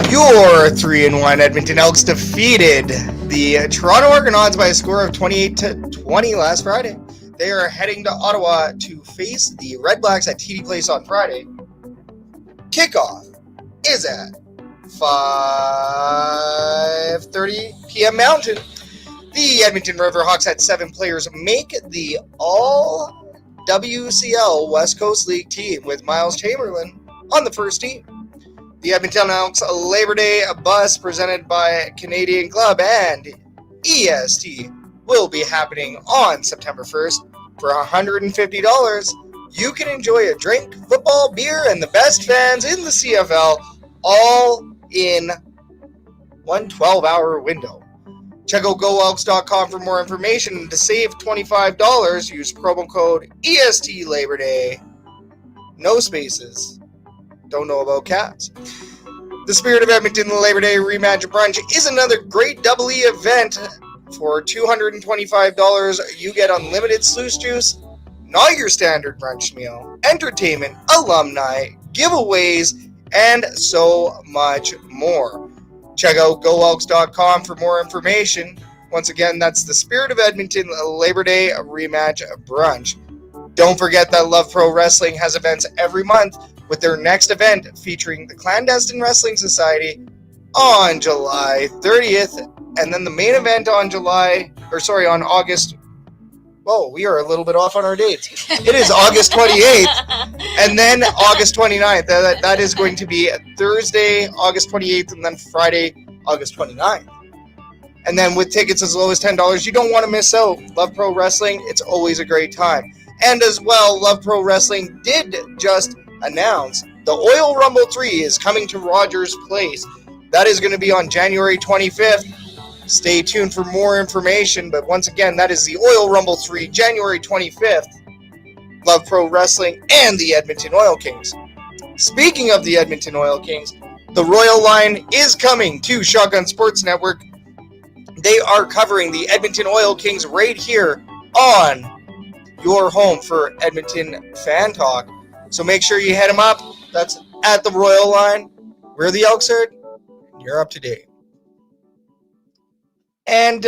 Your 3-1 Edmonton Elks defeated the Toronto Argonauts by a score of 28-20 last Friday. They are heading to Ottawa to face the Redblacks at TD Place on Friday. Kickoff is at 5:30 p.m. Mountain. The Edmonton Riverhawks had 7 players make the All-WCL West Coast League team, with Miles Chamberlain on the first team. The Edmonton Elks Labor Day bus presented by Canadian Club and EST will be happening on September 1st. For $150, you can enjoy a drink, football, beer, and the best fans in the CFL all in one 12-hour window. Check out goelks.com for more information, and to save $25, use promo code EST Labor Day. No spaces. Don't know about cats. The Spirit of Edmonton Labor Day Rematch Brunch is another great double E event. For $225, you get unlimited sluice juice, not your standard brunch meal, entertainment, alumni, giveaways, and so much more. Check out goelks.com for more information. Once again, that's the Spirit of Edmonton Labor Day Rematch Brunch. Don't forget that Love Pro Wrestling has events every month, with their next event featuring the Clandestine Wrestling Society on July 30th, and then the main event on August. Whoa, we are a little bit off on our dates. It is August 28th, and then August 29th. That is going to be Thursday, August 28th, and then Friday, August 29th. And then with tickets as low as $10, you don't want to miss out. Love Pro Wrestling, it's always a great time. And as well, Love Pro Wrestling did just announce the Oil Rumble 3 is coming to Rogers Place. That is going to be on January 25th. Stay tuned for more information, but once again, that is the Oil Rumble 3, January 25th. Love Pro Wrestling and the Edmonton Oil Kings. Speaking of the Edmonton Oil Kings, the Royal Line is coming to Shotgun Sports Network. They are covering the Edmonton Oil Kings right here on your home for Edmonton Fan Talk. So make sure you head them up. That's at the Royal Line. We're the Elks herd. You're up to date. And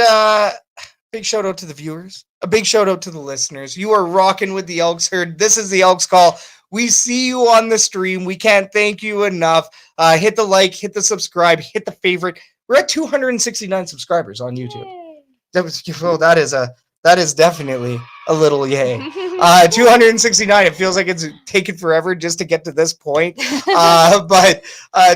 big shout out to the viewers. a big shout out to the listeners. You are rocking with the Elks herd. This is the Elks Call. We see you on the stream. We can't thank you enough. Hit the like, hit the subscribe, hit the favorite. We're at 269 subscribers on YouTube. That is definitely a little yay. 269. It feels like it's taken forever just to get to this point. But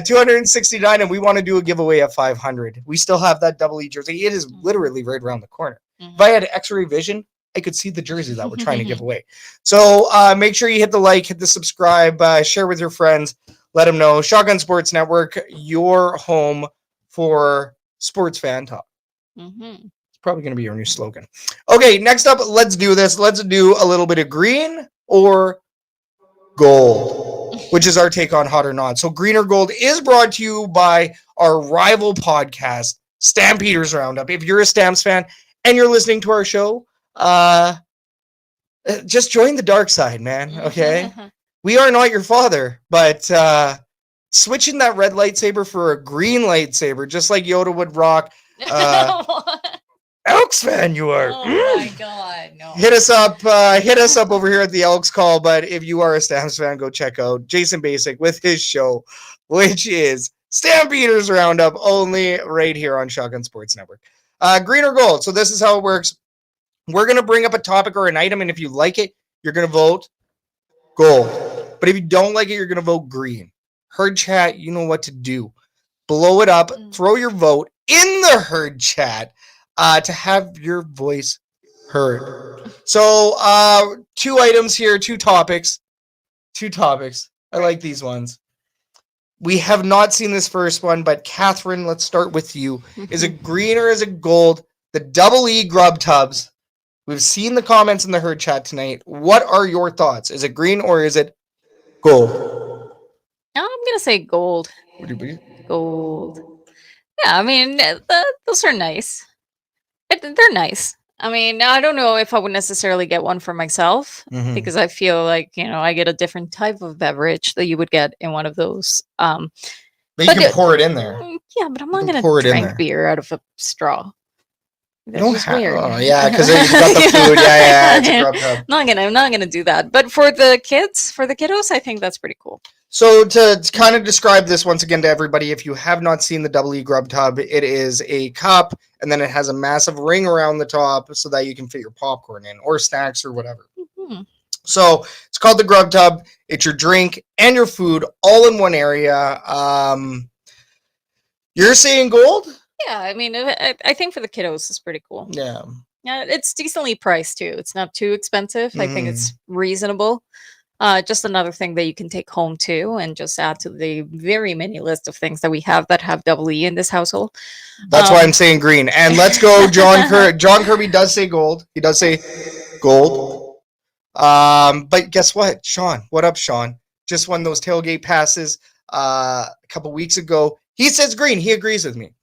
269, and we want to do a giveaway of 500. We still have that double E jersey. It is literally right around the corner. If I had X-ray vision, I could see the jersey that we're trying to give away. So make sure you hit the like, hit the subscribe, share with your friends. Let them know. Shotgun Sports Network, your home for sports fan talk. It's probably going to be your new slogan. Okay, next up, let's do this. Let's do a little bit of green or gold, which is our take on hot or not. So green or gold is brought to you by our rival podcast, Stampeders Roundup. If you're a Stamps fan and you're listening to our show, just join the dark side, man. Okay. We are not your father, but switching that red lightsaber for a green lightsaber, just like Yoda would rock. Elks fan, you are. Oh my God, no. Hit us up over here at the Elks Call. But if you are a Stamps fan, go check out Jason Basic with his show, which is Stampeders Roundup, only right here on Shotgun Sports Network. Green or gold. So this is how it works. We're going to bring up a topic or an item, and if you like it, you're going to vote gold. But if you don't like it, you're going to vote green. Herd chat, you know what to do. Blow it up. Throw your vote in the herd chat to have your voice heard. So two items here, two topics. I like these ones. We have not seen this first one, but Catherine, let's start with you. Is it green or is it gold? The double E grub tubs. We've seen the comments in the herd chat tonight. What are your thoughts? Is it green or is it gold? I'm going to say gold. Gold. Yeah, I mean, those are nice. They're nice. I mean, I don't know if I would necessarily get one for myself because I feel like, I get a different type of beverage that you would get in one of those. But you can pour it in there. Yeah, but I'm not going to drink beer out of a straw. That's weird. Oh, yeah, because you got the food. Yeah, it's a grub tub. I'm not gonna do that. But for the kiddos, I think that's pretty cool. So to kind of describe this once again to everybody, if you have not seen the double E grub tub, it is a cup, and then it has a massive ring around the top so that you can fit your popcorn in or snacks or whatever. So it's called the grub tub. It's your drink and your food all in one area. You're saying gold? Yeah, I mean, I think for the kiddos, it's pretty cool. Yeah. Yeah, it's decently priced too. It's not too expensive. I think it's reasonable. Just another thing that you can take home too, and just add to the very many list of things that we have that have double E in this household. That's why I'm saying green. And let's go, John Kirby. John Kirby does say gold. He does say gold. But guess what, Sean? What up, Sean? Just won those tailgate passes a couple weeks ago. He says green. He agrees with me.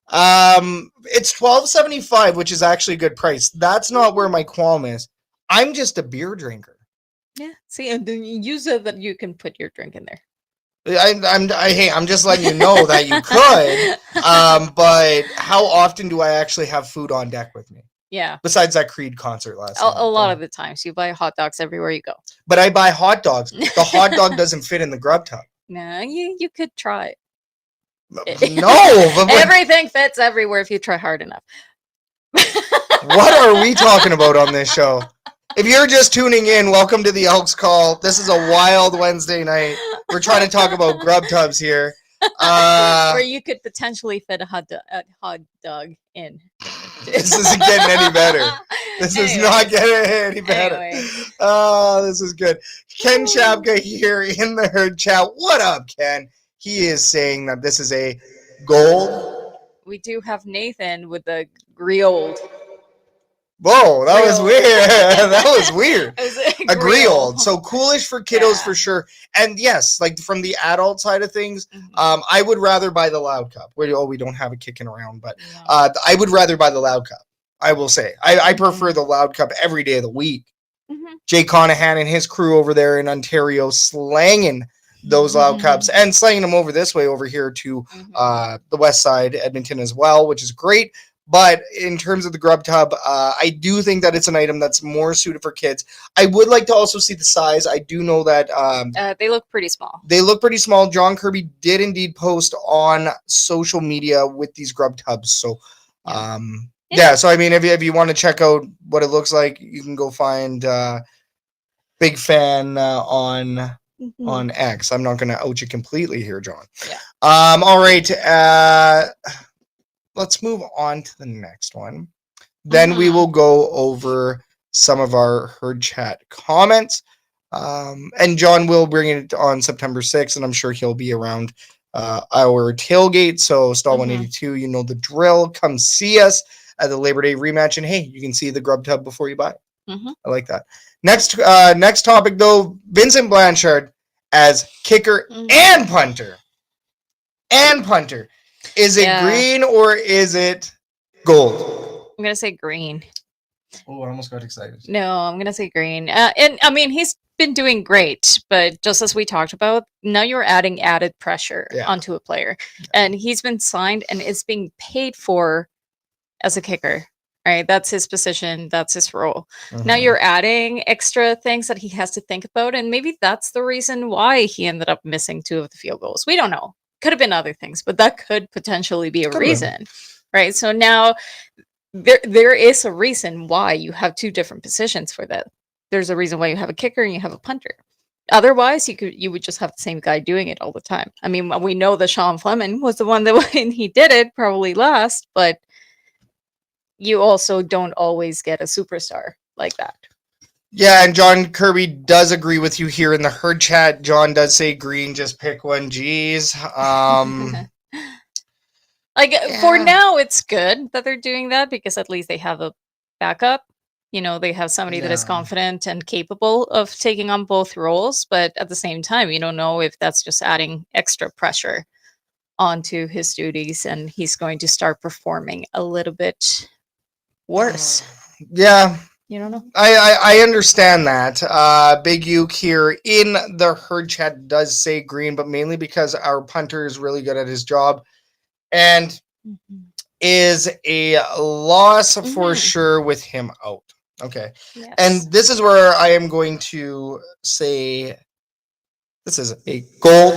It's $12.75, which is actually a good price. That's not where my qualm is. I'm just a beer drinker. Yeah. See, you said that you can put your drink in there. I'm just letting you know that you could. But how often do I actually have food on deck with me? Yeah. Besides that Creed concert last night. A lot of the times you buy hot dogs everywhere you go. But I buy hot dogs. The hot dog doesn't fit in the grub tub. No, you could try it. No, but everything fits everywhere if you try hard enough. What are we talking about on this show? If you're just tuning in, welcome to the Elks Call. This is a wild Wednesday night. We're trying to talk about grub tubs here. Where you could potentially fit a hot dog in. This isn't getting any better. This is not getting any better. Oh, this is good. Ken Chapka here in the herd chat. What up, Ken? He is saying that this is a gold. We do have Nathan with the griold. Whoa, that was weird. That was weird. A griold. So coolish for kiddos for sure. And yes, like from the adult side of things, I would rather buy the loud cup. We don't have it kicking around, but I would rather buy the loud cup. I will say. I prefer the loud cup every day of the week. Jay Conahan and his crew over there in Ontario slanging those loud cups and slanging them over this way over here to the west side, Edmonton as well, which is great. But in terms of the grub tub, I do think that it's an item that's more suited for kids. I would like to also see the size. I do know that they look pretty small. they look pretty small. John Kirby did indeed post on social media with these grub tubs. So, so I mean, if you want to check out what it looks like, you can go find Big Fan on X. I'm not going to out you completely here, John. Yeah. All right. Let's move on to the next one. Then we will go over some of our herd chat comments. And John will bring it on September 6th, and I'm sure he'll be around our tailgate. So Stall 182, you know the drill. Come see us at the Labor Day rematch, and hey, you can see the grub tub before you buy it. I like that. Next topic, though, Vincent Blanchard as kicker and punter. Is it green or is it gold? I'm gonna say green. Oh, I almost got excited. No, I'm gonna say green. And I mean, he's been doing great, but just as we talked about, now you're adding added pressure onto a player, and he's been signed and is being paid for as a kicker. Right, that's his position, that's his role. Now you're adding extra things that he has to think about, and maybe that's the reason why he ended up missing 2 of the field goals. We don't know. Could have been other things, but that could potentially be a reason, right? So now there is a reason why you have 2 different positions for that. There's a reason why you have a kicker and you have a punter. Otherwise, you would just have the same guy doing it all the time. I mean, we know that Sean Fleming was the one that when he did it probably last, but you also don't always get a superstar like that. Yeah, and John Kirby does agree with you here in the herd chat. John does say green, just pick one. Geez. For now, it's good that they're doing that because at least they have a backup. You know, they have somebody that is confident and capable of taking on both roles. But at the same time, you don't know if that's just adding extra pressure onto his duties and he's going to start performing a little bit worse. Yeah. You don't know? I understand that. Big Uke here in the herd chat does say green, but mainly because our punter is really good at his job and is a loss for sure with him out. Okay. Yes. And this is where I am going to say this is a gold.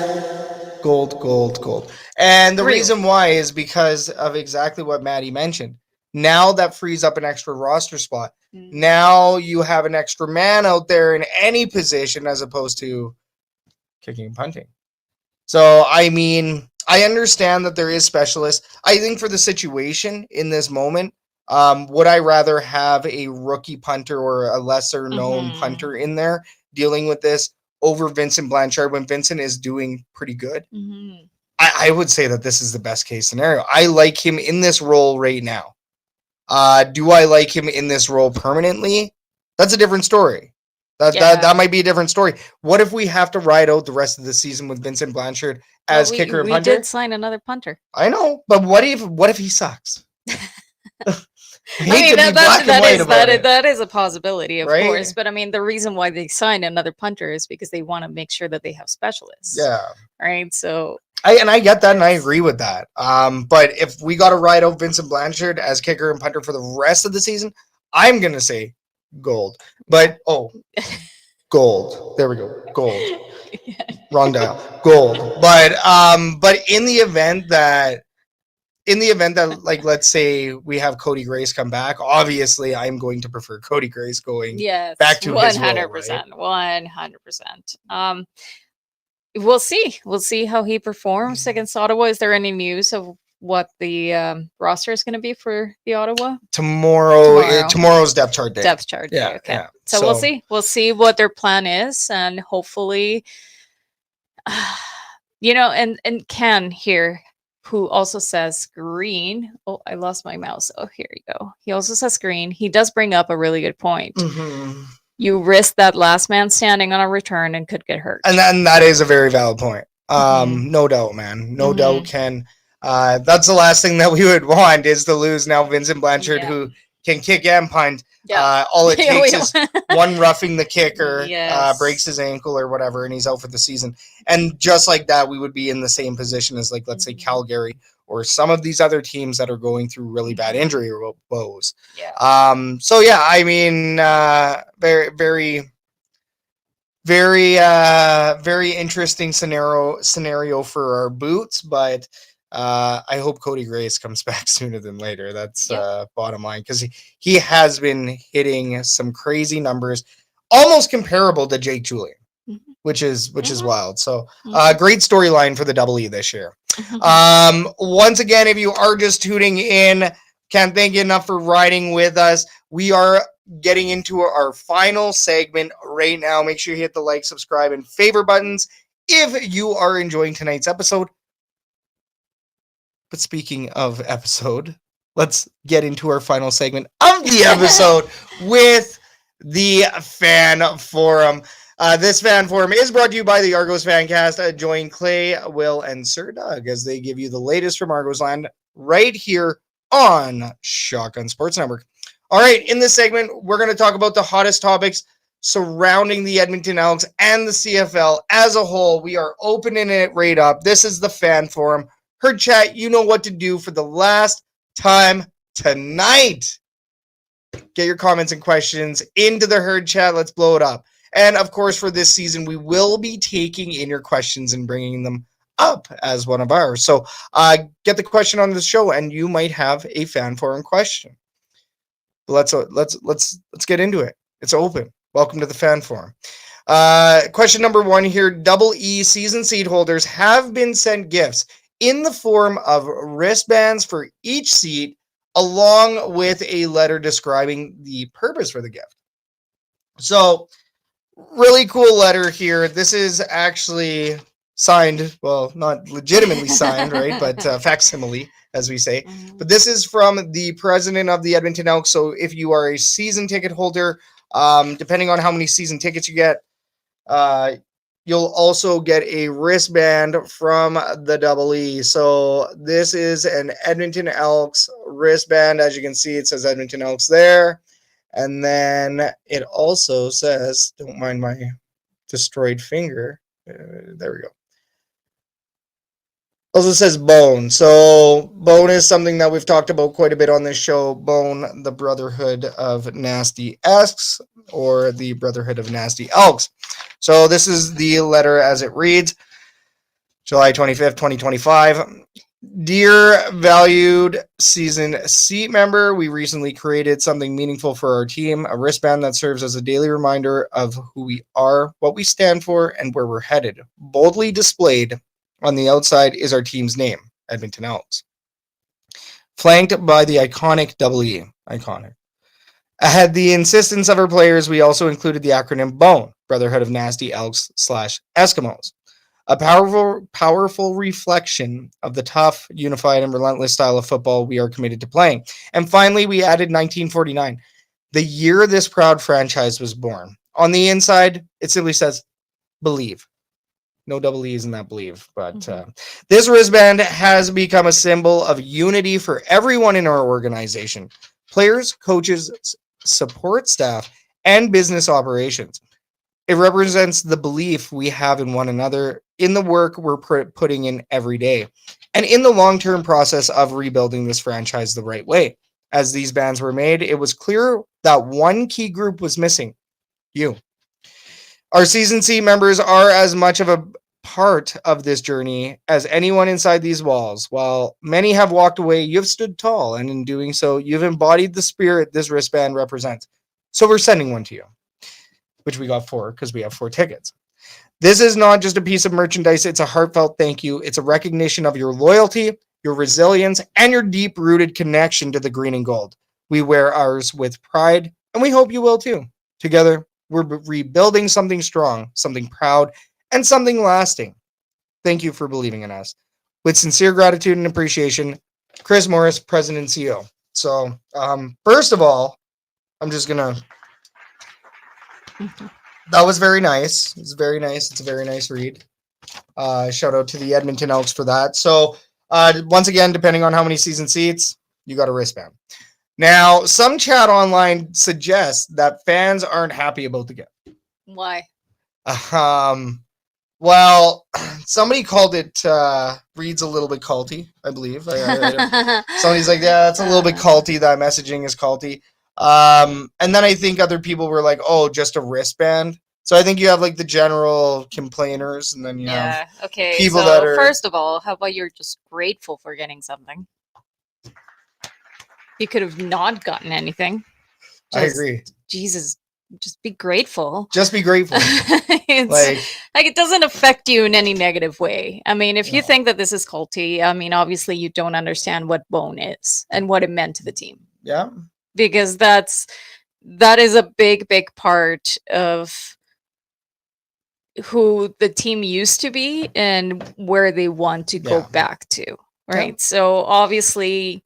And the reason why is because of exactly what Matty mentioned. Now that frees up an extra roster spot. Now you have an extra man out there in any position as opposed to kicking and punting. So, I mean, I understand that there is specialists. I think for the situation in this moment, would I rather have a rookie punter or a lesser known punter in there dealing with this over Vincent Blanchard when Vincent is doing pretty good? I would say that this is the best case scenario. I like him in this role right now. Do I like him in this role permanently? That's a different story. That might be a different story. What if we have to ride out the rest of the season with Vincent Blanchard as kicker and punter? We did sign another punter. I know, but what if he sucks? That is a possibility, of course. But I mean, the reason why they signed another punter is because they want to make sure that they have specialists. Yeah. Right. So. I get that and I agree with that. But if we got to ride out Vincent Blanchard as kicker and punter for the rest of the season, I'm gonna say gold. But gold. There we go. Gold. Wrong dial. Gold. But in the event that like let's say we have Cody Grace come back, obviously I'm going to prefer Cody Grace going back to 100%, his role, right? 100%. We'll see how he performs against Ottawa. Is there any news of what the roster is going to be for the Ottawa? Tomorrow's depth chart day. Yeah. Okay. Yeah. So we'll see. We'll see what their plan is, and hopefully, and Ken here, who also says green. Oh, I lost my mouse. Oh, here you go. He also says green. He does bring up a really good point. You risk that last man standing on a return and could get hurt. And that is a very valid point. No doubt, man. No doubt, Ken. That's the last thing that we would want is to lose now Vincent Blanchard, who can kick and punt. All it takes is one roughing the kicker, breaks his ankle or whatever, and he's out for the season. And just like that, we would be in the same position as, like, let's say Calgary or some of these other teams that are going through really bad injury woes. Yeah. So yeah, I mean, very interesting scenario for our boots, but I hope Cody Grace comes back sooner than later. That's bottom line, because he has been hitting some crazy numbers, almost comparable to Jake Julian, which is wild. So great storyline for the Double E this year. Once again, if you are just tuning in, can't thank you enough for riding with us. We are getting into our final segment right now. Make sure you hit the like, subscribe, and favorite buttons if you are enjoying tonight's episode. But speaking of episode, let's get into our final segment of the episode with the Fan Forum. This Fan Forum is brought to you by the Argos Fancast. Join Clay, Will, and Sir Doug as they give you the latest from Argos land right here on Shotgun Sports Network. All right, in this segment, we're going to talk about the hottest topics surrounding the Edmonton Elks and the CFL as a whole. We are opening it right up. This is the Fan Forum. Herd Chat, you know what to do for the last time tonight. Get your comments and questions into the Herd Chat. Let's blow it up. And, of course, for this season, we will be taking in your questions and bringing them up as one of ours. So get the question on the show, and you might have a Fan Forum question. Let's get into it. It's open. Welcome to the Fan Forum. Question number 1 here. Double E season seat holders have been sent gifts in the form of wristbands for each seat, along with a letter describing the purpose for the gift. So, really cool letter here. This is actually signed, well, not legitimately signed, right? But facsimile, as we say. But this is from the president of the Edmonton Elks. So if you are a season ticket holder, depending on how many season tickets you get, you'll also get a wristband from the Double E. So this is an Edmonton Elks wristband. As you can see, it says Edmonton Elks there. And then it also says, don't mind my destroyed finger. There we go. Also says Bone. So Bone is something that we've talked about quite a bit on this show. Bone, the Brotherhood of Nasty Elks, or the Brotherhood of Nasty Elks. So this is the letter as it reads. July 25th, 2025. Dear valued season seat member, we recently created something meaningful for our team, a wristband that serves as a daily reminder of who we are, what we stand for, and where we're headed. Boldly displayed on the outside is our team's name, Edmonton Elks, flanked by the iconic Double E. Iconic. At the insistence of our players, we also included the acronym BONE, Brotherhood of Nasty Elks / Eskimos. A powerful reflection of the tough, unified, and relentless style of football we are committed to playing. And finally, we added 1949, the year this proud franchise was born. On the inside, it simply says, believe. No double E's in that believe. But this wristband has become a symbol of unity for everyone in our organization. Players, coaches, support staff, and business operations. It represents the belief we have in one another, in the work we're putting in every day, and in the long-term process of rebuilding this franchise the right way. As these bands were made, it was clear that one key group was missing: you. Our season C members are as much of a part of this journey as anyone inside these walls. While many have walked away, you've stood tall, and in doing so, you've embodied the spirit this wristband represents. So we're sending one to you, which we got 4 because we have 4 tickets. This is not just a piece of merchandise. It's a heartfelt thank you. It's a recognition of your loyalty, your resilience, and your deep-rooted connection to the green and gold. We wear ours with pride, and we hope you will too. Together, we're rebuilding something strong, something proud, and something lasting. Thank you for believing in us. With sincere gratitude and appreciation, Chris Morris, President and CEO. So, first of all, I'm just going to... That was very nice. It's very nice. It's a very nice read. Shout out to the Edmonton Elks for that. So, once again, depending on how many season seats, you got a wristband. Now, some chat online suggests that fans aren't happy about the gift. Why? Well, somebody called it reads a little bit culty, I believe. Somebody's like, yeah, that's a little bit culty. That messaging is culty. And then I think other people were like, oh, just a wristband. So I think you have like the general complainers, and then you have okay. people So that are. first of all, how about you're just grateful for getting something? You could have not gotten anything. I agree. Jesus, just be grateful. Just be grateful. It's like it doesn't affect you in any negative way. I mean, if you think that this is culty, I mean, obviously you don't understand what bone is and what it meant to the team. Yeah. Because that is a big part of who the team used to be and where they want to go back to, right? Yeah. So obviously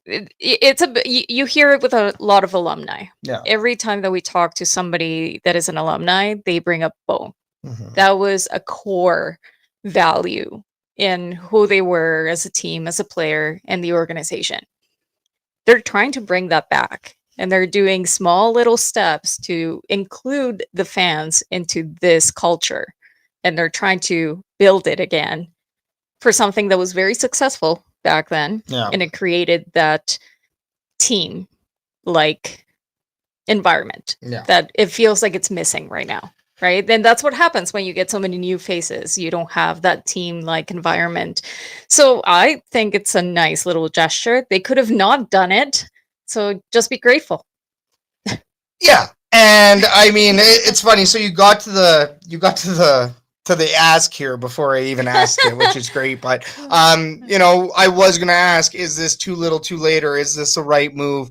it's you hear it with a lot of alumni. Yeah. Every time that we talk to somebody that is an alumni, they bring up bone. Mm-hmm. That was a core value in who they were as a team, as a player, and the organization. They're trying to bring that back, and they're doing small little steps to include the fans into this culture, and they're trying to build it again for something that was very successful back then. Yeah. And it created that team like environment that it feels like it's missing right now, right? Then that's what happens when you get so many new faces. You don't have that team like environment. So I think it's a nice little gesture. They could have not done it, so just be grateful. Yeah. And I mean, it's funny. So you got to the ask here before I even asked it, which is great. But I was gonna ask, is this too little too late, or is this the right move?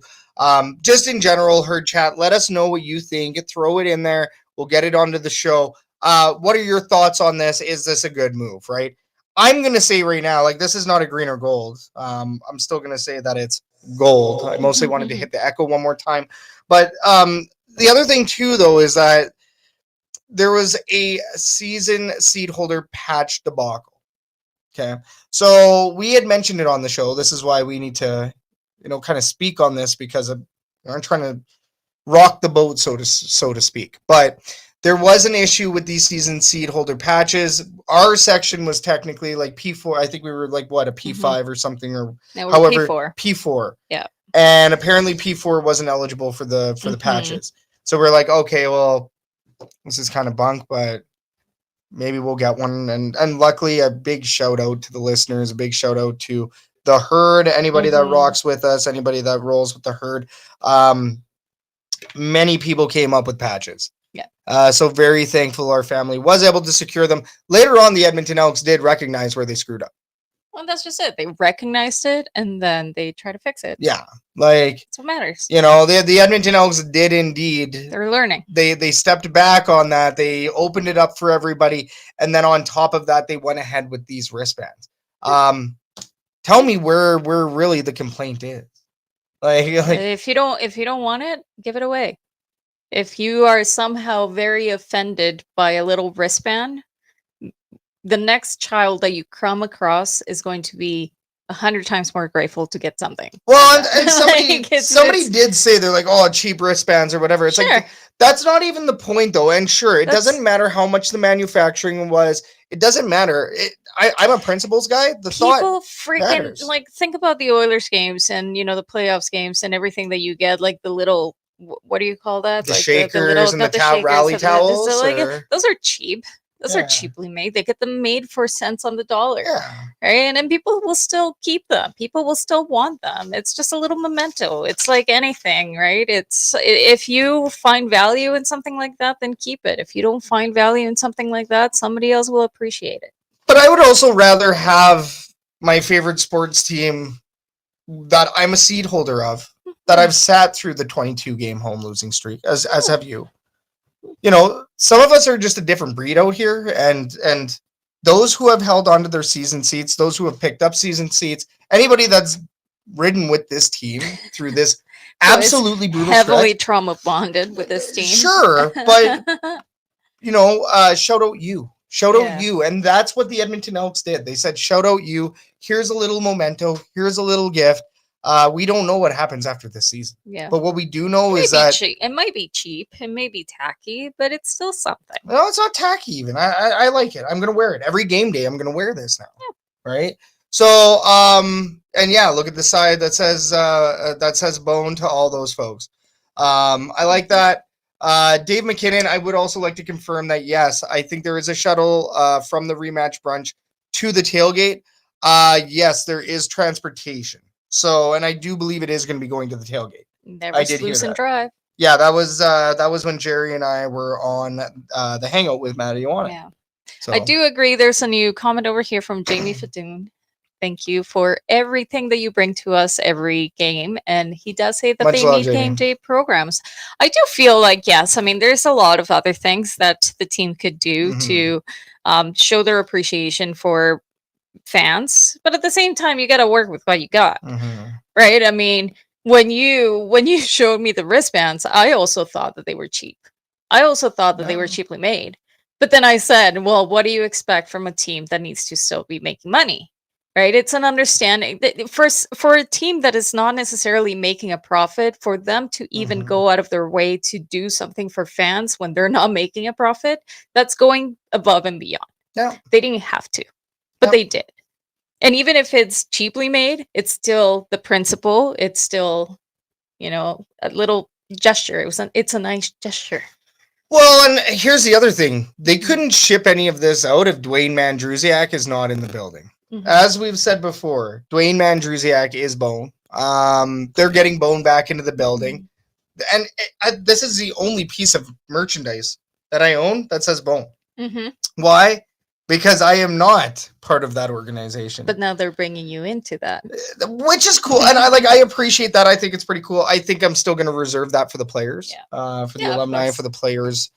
Just in general, herd chat, let us know what you think. Throw it in there. We'll get it onto the show. What are your thoughts on this? Is this a good move, right? I'm gonna say right now, like, this is not a green or gold. I'm still gonna say that it's gold. I mostly wanted to hit the echo one more time. But the other thing too, though, is that there was a season seed holder patch debacle. Okay. So we had mentioned it on the show. This is why we need to, kind of speak on this, because I'm trying to rock the boat, so to speak. But there was an issue with these season seed holder patches. Our section was technically like P4. I think we were like, what, a P5 or something, or however. P4. Yeah. And apparently P4 wasn't eligible for the patches. So we're like, okay, well, this is kind of bunk, but maybe we'll get one. And luckily, a big shout out to the listeners, a big shout out to the herd, anybody that rocks with us, anybody that rolls with the herd. Many people came up with patches. Yeah. So very thankful our family was able to secure them. Later on, the Edmonton Elks did recognize where they screwed up. Well, that's just it. They recognized it, and then they try to fix it. Yeah, like, that's what matters. The Edmonton Elks did indeed. They're learning. They stepped back on that. They opened it up for everybody, and then on top of that, they went ahead with these wristbands. Tell me where really the complaint is. Like if you don't want it, give it away. If you are somehow very offended by a little wristband, the next child that you come across is going to be 100 times more grateful to get something. Well, and somebody did say, they're like, oh, cheap wristbands or whatever. It's like, that's not even the point, though. And sure, it doesn't matter how much the manufacturing was. It doesn't matter. I'm a principles guy. The people freaking matters. Like, think about the Oilers games and the playoffs games and everything that you get, like the little, what do you call that? The like shakers and the rally towels. Those are cheap. Those are cheaply made. They get them made for cents on the dollar. Yeah. Right? And people will still keep them. People will still want them. It's just a little memento. It's like anything, right? If you find value in something like that, then keep it. If you don't find value in something like that, somebody else will appreciate it. But I would also rather have my favorite sports team that I'm a seed holder of, that I've sat through the 22 game home losing streak, as have you. Some of us are just a different breed out here, and those who have held on to their season seats, those who have picked up season seats, anybody that's ridden with this team through this absolutely brutal heavily stretch, trauma bonded with this team. Sure, but shout out you. Shout out you. And that's what the Edmonton Elks did. They said, shout out you. Here's a little memento. Here's a little gift. We don't know what happens after this season. Yeah. But what we do know It is may be that cheap. It might be cheap. It may be tacky, but it's still something. no, it's not tacky even. I like it. I'm gonna wear it every game day. I'm gonna wear this now. Yeah. Right. So and yeah, look at the side that says bone to all those folks. I like that. Dave McKinnon, I would also like to confirm that yes, I think there is a shuttle from the rematch brunch to the tailgate. Yes, there is transportation. So, and I do believe it is going to be going to the tailgate. Never sluice and drive. Yeah, that was when Jerry and I were on the hangout with Matty Iwanyk. Yeah. So. I do agree. There's a new comment over here from Jamie Fadoon. Thank you for everything that you bring to us every game. And he does say that they need game day programs. I do feel like, yes, I mean, there's a lot of other things that the team could do to show their appreciation for fans. But at the same time, you got to work with what you got. Right? I mean, when you showed me the wristbands, I also thought that they were cheap. I also thought that they were cheaply made. But then I said, well, what do you expect from a team that needs to still be making money? Right? It's an understanding that for a team that is not necessarily making a profit, for them to even go out of their way to do something for fans when they're not making a profit, that's going above and beyond. Yeah. They didn't have to, but they did. And even if it's cheaply made, it's still the principle. It's still, a little gesture. It's a nice gesture. Well, and here's the other thing. They couldn't ship any of this out if Dwayne Mandrusiak is not in the building. As we've said before, Dwayne Mandrusiak is Bone. They're getting Bone back into the building. And this is the only piece of merchandise that I own that says Bone. Why? Because I am not part of that organization. But now they're bringing you into that. Which is cool. And I appreciate that. I think it's pretty cool. I think I'm still going to reserve that for the players, for the alumni, for the players.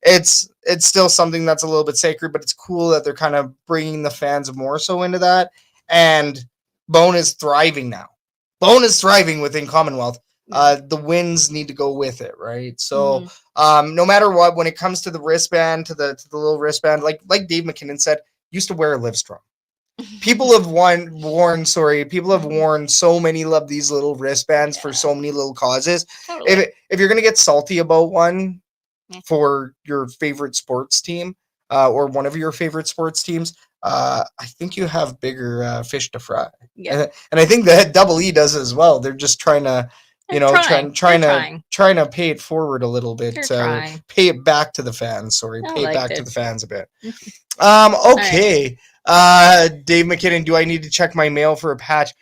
It's still something that's a little bit sacred, but it's cool that they're kind of bringing the fans more so into that. And Bone is thriving now. Bone is thriving within Commonwealth. The wins need to go with it, right? So no matter what, when it comes to the wristband, to the little wristband, like Dave McKinnon said, used to wear Livestrong. People have worn so many of these little wristbands for so many little causes. Totally. If you're gonna get salty about one for your favorite sports team, or one of your favorite sports teams, I think you have bigger fish to fry. Yeah. And I think that Double E does as well. They're just trying to trying to pay it forward a little bit, pay it back to the fans. Pay it back to the fans a bit. Okay. Dave McKinnon, do I need to check my mail for a patch?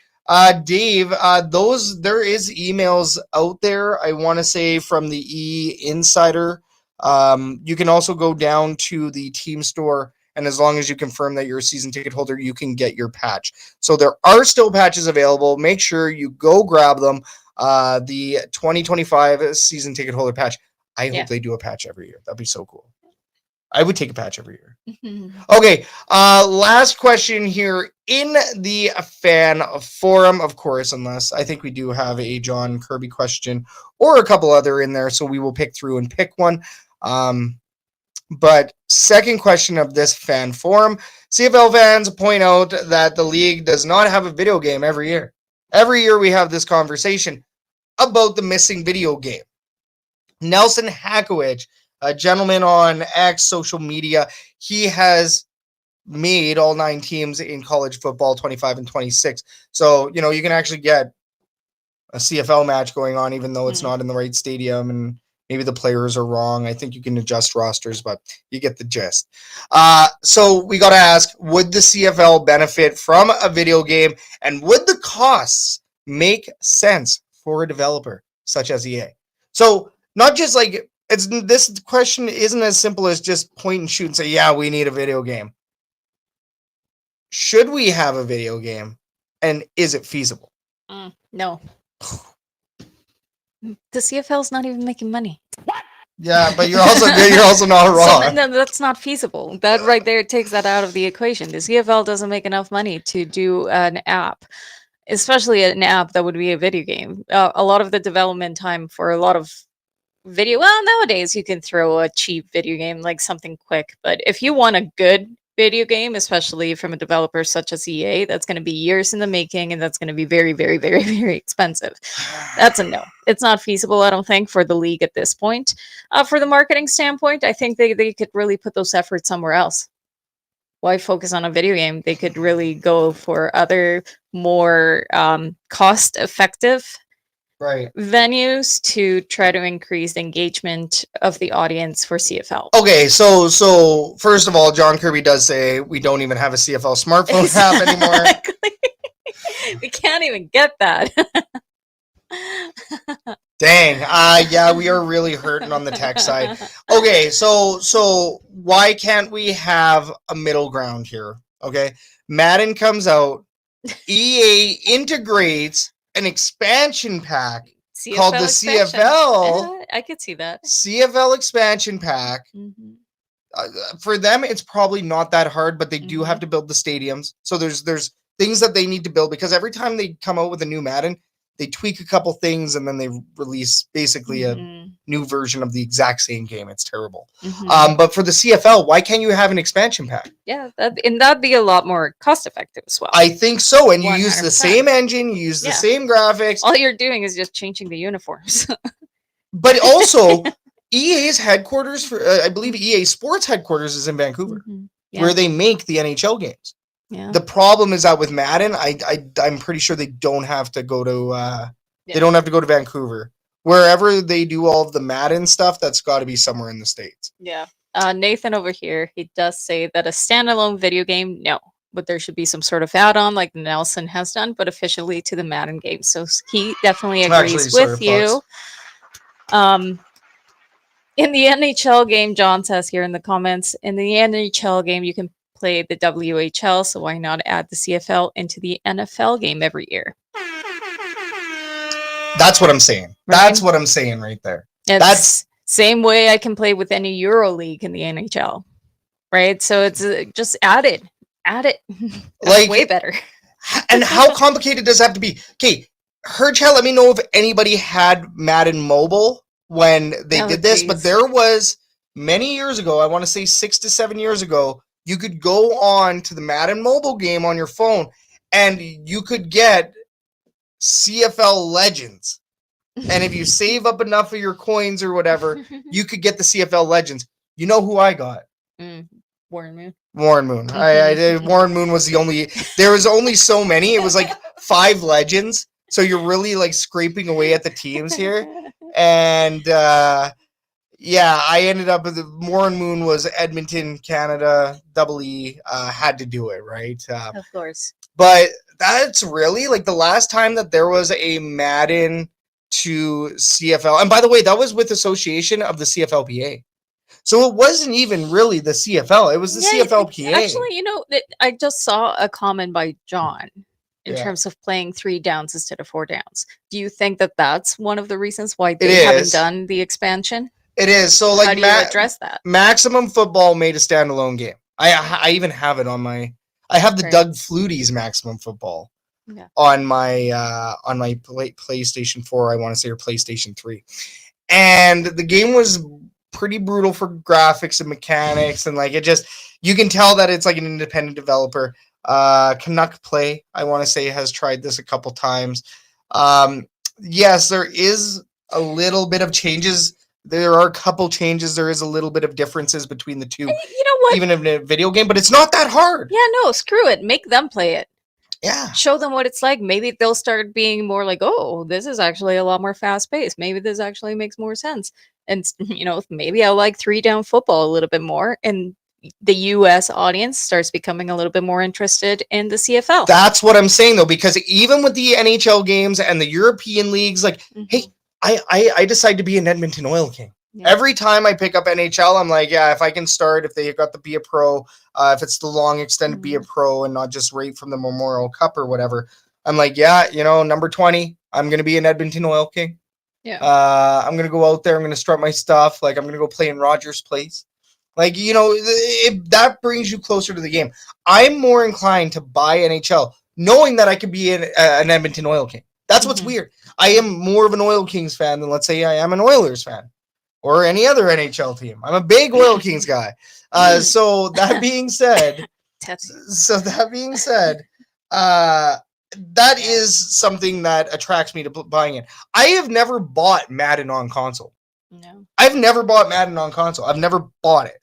Dave, there is emails out there. I want to say from the E Insider. You can also go down to the team store, and as long as you confirm that you're a season ticket holder, you can get your patch. So there are still patches available. Make sure you go grab them. The 2025 season ticket holder patch. I hope they do a patch every year. That'd be so cool. I would take a patch every year. Okay. Last question here in the fan forum, of course, unless I think we do have a John Kirby question or a couple other in there. So we will pick through and pick one. But second question of this fan forum, CFL fans point out that the league does not have a video game every year. Every year we have this conversation about the missing video game. Nelson Hackowich, a gentleman on X social media, he has made all 9 teams in college football, 25 and 26. So, you can actually get a CFL match going on, even though it's not in the right stadium and maybe the players are wrong. I think you can adjust rosters, but you get the gist. So we got to ask, would the CFL benefit from a video game, and would the costs make sense for a developer such as EA? So not just like this question isn't as simple as just point and shoot and say, yeah, we need a video game. Should we have a video game, and is it feasible? No. The CFL is not even making money. What? Yeah, but you're also not wrong. So, no, that's not feasible. That right there takes that out of the equation. The CFL doesn't make enough money to do an app, especially an app that would be a video game. A lot of the development time for a lot of video, well, nowadays you can throw a cheap video game, like something quick. But if you want a good video game, especially from a developer such as EA, that's going to be years in the making, and that's going to be very, very, very, very expensive. That's a no. It's not feasible, I don't think, for the league at this point. For the marketing standpoint, I think they could really put those efforts somewhere else. Why focus on a video game? They could really go for other more cost-effective venues to try to increase the engagement of the audience for CFL. Okay, so first of all, John Kirby does say we don't even have a CFL smartphone app anymore. We can't even get that. Dang. Yeah, we are really hurting on the tech side. Okay, so why can't we have a middle ground here? Okay, Madden comes out, EA integrates an expansion pack CFL called the expansion. CFL. I could see that. CFL expansion pack. Mm-hmm. For them, it's probably not that hard, but they do have to build the stadiums. So there's things that they need to build, because every time they come out with a new Madden, they tweak a couple things and then they release basically a new version of the exact same game. It's terrible. But for the CFL, why can't you have an expansion pack? Yeah, that'd be a lot more cost effective as well. I think so. And you 100%. use the same engine, you use the same graphics. All you're doing is just changing the uniforms. But also, EA's headquarters for I believe EA Sports headquarters is in Vancouver, where they make the NHL games. Yeah. The problem is that with Madden, I'm pretty sure they don't have to go to they don't have to go to Vancouver. Wherever they do all of the Madden stuff, that's got to be somewhere in the States. Yeah. Nathan over here, he does say that a standalone video game, no, but there should be some sort of add-on like Nelson has done, but officially to the Madden game. So he definitely agrees with you. In the NHL game, John says here in the comments, in the NHL game, you can play the WHL, so why not add the CFL into the NFL game every year? That's what I'm saying. Right? That's what I'm saying right there. That's same way I can play with any Euro League in the NHL, right? So it's just add it. Like way better. And how complicated does it have to be? Okay, Herchat, let me know if anybody had Madden Mobile when they did this, but there was many years ago, I want to say 6 to 7 years ago, you could go on to the Madden mobile game on your phone and you could get CFL Legends. And if you save up enough of your coins or whatever, you could get the CFL Legends. You know who I got? Warren Moon. Warren Moon. I did. Warren Moon was the only, there was only so many. It was like 5 Legends. So you're really like scraping away at the teams here. And yeah, I ended up with Warren Moon was Edmonton, Canada, EE, had to do it, right? Of course. But that's really like the last time that there was a Madden to CFL. And by the way, that was with association of the CFLPA. So it wasn't even really the CFL. It was the CFLPA. Actually, you know, I just saw a comment by John in terms of playing 3 downs instead of 4 downs. Do you think that that's one of the reasons why they haven't done the expansion? It is. So like, how do you address that? Maximum Football made a standalone game. I even have it on my. I have the Doug Flutie's Maximum Football on my PlayStation 4. I want to say, or PlayStation 3, and the game was pretty brutal for graphics and mechanics, and like it just, you can tell that it's like an independent developer. Canuck Play, I want to say, has tried this a couple times. Yes, there is a little bit of changes. There are a couple changes. There is a little bit of differences between the two. You know what? Even in a video game, but it's not that hard. Yeah, no, screw it. Make them play it. Yeah. Show them what it's like. Maybe they'll start being more like, oh, this is actually a lot more fast paced. Maybe this actually makes more sense. And, you know, maybe I like 3 down football a little bit more. And the US audience starts becoming a little bit more interested in the CFL. That's what I'm saying, though, because even with the NHL games and the European leagues, like, hey, I decide to be an Edmonton Oil King. Yeah. Every time I pick up NHL, I'm like, yeah, if I can start, if they got the Be a Pro, if it's the long extended Be a Pro and not just right from the Memorial Cup or whatever, I'm like, yeah, you know, number 20, I'm going to be an Edmonton Oil King. Yeah. I'm going to go out there. I'm going to strut my stuff. Like, I'm going to go play in Rogers Place. Like, you know, that brings you closer to the game. I'm more inclined to buy NHL knowing that I could be an Edmonton Oil King. That's what's weird. I am more of an Oil Kings fan than, let's say, I am an Oilers fan. or any other NHL team. I'm a big Oil Kings guy. So that being said, that is something that attracts me to buying it. I have never bought Madden on console. No. I've never bought Madden on console. I've never bought it.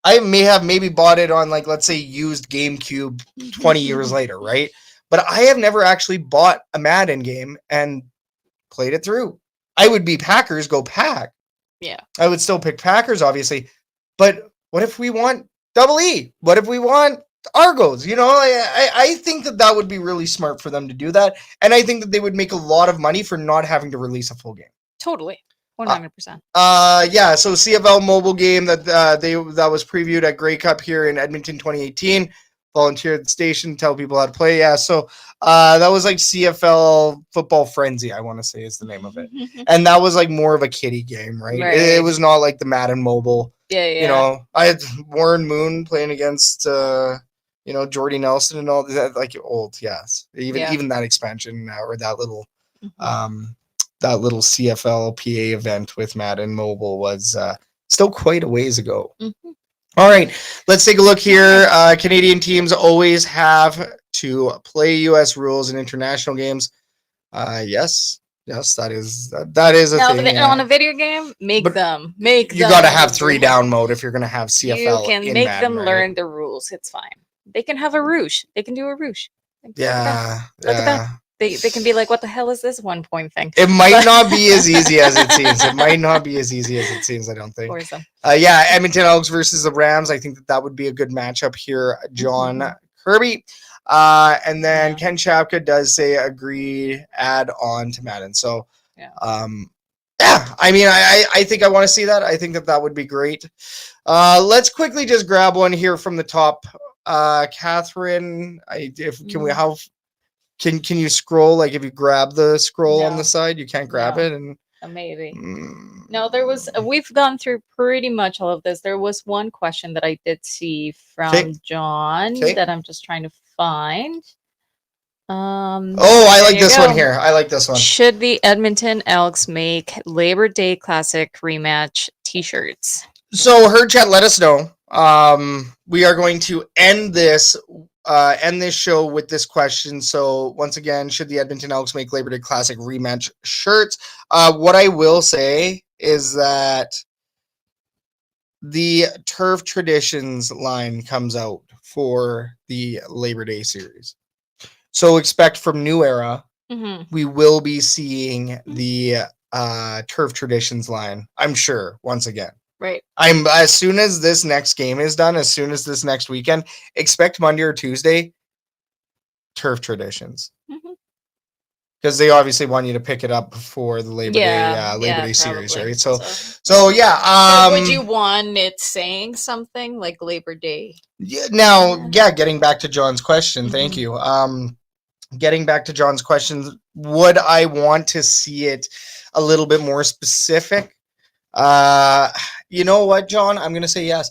I may have maybe bought it on, like, let's say, used GameCube 20 years later, right? But I have never actually bought a Madden game and played it through. I would be Packers, go Pack. Yeah. I would still pick Packers, obviously. But what if we want Double E? What if we want Argos? You know, I think that would be really smart for them to do that. And I think that they would make a lot of money for not having to release a full game. Totally. 100%. Yeah, so CFL mobile game that was previewed at Grey Cup here in Edmonton 2018. Volunteer at the station, tell people how to play. Yeah, so that was like CFL Football Frenzy, I want to say is the name of it. And that was like more of a kiddie game, right? It was not like the Madden mobile. Yeah. You know, I had Warren Moon playing against Jordy Nelson and all that, like old, yes. Even that expansion or that little CFL PA event with Madden Mobile was still quite a ways ago. All right, let's take a look here. Canadian teams always have to play U.S. rules in international games. Yes, that is a thing. On a video game, make them. You got to have 3-down mode if you're going to have CFL. You can make them learn the rules. It's fine. They can have a rouge. They can do a rouge. Yeah. Look at that. They can be like, what the hell is this 1 point thing? It might not be as easy as it seems. I don't think. Edmonton Elks versus the Rams. I think that would be a good matchup here. John Kirby. And then Ken Chapka does say agree, add on to Madden. So, I mean, I think I want to see that. I think that would be great. Let's quickly just grab one here from the top. Catherine, Can you scroll? Like if you grab the scroll on the side, you can't grab it, and maybe. No, there was. We've gone through pretty much all of this. There was one question that I did see from John that I'm just trying to find. I like this one here. I like this one. Should the Edmonton Elks make Labor Day Classic rematch T-shirts? So Herd Chat, let us know. We are going to end this show with this question. So once again, should the Edmonton Elks make Labor Day Classic rematch shirts? What I will say is that the Turf Traditions line comes out for the Labor Day series. So expect from New Era, we will be seeing the Turf Traditions line, I'm sure, once again. Right. As soon as this next game is done, as soon as this next weekend, expect Monday or Tuesday, Turf Traditions. Because they obviously want you to pick it up before the Labor Day series, right? So would you want it saying something like Labor Day? Getting back to John's question, thank you. Getting back to John's question, would I want to see it a little bit more specific? You know what, John? I'm gonna say yes.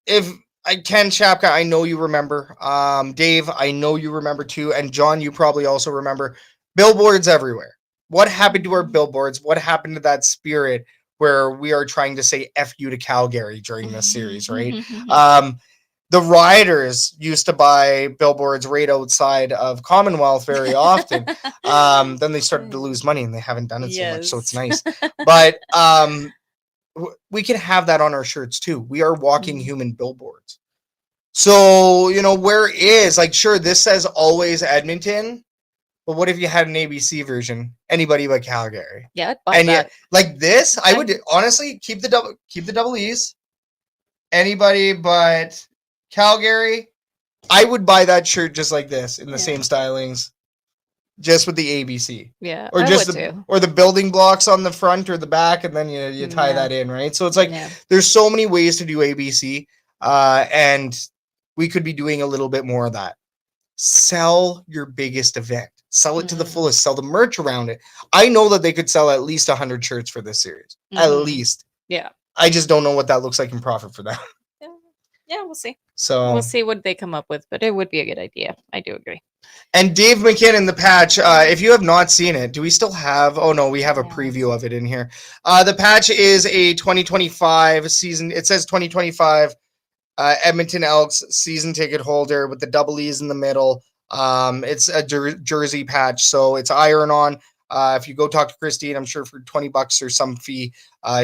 If I can, Chapka, I know you remember. Dave, I know you remember too, and John, you probably also remember. Billboards everywhere. What happened to our billboards? What happened to that spirit where we are trying to say "F you" to Calgary during this series, right? The Riders used to buy billboards right outside of Commonwealth very often. Then they started to lose money and they haven't done it so much, so it's nice. But we can have that on our shirts too. We are walking human billboards. So, where is, sure, this says always Edmonton, but what if you had an ABC version? Anybody but Calgary. Yeah, I'd buy that. Like this, I would honestly keep the double E's. Anybody but Calgary, I would buy that shirt just like this in the same stylings, just with the ABC. Yeah, or just the building blocks on the front or the back, and then you tie that in, right? So it's like there's so many ways to do ABC, and we could be doing a little bit more of that. Sell your biggest event, sell it to the fullest, sell the merch around it. I know that they could sell at least 100 shirts for this series, at least. Yeah, I just don't know what that looks like in profit for them. Yeah, we'll see. So we'll see what they come up with, but it would be a good idea. I do agree. And Dave McKinnon, the patch, if you have not seen it, do we still have? Oh, no, we have a preview of it in here. The patch is a 2025 season. It says 2025 Edmonton Elks season ticket holder with the double E's in the middle. It's a jersey patch, so it's iron-on. If you go talk to Christine, I'm sure for $20 or some fee,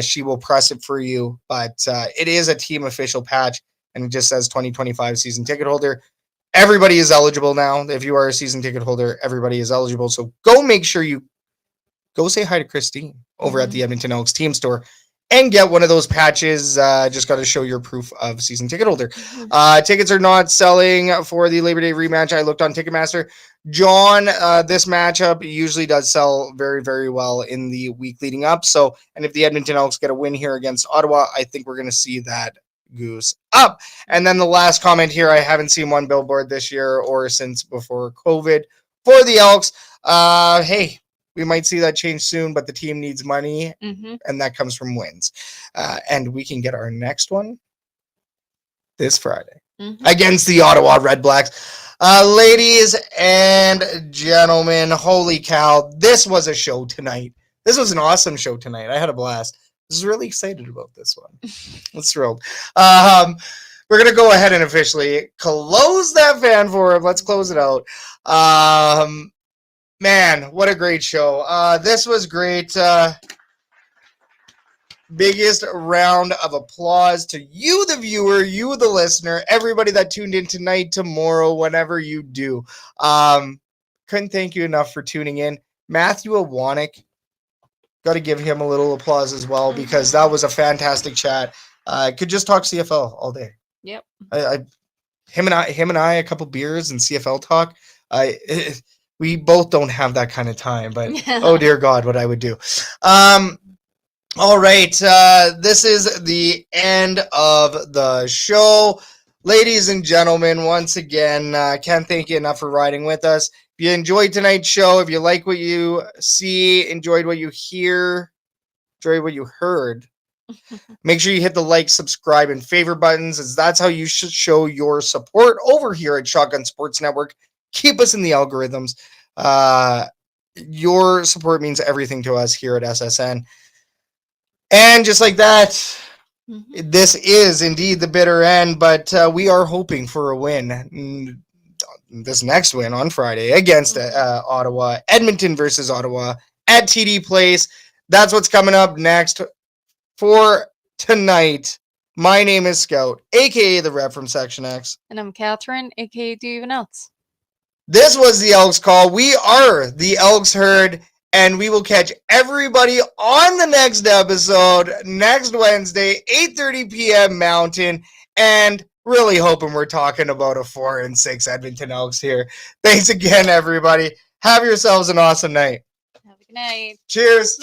she will press it for you. But it is a team official patch, and it just says 2025 season ticket holder. Everybody is eligible now. If you are a season ticket holder, everybody is eligible. So go make sure you go say hi to Christine over at the Edmonton Elks team store and get one of those patches. Just got to show your proof of season ticket holder. Tickets are not selling for the Labor Day rematch. I looked on Ticketmaster. John, this matchup usually does sell very, very well in the week leading up. So, and if the Edmonton Elks get a win here against Ottawa, I think we're going to see that goose up. And then the last comment here, I haven't seen one billboard this year or since before COVID for the Elks. Hey, we might see that change soon, but the team needs money, and that comes from wins. And we can get our next one this Friday against the Ottawa Redblacks. Ladies and gentlemen, holy cow, this was a show tonight. This was an awesome show tonight. I had a blast. I was really excited about this one. I'm thrilled. We're going to go ahead and officially close that fan forum. Let's close it out. Man, what a great show. This was great. Biggest round of applause to you, the viewer, you, the listener, everybody that tuned in tonight, tomorrow, whenever you do. Couldn't thank you enough for tuning in. Matthew Iwanyk, got to give him a little applause as well because that was a fantastic chat. Could just talk CFL all day. Yep. Him and I, a couple beers and CFL talk. We both don't have that kind of time, but oh dear God, what I would do. All right, this is the end of the show. Ladies and gentlemen, once again, can't thank you enough for riding with us. If you enjoyed tonight's show, if you like what you see, enjoyed what you hear, enjoyed what you heard, make sure you hit the like, subscribe, and favorite buttons, as that's how you should show your support over here at Shotgun Sports Network. Keep us in the algorithms. Your support means everything to us here at SSN. And just like that, this is indeed the bitter end, but we are hoping for a win. This next win on Friday against Ottawa, Edmonton versus Ottawa at TD Place. That's what's coming up next for tonight. My name is Scout, aka the rep from Section X. And I'm Catherine, aka Do Even Else. This was the Elks Call. We are the Elks Herd, and we will catch everybody on the next episode next Wednesday, 8:30 p.m. Mountain, and really hoping we're talking about a 4-6 Edmonton Elks here. Thanks again, everybody. Have yourselves an awesome night. Have a good night. Cheers.